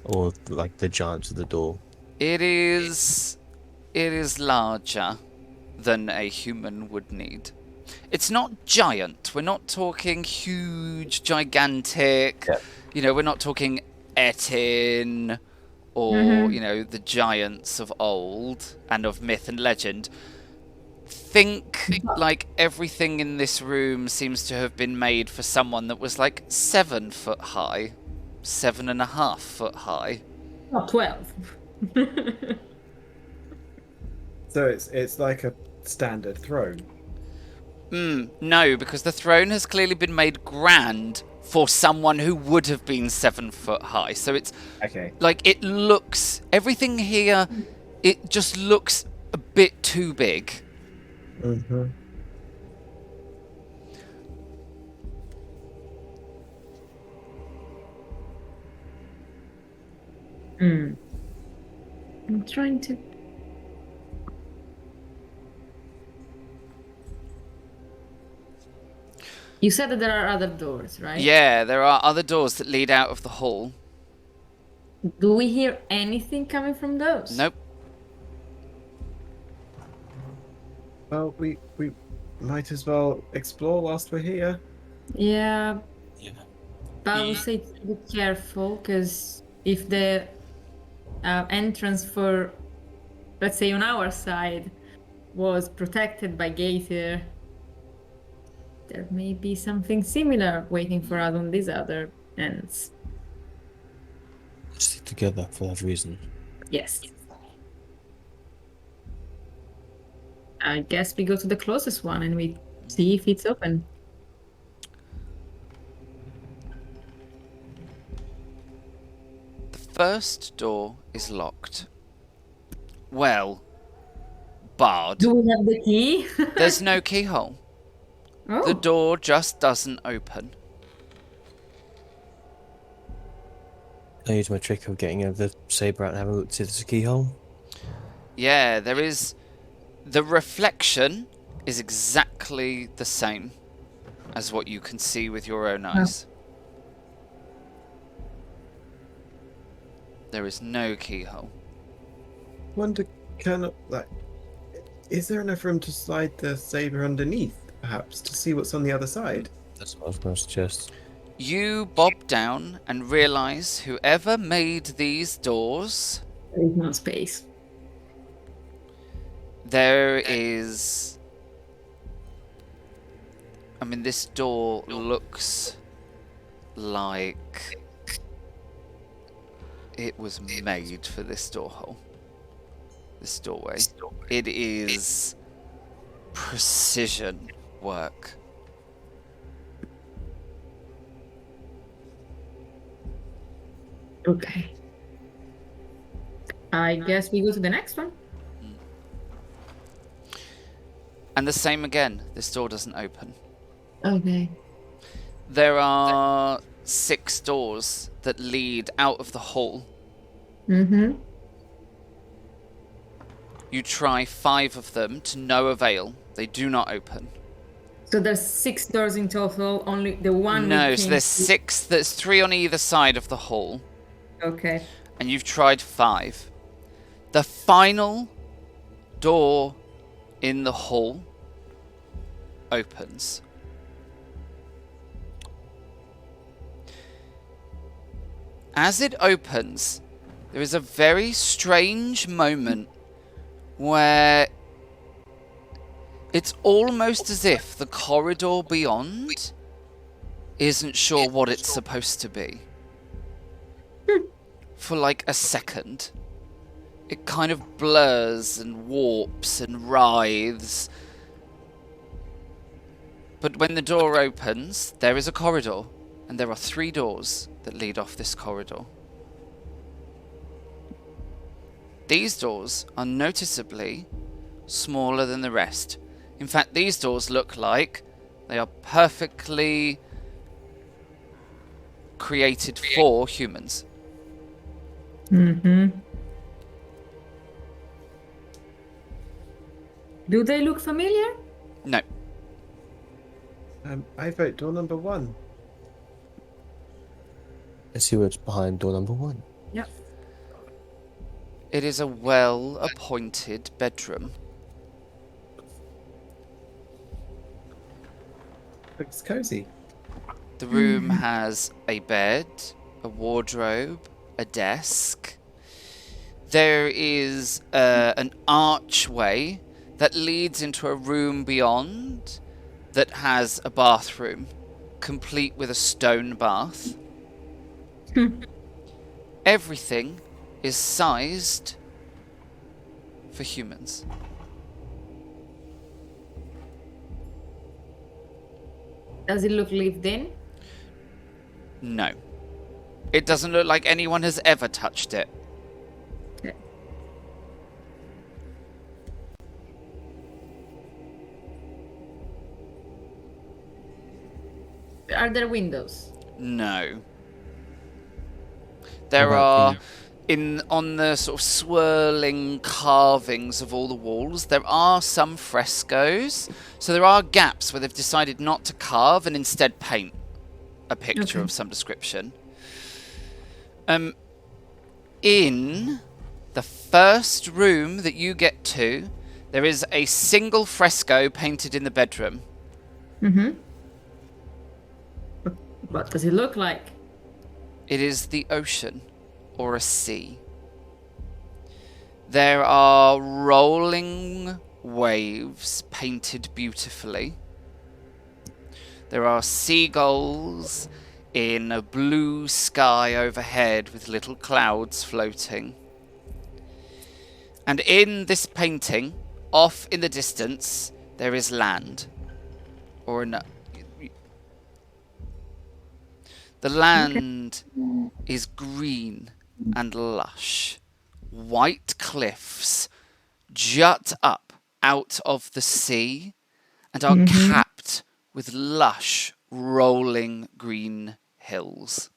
Or like the giants of the door? It is larger than a human would need. It's not giant. We're not talking huge, gigantic. Yeah. We're not talking Etin or, the giants of old and of myth and legend. Think like everything in this room seems to have been made for someone that was like 7 foot high, 7.5 foot high. Not 12. So it's like a standard throne. No, because the throne has clearly been made grand for someone who would have been 7 foot high. So it's Okay. like it looks, everything here, it just looks a bit too big. Mm-hmm. I'm trying to. You said that there are other doors, right? Yeah, there are other doors that lead out of the hall. Do we hear anything coming from those? Nope. Well, we might as well explore whilst we're here. Yeah, Yeah. but I would say to be careful, because if the entrance for, let's say, on our side was protected by Gætir, there may be something similar waiting for us on these other ends. Let's stick together for that reason. Yes. I guess we go to the closest one and we see if it's open. The first door is locked. Well, barred. Do we have the key? There's no keyhole. Oh. The door just doesn't open. I use my trick of getting the saber out and having a look to see if there's a keyhole. Yeah, there is. The reflection is exactly the same as what you can see with your own eyes. There is no keyhole. Wonder, is there enough room to slide the saber underneath, perhaps, to see what's on the other side? That's what I was going to suggest. You bob down and realise whoever made these doors, There is no space. there is... I mean, this door looks like it was made for this door hole. This doorway. It is precision work. Okay. I guess we go to the next one. And the same again. This door doesn't open. Okay. There are 6 doors that lead out of the hall. Mm-hmm. You try 5 of them to no avail. They do not open. So there's 6 doors in total, only the one No, we so came there's to- 6. There's 3 on either side of the hall. Okay. And you've tried 5. The final door in the hall opens. As it opens, there is a very strange moment where it's almost as if the corridor beyond isn't sure what it's supposed to be. For like a second. It kind of blurs and warps and writhes. But when the door opens, there is a corridor, and there are 3 doors that lead off this corridor. These doors are noticeably smaller than the rest. In fact, these doors look like they are perfectly created for humans. Mm-hmm. Do they look familiar? No. I vote door number 1. Let's see what's behind door number 1. Yep. It is a well-appointed bedroom. Looks cozy. The room has a bed, a wardrobe, a desk. There is an archway that leads into a room beyond that has a bathroom, complete with a stone bath. Everything is sized for humans. Does it look lived in? No. It doesn't look like anyone has ever touched it. Okay. Are there windows? No. There What about are, on the sort of swirling carvings of all the walls, there are some frescoes. So there are gaps where they've decided not to carve and instead paint a picture Okay. of some description. In the first room that you get to, there is a single fresco painted in the bedroom. Mm-hmm. What does it look like? It is the ocean, or a sea. There are rolling waves painted beautifully. There are seagulls in a blue sky overhead with little clouds floating. And in this painting, off in the distance, there is land. The land is green and lush. White cliffs jut up out of the sea and are capped with lush, rolling green hills.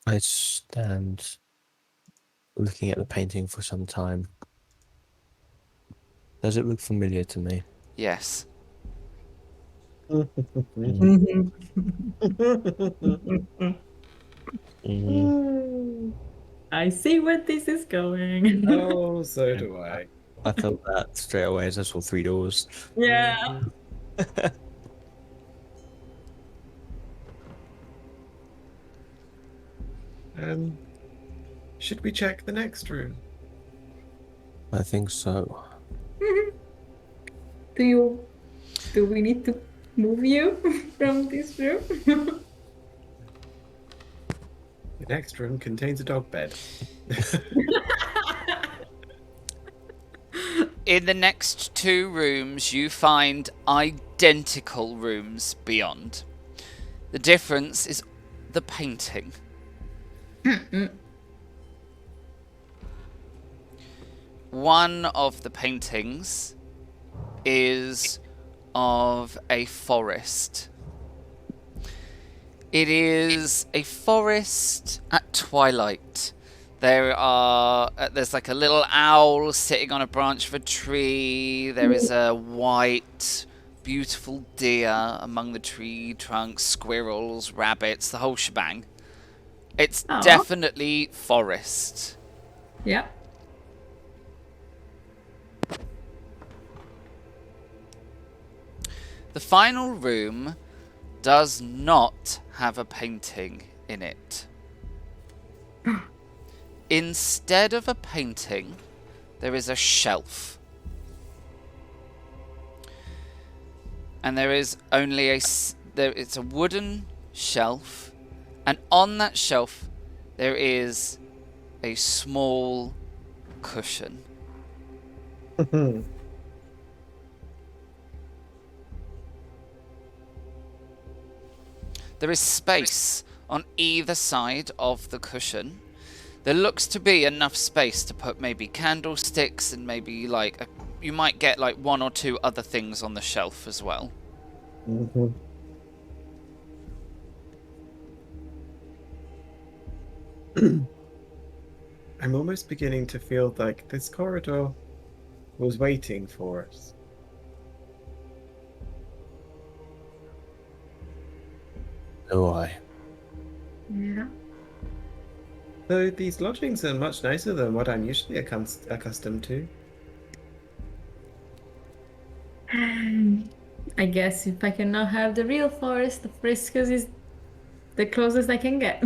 I stand looking at the painting for some time. Does it look familiar to me? Yes. I see where this is going. Oh, so do I. I felt that straight away as I saw 3 doors. Yeah. Should we check the next room? I think so. Do we need to move you from this room? The next room contains a dog bed. In the next 2 rooms, you find identical rooms beyond. The difference is the painting. One of the paintings is of a forest. It is a forest at twilight. There's like a little owl sitting on a branch of a tree. There is a white, beautiful deer among the tree trunks, squirrels, rabbits, the whole shebang. It's Aw. definitely forest. Yeah. The final room does not have a painting in it. Instead of a painting, there is a shelf. And there is only it's a wooden shelf, and on that shelf there is a small cushion. There is space on either side of the cushion. There looks to be enough space to put maybe candlesticks and maybe you might get like 1 or 2 other things on the shelf as well. I'm almost beginning to feel like this corridor was waiting for us. Oh, I. Yeah. Though these lodgings are much nicer than what I'm usually accustomed to. I guess if I cannot have the real forest, the frescoes is the closest I can get.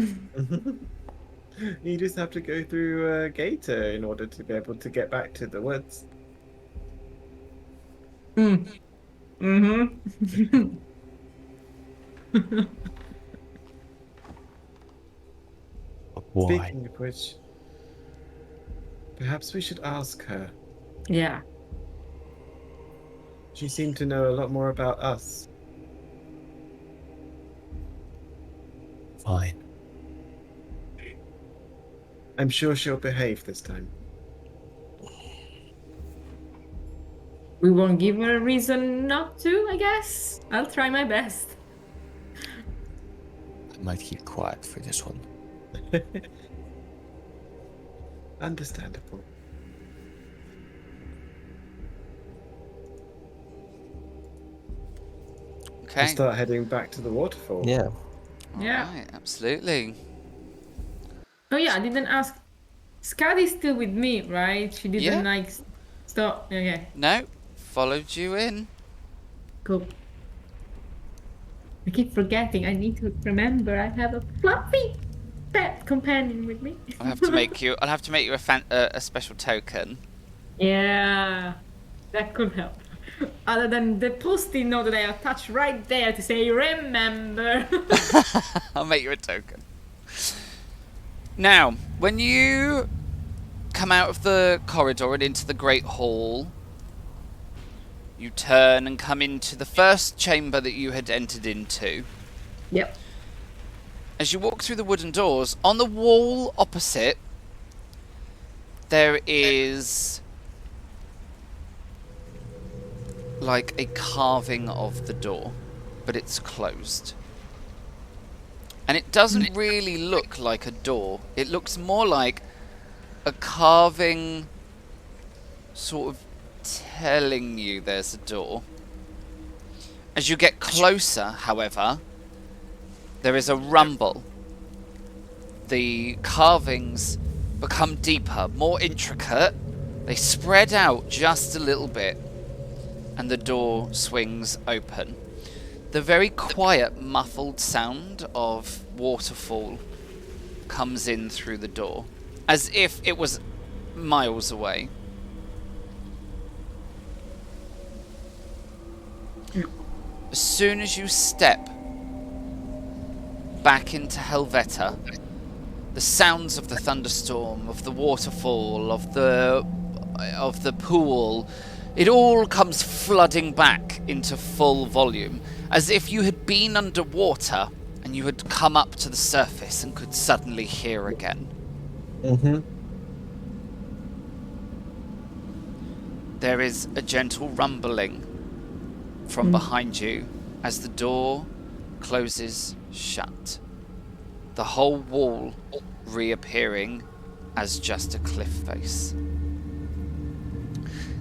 You just have to go through Gætir in order to be able to get back to the woods. Why? Speaking of which, perhaps we should ask her. Yeah. She seemed to know a lot more about us. Fine. I'm sure she'll behave this time. We won't give her a reason not to, I guess. I'll try my best. I might keep quiet for this one. Understandable. Okay. We start heading back to the waterfall. Yeah. Yeah. Alright, absolutely. Oh yeah, I didn't ask. Scotty's still with me, right? She didn't Yeah. like stop. Okay, No, followed you in. cool. I keep forgetting. I need to remember. I have a fluffy pet companion with me. I'll have to make you a special token. Yeah, that could help. Other than the post-it note that I attached right there to say remember. I'll make you a token. Now, when you come out of the corridor and into the Great Hall, you turn and come into the first chamber that you had entered into. Yep. As you walk through the wooden doors, on the wall opposite, there is like a carving of the door, but it's closed. And it doesn't really look like a door. It looks more like a carving sort of telling you there's a door. As you get closer, however, there is a rumble. The carvings become deeper, more intricate. They spread out just a little bit, and the door swings open. The very quiet, muffled sound of waterfall comes in through the door, as if it was miles away. As soon as you step back into Helvette, the sounds of the thunderstorm, of the waterfall, of the pool, it all comes flooding back into full volume, as if you had been underwater and you had come up to the surface and could suddenly hear again. Mm-hmm. There is a gentle rumbling from behind you as the door closes shut. The whole wall reappearing as just a cliff face.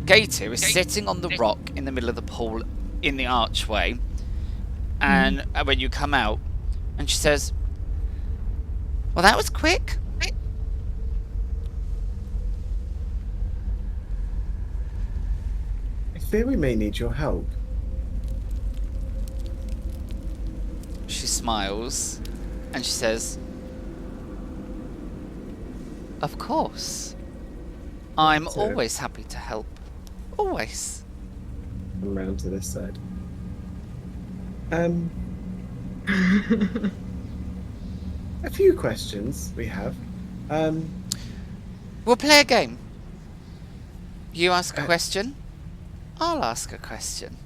Gætir is sitting on the rock in the middle of the pool in the archway, and when you come out, and she says, "Well, that was quick." I fear we may need your help. She smiles, and she says, "Of course. I'm So- always happy to help. Always." Come round to this side. A few questions we have. We'll play a game. You ask a question, I'll ask a question.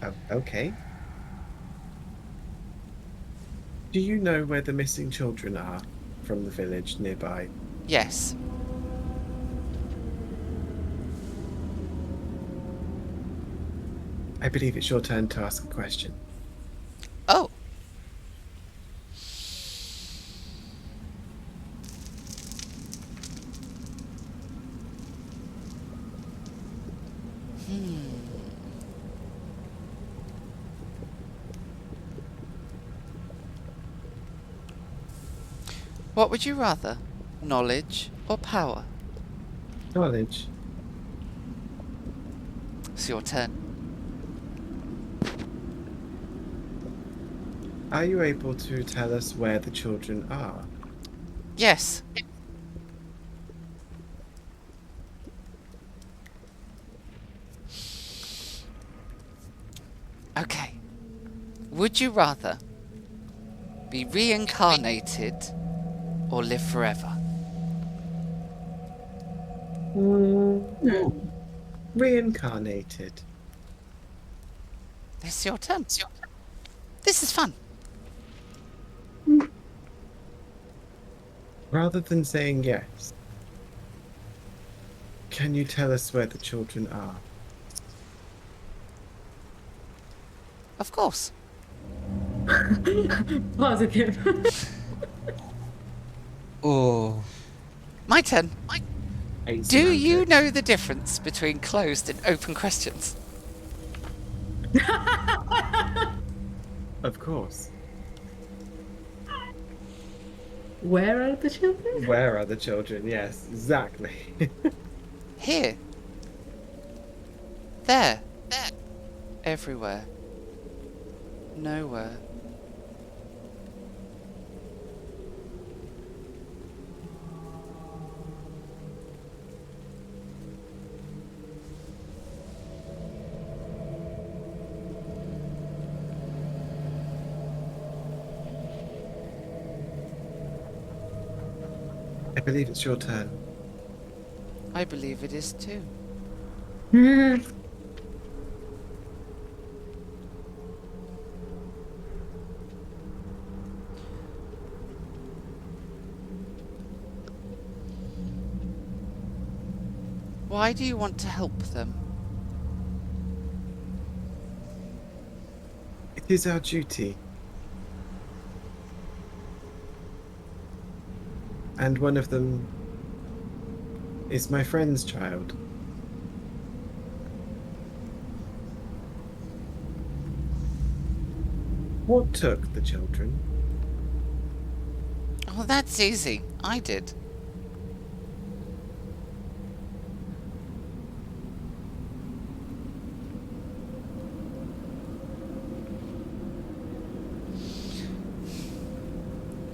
Oh, okay. Do you know where the missing children are from the village nearby? Yes. I believe it's your turn to ask a question. Oh. What would you rather? Knowledge or power? Knowledge. It's your turn. Are you able to tell us where the children are? Yes. Okay. Would you rather be reincarnated or live forever? Reincarnated. This is your turn. This is fun. Rather than saying yes, can you tell us where the children are? Of course. Positive. Oh. My turn. Ace Do you magic. know the difference between closed and open questions? Of course. Where are the children? Where are the children? Yes, exactly. Here. There. Everywhere. Nowhere. I believe it's your turn. I believe it is too. Why do you want to help them? It is our duty. And one of them is my friend's child. What took the children? Oh, that's easy. I did.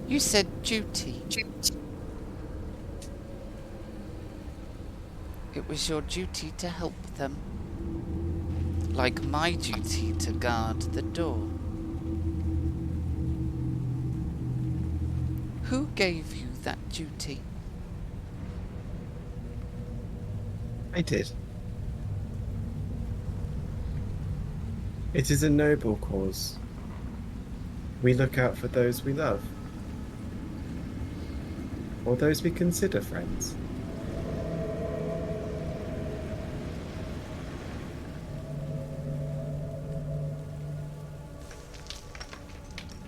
You said duty. It was your duty to help them. Like my duty to guard the door. Who gave you that duty? I did. It is a noble cause. We look out for those we love. Or those we consider friends.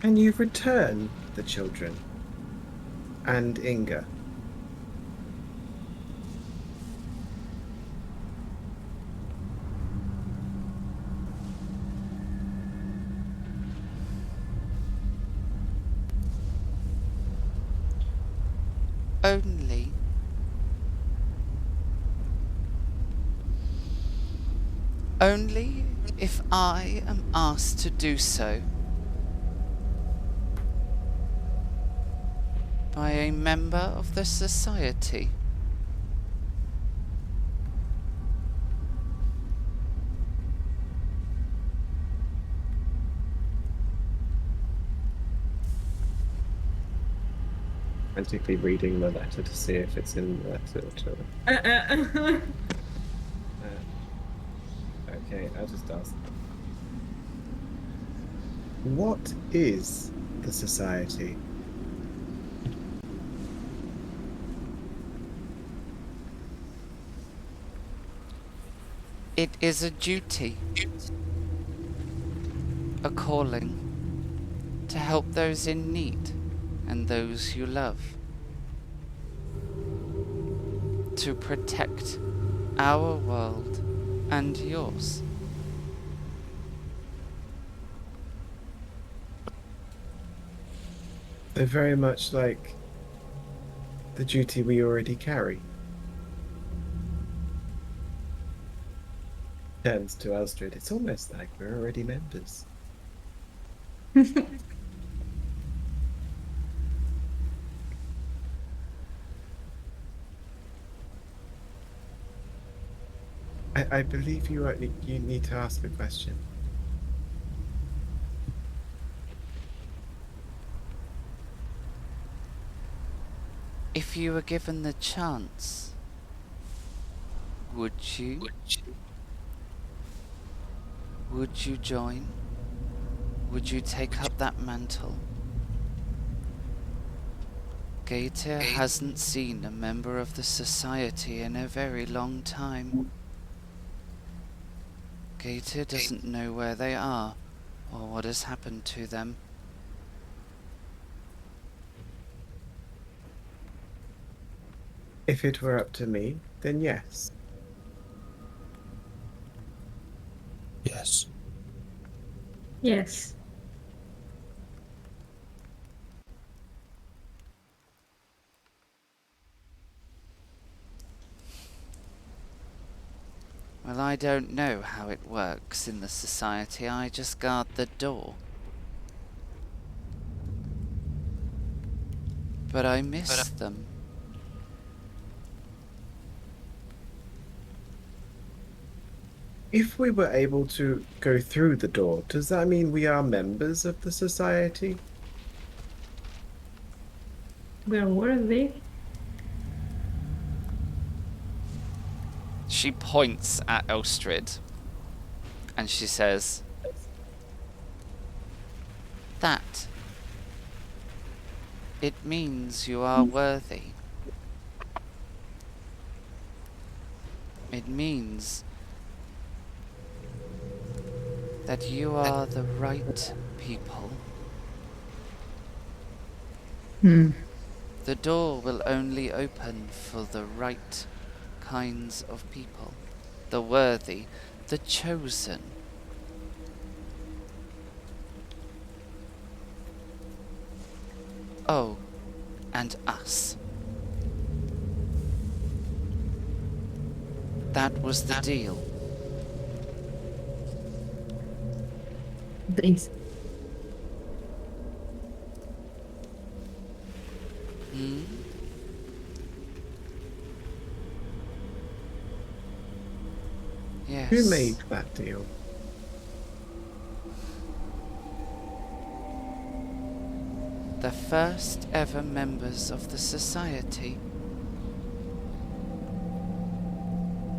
And you return the children. And Inga. Only if I am asked to do so by a member of the society. Frantically reading the letter to see if it's in the letter. Okay, I'll just ask. What is the society? It is a duty, a calling, to help those in need and those you love, to protect our world and yours. They're very much like the duty we already carry. Turns to Elstrad. It's almost like we're already members. I believe you need to ask a question. If you were given the chance, would you? Would you join? Would you take up that mantle? Gætir hasn't seen a member of the society in a very long time. Gætir doesn't know where they are or what has happened to them. If it were up to me, then yes. Yes. Yes. Well, I don't know how it works in the society. I just guard the door. But I miss them. If we were able to go through the door, does that mean we are members of the society? We're worthy. She points at Elstrid and she says, "That. It means you are worthy. It means that you are the right people. The door will only open for the right kinds of people. The worthy, the chosen. Oh, and us. That was the deal. Thanks. Hmm? Yes. Who made that deal? The first ever members of the society.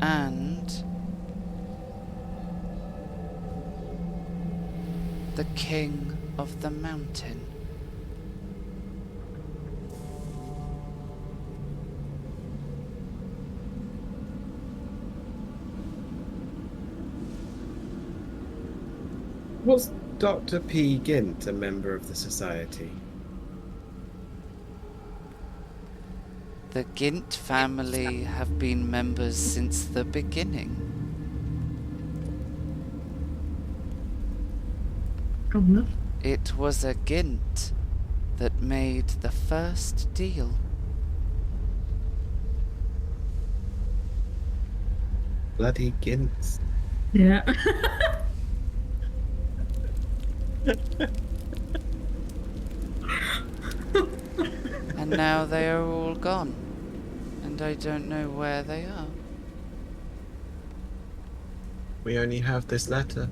And the king of the mountain. Was Dr. P. Gint a member of the society? The Gint family have been members since the beginning. Oh no. It was a Gint that made the first deal. Bloody Gints. Yeah. And now they are all gone. And I don't know where they are. We only have this letter.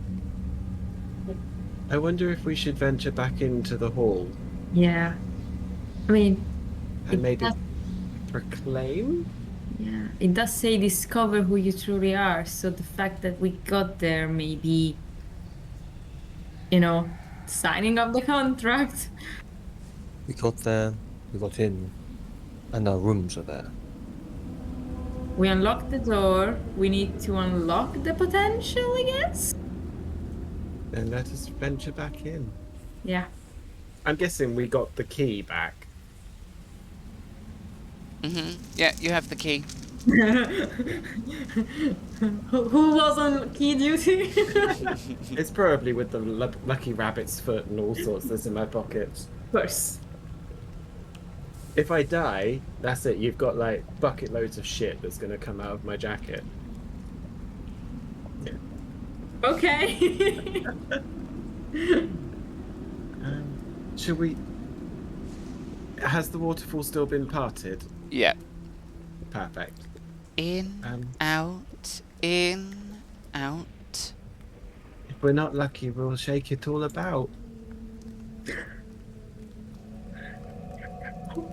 I wonder if we should venture back into the hall Yeah. I mean, and it maybe does, proclaim? yeah, it does say discover who you truly are. So the fact that we got there may be, you know, signing of the contract. We got there, we got in, and our rooms are there. We unlocked the door. We need to unlock the potential, I guess. Then let us venture back in. Yeah. I'm guessing we got the key back. Yeah, you have the key. Who was on key duty? It's probably with the lucky rabbit's foot and all sorts that's in my pockets. Of course. If I die, that's it. You've got like bucket loads of shit that's gonna come out of my jacket. Yeah. Okay. Should we? Has the waterfall still been parted? Yeah. Perfect. In, out, in, out. If we're not lucky, we'll shake it all about.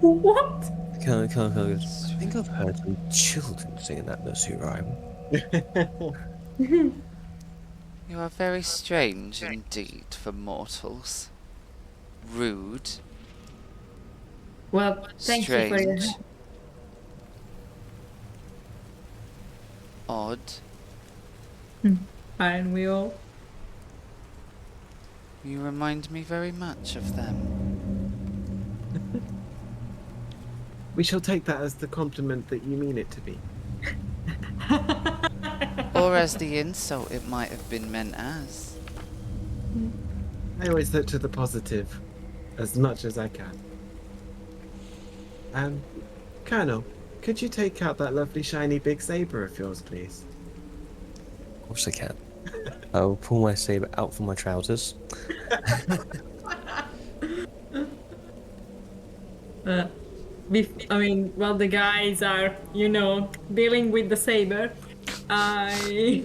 What? We I think I've heard some children singing that nursery rhyme. You are very strange indeed for mortals. Rude. Well, thank you for your Strange. help. Odd. Aren't we all? You remind me very much of them. We shall take that as the compliment that you mean it to be. Or as the insult it might have been meant as. I always look to the positive as much as I can. Colonel, could you take out that lovely shiny big saber of yours, please? Of course I can. I will pull my saber out from my trousers. While the guys are, dealing with the saber, I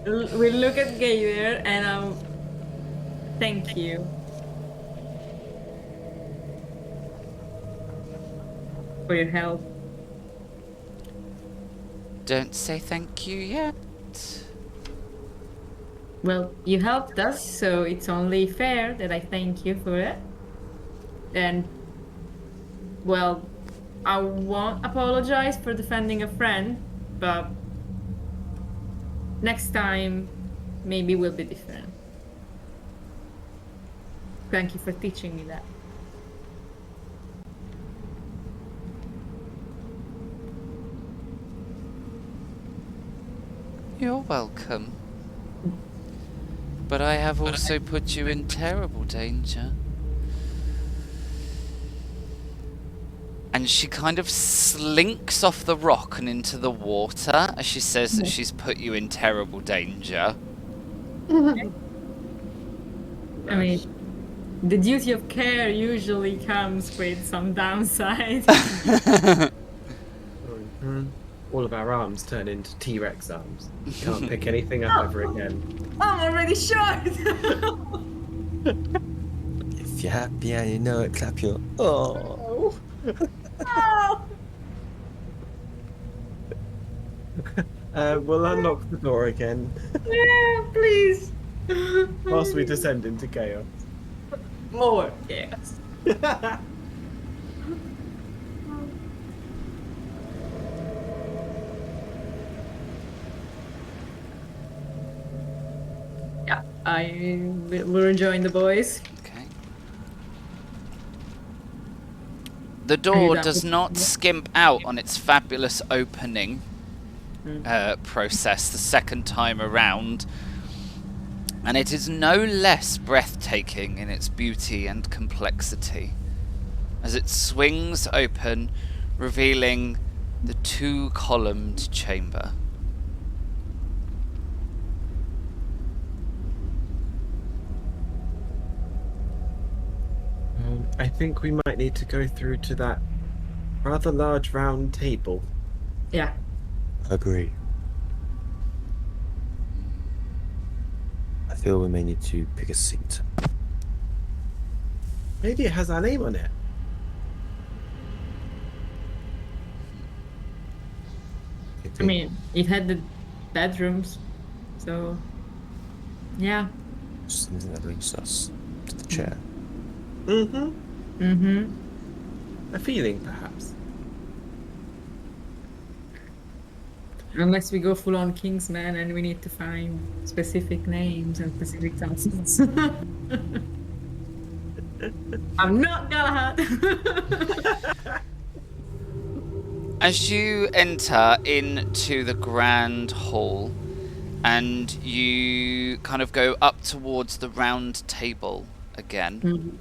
will look at Gætir and thank you for your help. Don't say thank you yet. Well, you helped us, so it's only fair that I thank you for it. And, well, I won't apologize for defending a friend, but next time, maybe will be different. Thank you for teaching me that. You're welcome. But I have also put you in terrible danger. And she kind of slinks off the rock and into the water as she says that she's put you in terrible danger. I mean, the duty of care usually comes with some downside. All of our arms turn into T-Rex arms. You can't pick anything up ever again. I'm already short! If you're happy and you know it, clap your... Oh. Oh. We'll unlock the door again Yeah, please. whilst we descend into chaos. More, yes. Yeah, I will rejoin the boys. Okay. The door does not skimp out on its fabulous opening process the second time around, and it is no less breathtaking in its beauty and complexity as it swings open, revealing the two-columned chamber. I think we might need to go through to that rather large round table. Yeah. Agree. I feel we may need to pick a seat. Maybe it has our name on it. I mean, it had the bedrooms, so yeah. Something that links us to the chair. A feeling, perhaps. Unless we go full on Kingsman and we need to find specific names and specific tasks. I'm not Galahad. As you enter into the grand hall and you kind of go up towards the round table again,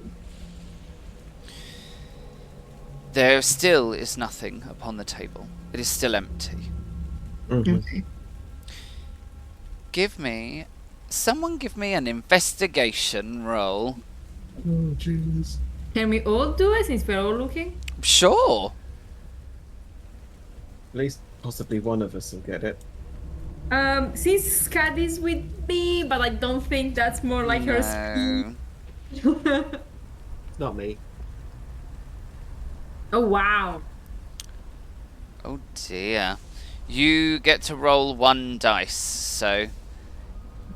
there still is nothing upon the table. It is still empty. Okay. Someone give me an investigation roll. Oh, jeez. Can we all do it since we're all looking? Sure. At least possibly one of us will get it. Since Scad is with me, but I don't think that's more like her No. speed. Not me. Oh, wow. Oh dear. You get to roll 1 dice, so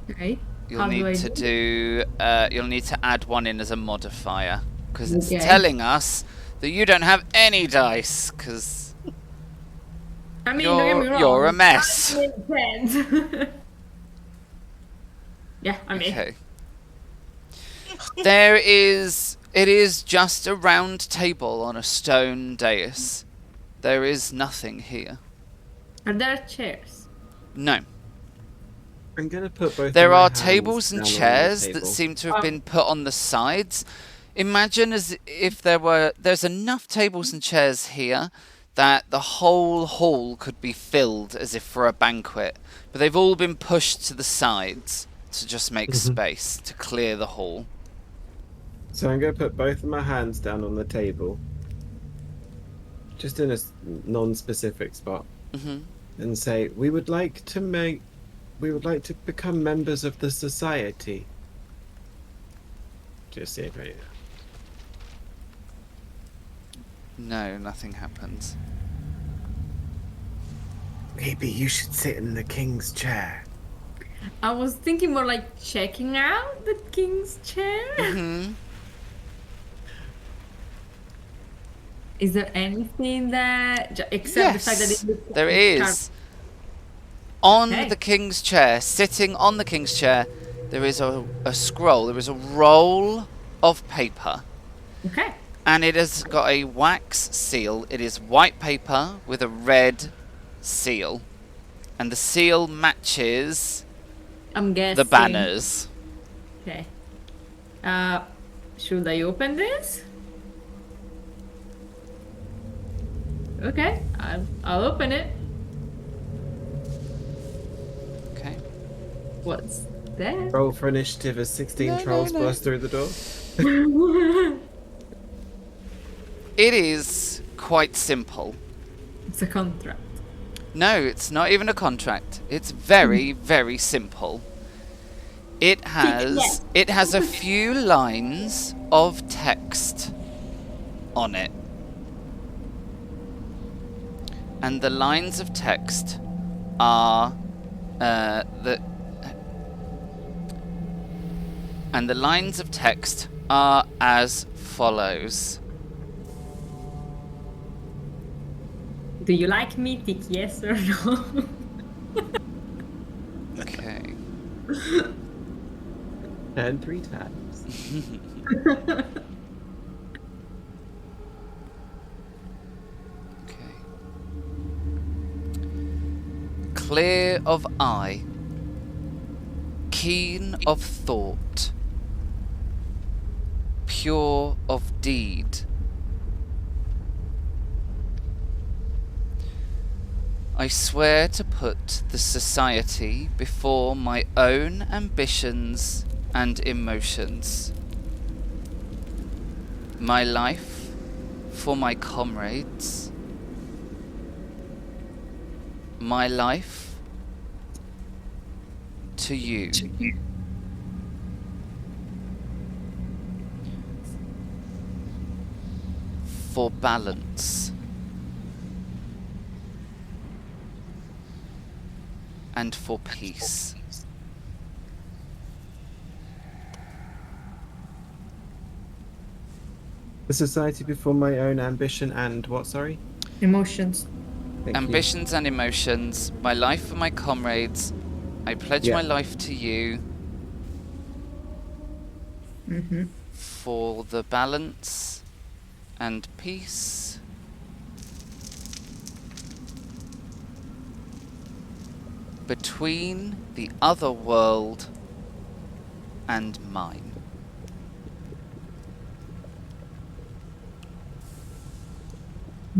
Okay. you'll How do I need to do? you'll need to add 1 in as a modifier because it's Okay. telling us that you don't have any dice because I mean, don't get me wrong. you're a mess. That makes sense. Yeah, I mean. Okay. It is just a round table on a stone dais. There is nothing here. Are there chairs? No. I'm gonna put both. There of my are hands tables and down on the chairs that table. seem to have been put on the sides. Imagine as if there's enough tables and chairs here that the whole hall could be filled as if for a banquet. But they've all been pushed to the sides to just make space, to clear the hall. So I'm gonna put both of my hands down on the table, just in a non-specific spot, and say, we would like to become members of the society. Just see if I. No, nothing happens. Maybe you should sit in the king's chair. I was thinking more like checking out the king's chair. Is there anything that, except the fact that Yes, it there is. On Okay. the king's chair, sitting on the king's chair, there is a scroll. There is a roll of paper. Okay. And it has got a wax seal. It is white paper with a red seal. And the seal matches I'm guessing. the banners. Okay. Should I open this? Okay, I'll open it. Okay. What's that? Roll for initiative as 16 No, trolls no, no. burst through the door. It is quite simple. It's a contract. No, it's not even a contract. It's very, very simple. It has a few lines of text on it. And the lines of text are as follows. Do you like me? Tick yes or no? Okay. And 3 times. Okay. Clear of eye, keen of thought, pure of deed. I swear to put the society before my own ambitions and emotions. My life for my comrades. My life to you. For balance. And for peace. The society before my own ambition and what, sorry? Emotions. Thank you. Ambitions and emotions, my life for my comrades. I pledge Yeah. my life to you. Mm-hmm. For the balance and peace. Between the other world and mine.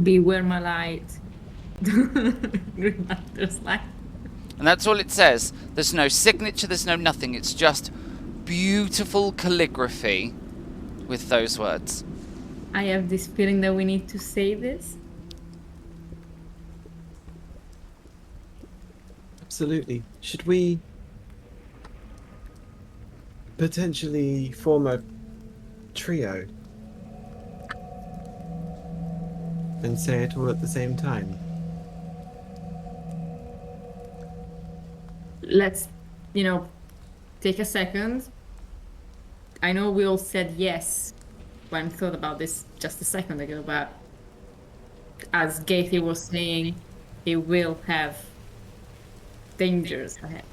Beware my light. Green Lantern's light. And that's all it says. There's no signature, there's no nothing. It's just beautiful calligraphy with those words. I have this feeling that we need to say this. Absolutely. Should we potentially form a trio? and say it all at the same time? Let's, take a second. I know we all said yes when we thought about this just a second ago, but as Gætir was saying, it will have dangers ahead.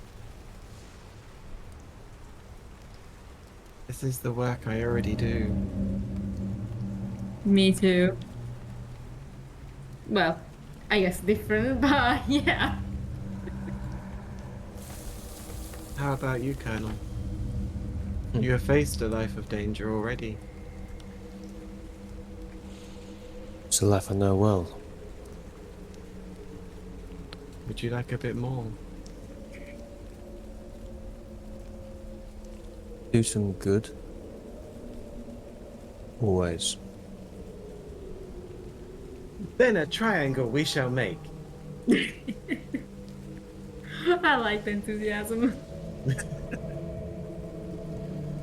This is the work I already do. Me too. Well, I guess different, but yeah. How about you, Colonel? You have faced a life of danger already. It's a life I know well. Would you like a bit more? Do some good. Always. Then a triangle we shall make. I like the enthusiasm.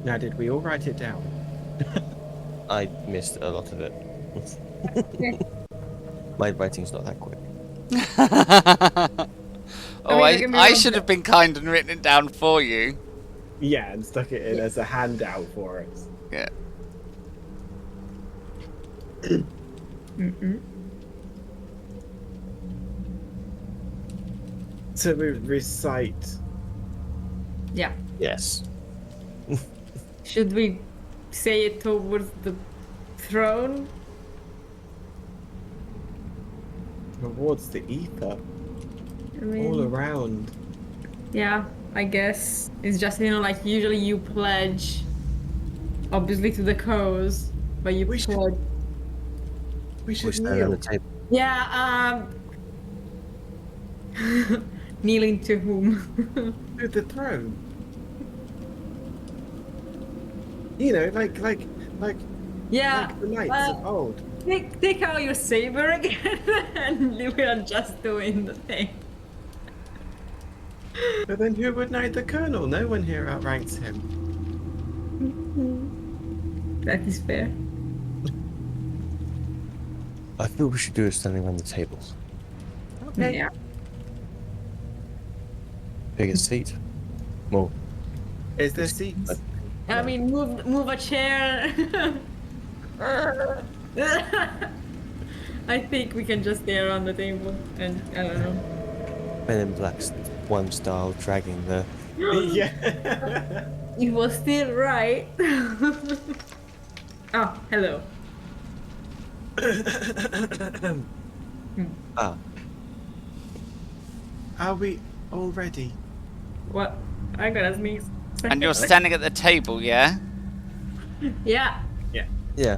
Now, did we all write it down? I missed a lot of it. My writing's not that quick. Oh, don't get me I wrong, should have been kind and written it down for you. Yeah, and stuck it in as a handout for us. Yeah. To recite. Yeah. Yes. Should we say it towards the throne? Towards the ether. I mean, All around. yeah, I guess. It's just, like usually you pledge, obviously to the cause, but you We should- pledge. We We should stand on kneel. the table. Yeah, kneeling to whom? To the throne. You know, like Yeah, the knights of old. take out your saber again and we are just doing the thing. But then who would knight the colonel? No one here outranks him. That is fair. I feel we should do it standing around the table. Yeah. Pick a seat. Well, Is there seats? I mean, move a chair. I think we can just stay around the table and I don't know. Men in Black's one style dragging the. Yeah. It was still right. Oh, hello. Ah, Are we all ready? What? I gotta sneeze. And you're standing at the table, yeah? Yeah. yeah.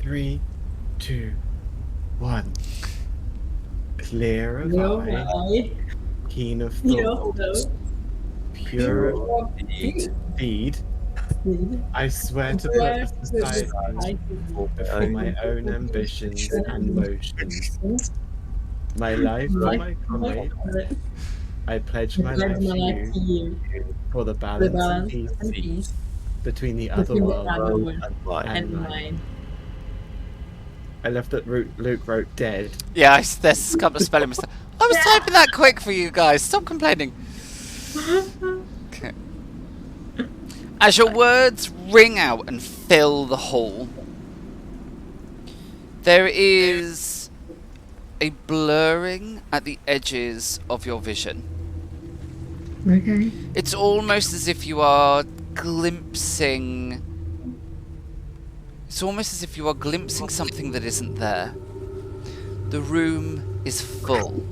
3, 2, 1. Clear of No, eye, I. keen of No, thought, pure of Indeed. deed. I swear to put the society before my own ambitions and motions. My life for my comrade. I pledge my life to you for the balance and peace between the other world And mine. and mine. mine. I love that Luke wrote dead. Yeah, there's a couple of spelling mistakes. I was typing that quick for you guys. Stop complaining. Okay. As your words ring out and fill the hall, there is a blurring at the edges of your vision. Okay. It's almost as if you are glimpsing... It's almost as if you are glimpsing something that isn't there. The room is full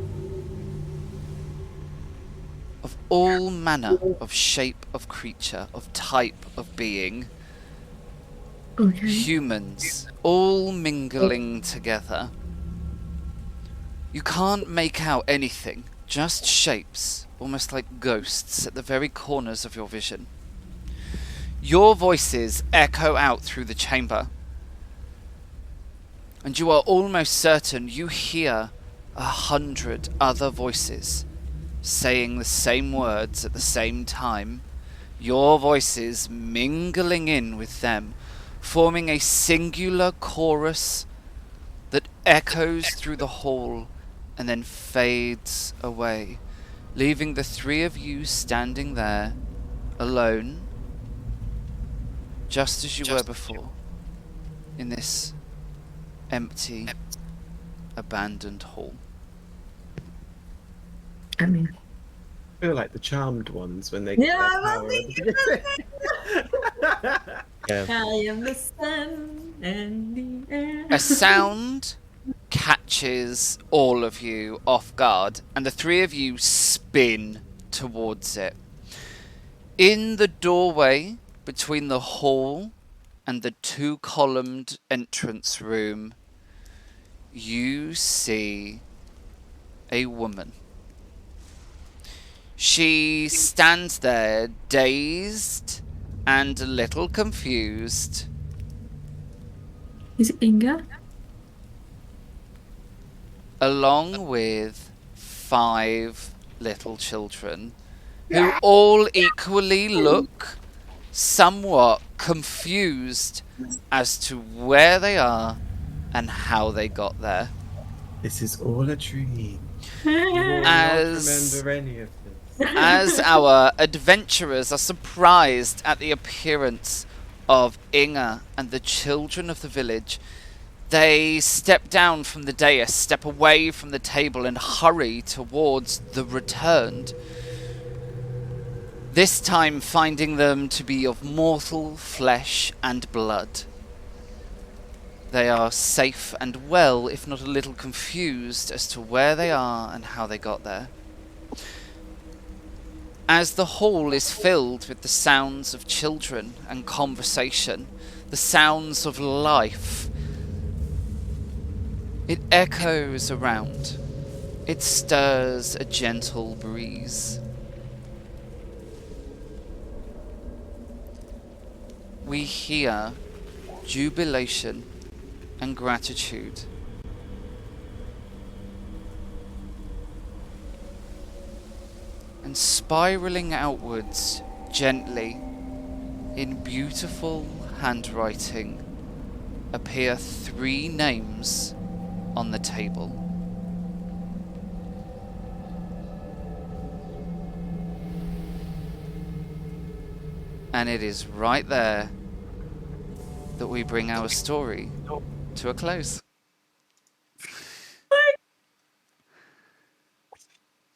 of all manner of shape of creature, of type of being. Okay. Humans, all mingling together. You can't make out anything, just shapes, almost like ghosts at the very corners of your vision. Your voices echo out through the chamber, and you are almost certain you hear 100 other voices saying the same words at the same time, your voices mingling in with them, forming a singular chorus that echoes through the hall and then fades away, leaving the three of you standing there, alone, just as you were before, in this empty, abandoned hall. I mean, I feel like the charmed ones when they Yeah, get I their power. Yeah. I am the sun and the air. A sound catches all of you off guard, and the three of you spin towards it. In the doorway between the hall and the two-columned entrance room, you see a woman. She stands there, dazed and a little confused. Is it Inga? Along with 5 little children who all equally look somewhat confused as to where they are and how they got there. This is all a dream. You will not remember any of this. As our adventurers are surprised at the appearance of Inga and the children of the village, they step down from the dais, step away from the table, and hurry towards the returned. This time finding them to be of mortal flesh and blood. They are safe and well, if not a little confused as to where they are and how they got there. As the hall is filled with the sounds of children and conversation, the sounds of life, it echoes around. It stirs a gentle breeze. We hear jubilation and gratitude. And spiraling outwards gently, in beautiful handwriting, appear 3 names on the table. And it is right there that we bring our story to a close.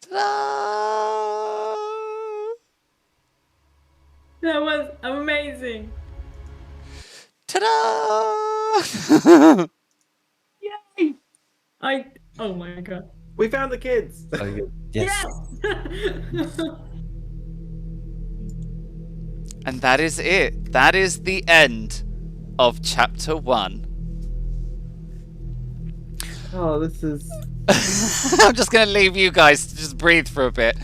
Ta-da! That was amazing. Ta-da! Yay! Oh my god. We found the kids! Yes. Yes! And that is it. That is the end of chapter 1. Oh, this is... I'm just going to leave you guys to just breathe for a bit.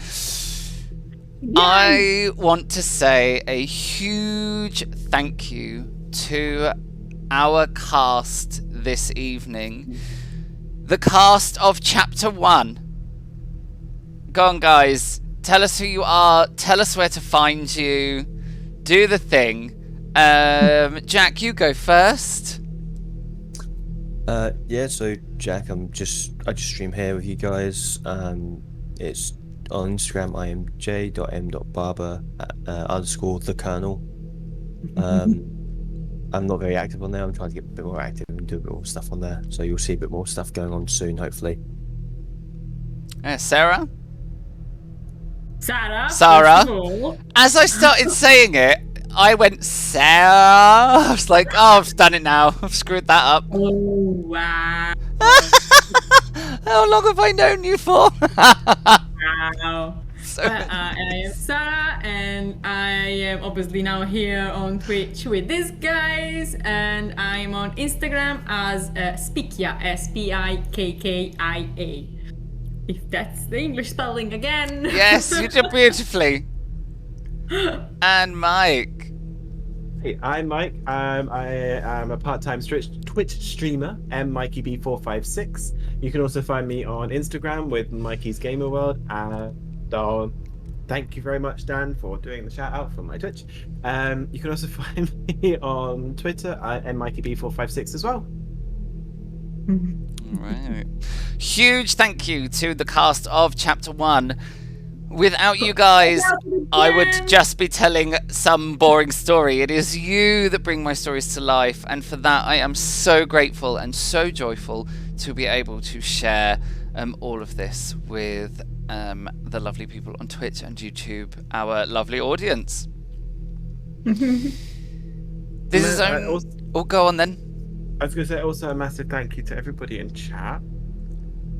I want to say a huge thank you to our cast this evening. The cast of chapter 1. Go on, guys. Tell us who you are. Tell us where to find you. Do the thing. Jack, you go first. Yeah, so Jack, I just stream here with you guys. It's on Instagram. I am j.m.barber _ the Colonel. I'm not very active on there. I'm trying to get a bit more active and do a bit more stuff on there. So you'll see a bit more stuff going on soon, hopefully. Sarah? Sarah. Sarah. Cool. As I started saying it, I went, Sarah. I was like, oh, I've done it now. I've screwed that up. Oh, wow. How long have I known you for? Wow. So- I am Sarah, and I am obviously now here on Twitch with these guys, and I'm on Instagram as Spikkia, Spikkia. If that's the English spelling again. Yes, you did beautifully. And Mike. Hey, I'm Mike. I am a part-time Twitch streamer, MMikeyB456. You can also find me on Instagram with Mikey's Gamer World, and on thank you very much, Dan, for doing the shout out for my Twitch. You can also find me on Twitter at MikeyB456 as well. Right. Huge thank you to the cast of Chapter 1. Without you guys, I would just be telling some boring story. It is you that bring my stories to life, and for that I am so grateful and so joyful to be able to share all of this with the lovely people on Twitch and YouTube, our lovely audience. This is oh, go on then. I was going to say also a massive thank you to everybody in chat.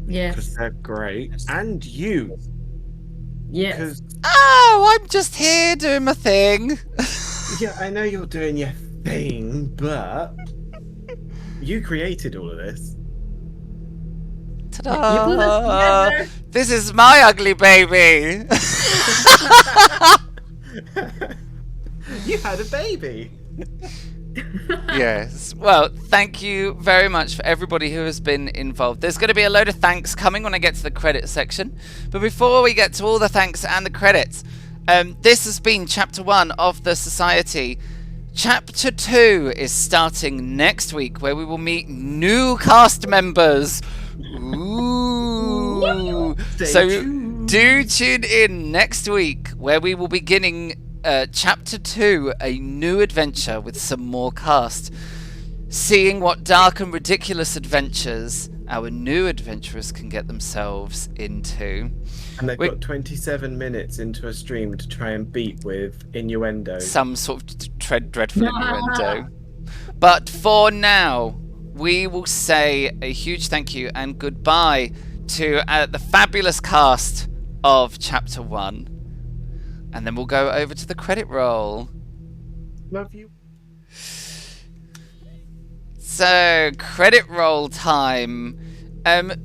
Yes. Because they're great. And you. Yes. Oh, I'm just here doing my thing. Yeah, I know you're doing your thing, but you created all of this. Ta-da! This is my ugly baby. You had a baby. Yes. Well, thank you very much for everybody who has been involved. There's going to be a load of thanks coming when I get to the credit section. But before we get to all the thanks and the credits, this has been Chapter 1 of the Society. Chapter 2 is starting next week, where we will meet new cast members. Ooh. So do tune in next week, where we will be beginning Chapter 2, a new adventure with some more cast. Seeing what dark and ridiculous adventures our new adventurers can get themselves into. And they've got 27 minutes into a stream to try and beat with innuendo. Some sort of dreadful innuendo. But for now, we will say a huge thank you and goodbye to the fabulous cast of Chapter 1. And then we'll go over to the credit roll. Love you. So, credit roll time.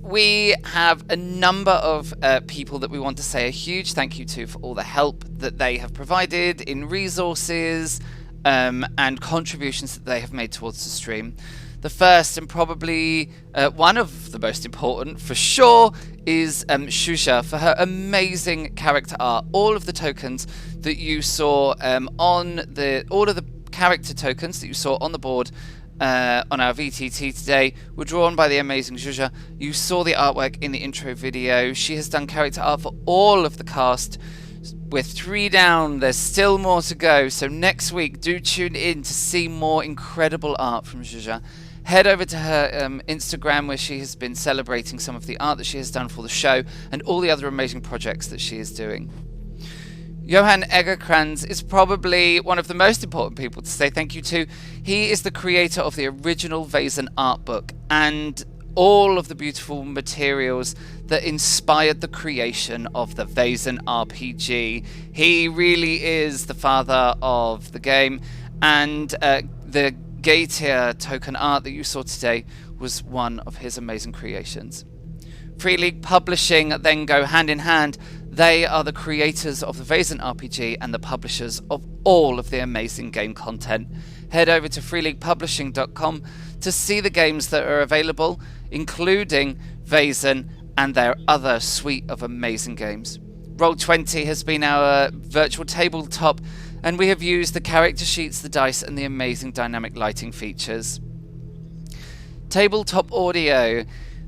We have a number of people that we want to say a huge thank you to for all the help that they have provided in resources and contributions that they have made towards the stream. The first and probably one of the most important for sure is Shusha for her amazing character art. All of the tokens that you saw all of the character tokens that you saw on the board on our VTT today were drawn by the amazing Shusha. You saw the artwork in the intro video. She has done character art for all of the cast. We're 3 down, there's still more to go, so next week do tune in to see more incredible art from Zhuzha. Head over to her Instagram, where she has been celebrating some of the art that she has done for the show and all the other amazing projects that she is doing. Johan Egerkrans is probably one of the most important people to say thank you to. He is the creator of the original Vaesen artbook and all of the beautiful materials that inspired the creation of the Vaesen RPG. He really is the father of the game, and the Gætir token art that you saw today was one of his amazing creations. Free League Publishing then go hand in hand. They are the creators of the Vaesen RPG and the publishers of all of the amazing game content. Head over to freeleaguepublishing.com to see the games that are available, including Vaesen and their other suite of amazing games. Roll20 has been our virtual tabletop, and we have used the character sheets, the dice, and the amazing dynamic lighting features. Tabletop audio.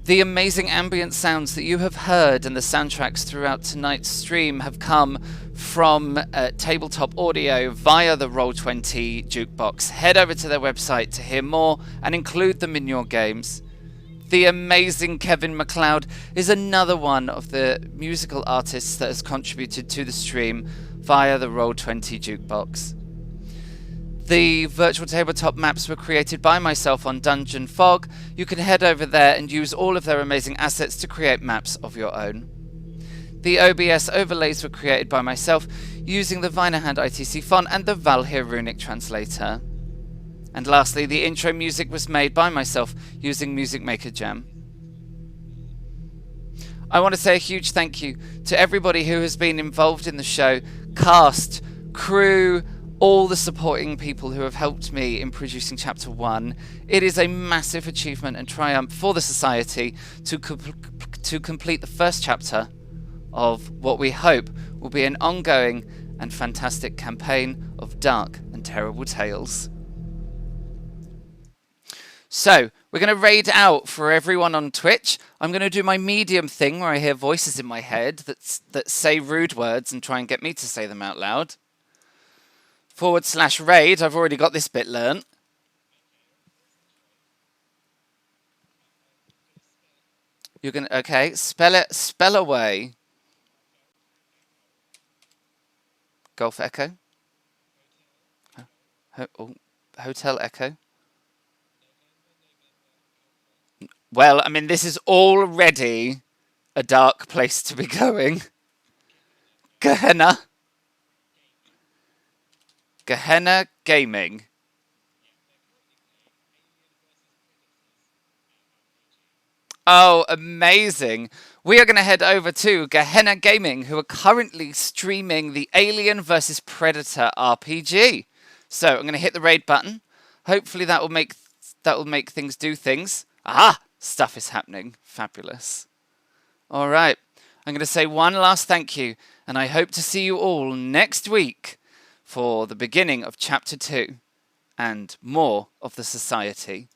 The amazing ambient sounds that you have heard and the soundtracks throughout tonight's stream have come from Tabletop Audio via the Roll20 jukebox. Head over to their website to hear more and include them in your games. The amazing Kevin MacLeod is another one of the musical artists that has contributed to the stream via the Roll20 jukebox. The virtual tabletop maps were created by myself on Dungeon Fog. You can head over there and use all of their amazing assets to create maps of your own. The OBS overlays were created by myself using the Vinahand ITC font and the Valhir runic translator. And lastly, the intro music was made by myself using Music Maker Jam. I want to say a huge thank you to everybody who has been involved in the show, cast, crew, all the supporting people who have helped me in producing Chapter 1. It is a massive achievement and triumph for the Society to complete the first chapter of what we hope will be an ongoing and fantastic campaign of dark and terrible tales. So, we're going to raid out for everyone on Twitch. I'm going to do my medium thing where I hear voices in my head that say rude words and try and get me to say them out loud. /raid, I've already got this bit learnt. You're going to, okay, spell away. Golf Echo. Hotel Echo. Well, I mean, this is already a dark place to be going. Gehenna. Gehenna Gaming. Oh, amazing. We are going to head over to Gehenna Gaming, who are currently streaming the Alien vs Predator RPG. So I'm going to hit the raid button. Hopefully that will make things do things. Aha! Stuff is happening. Fabulous. All right. I'm going to say one last thank you, and I hope to see you all next week for the beginning of Chapter 2 and more of the Society.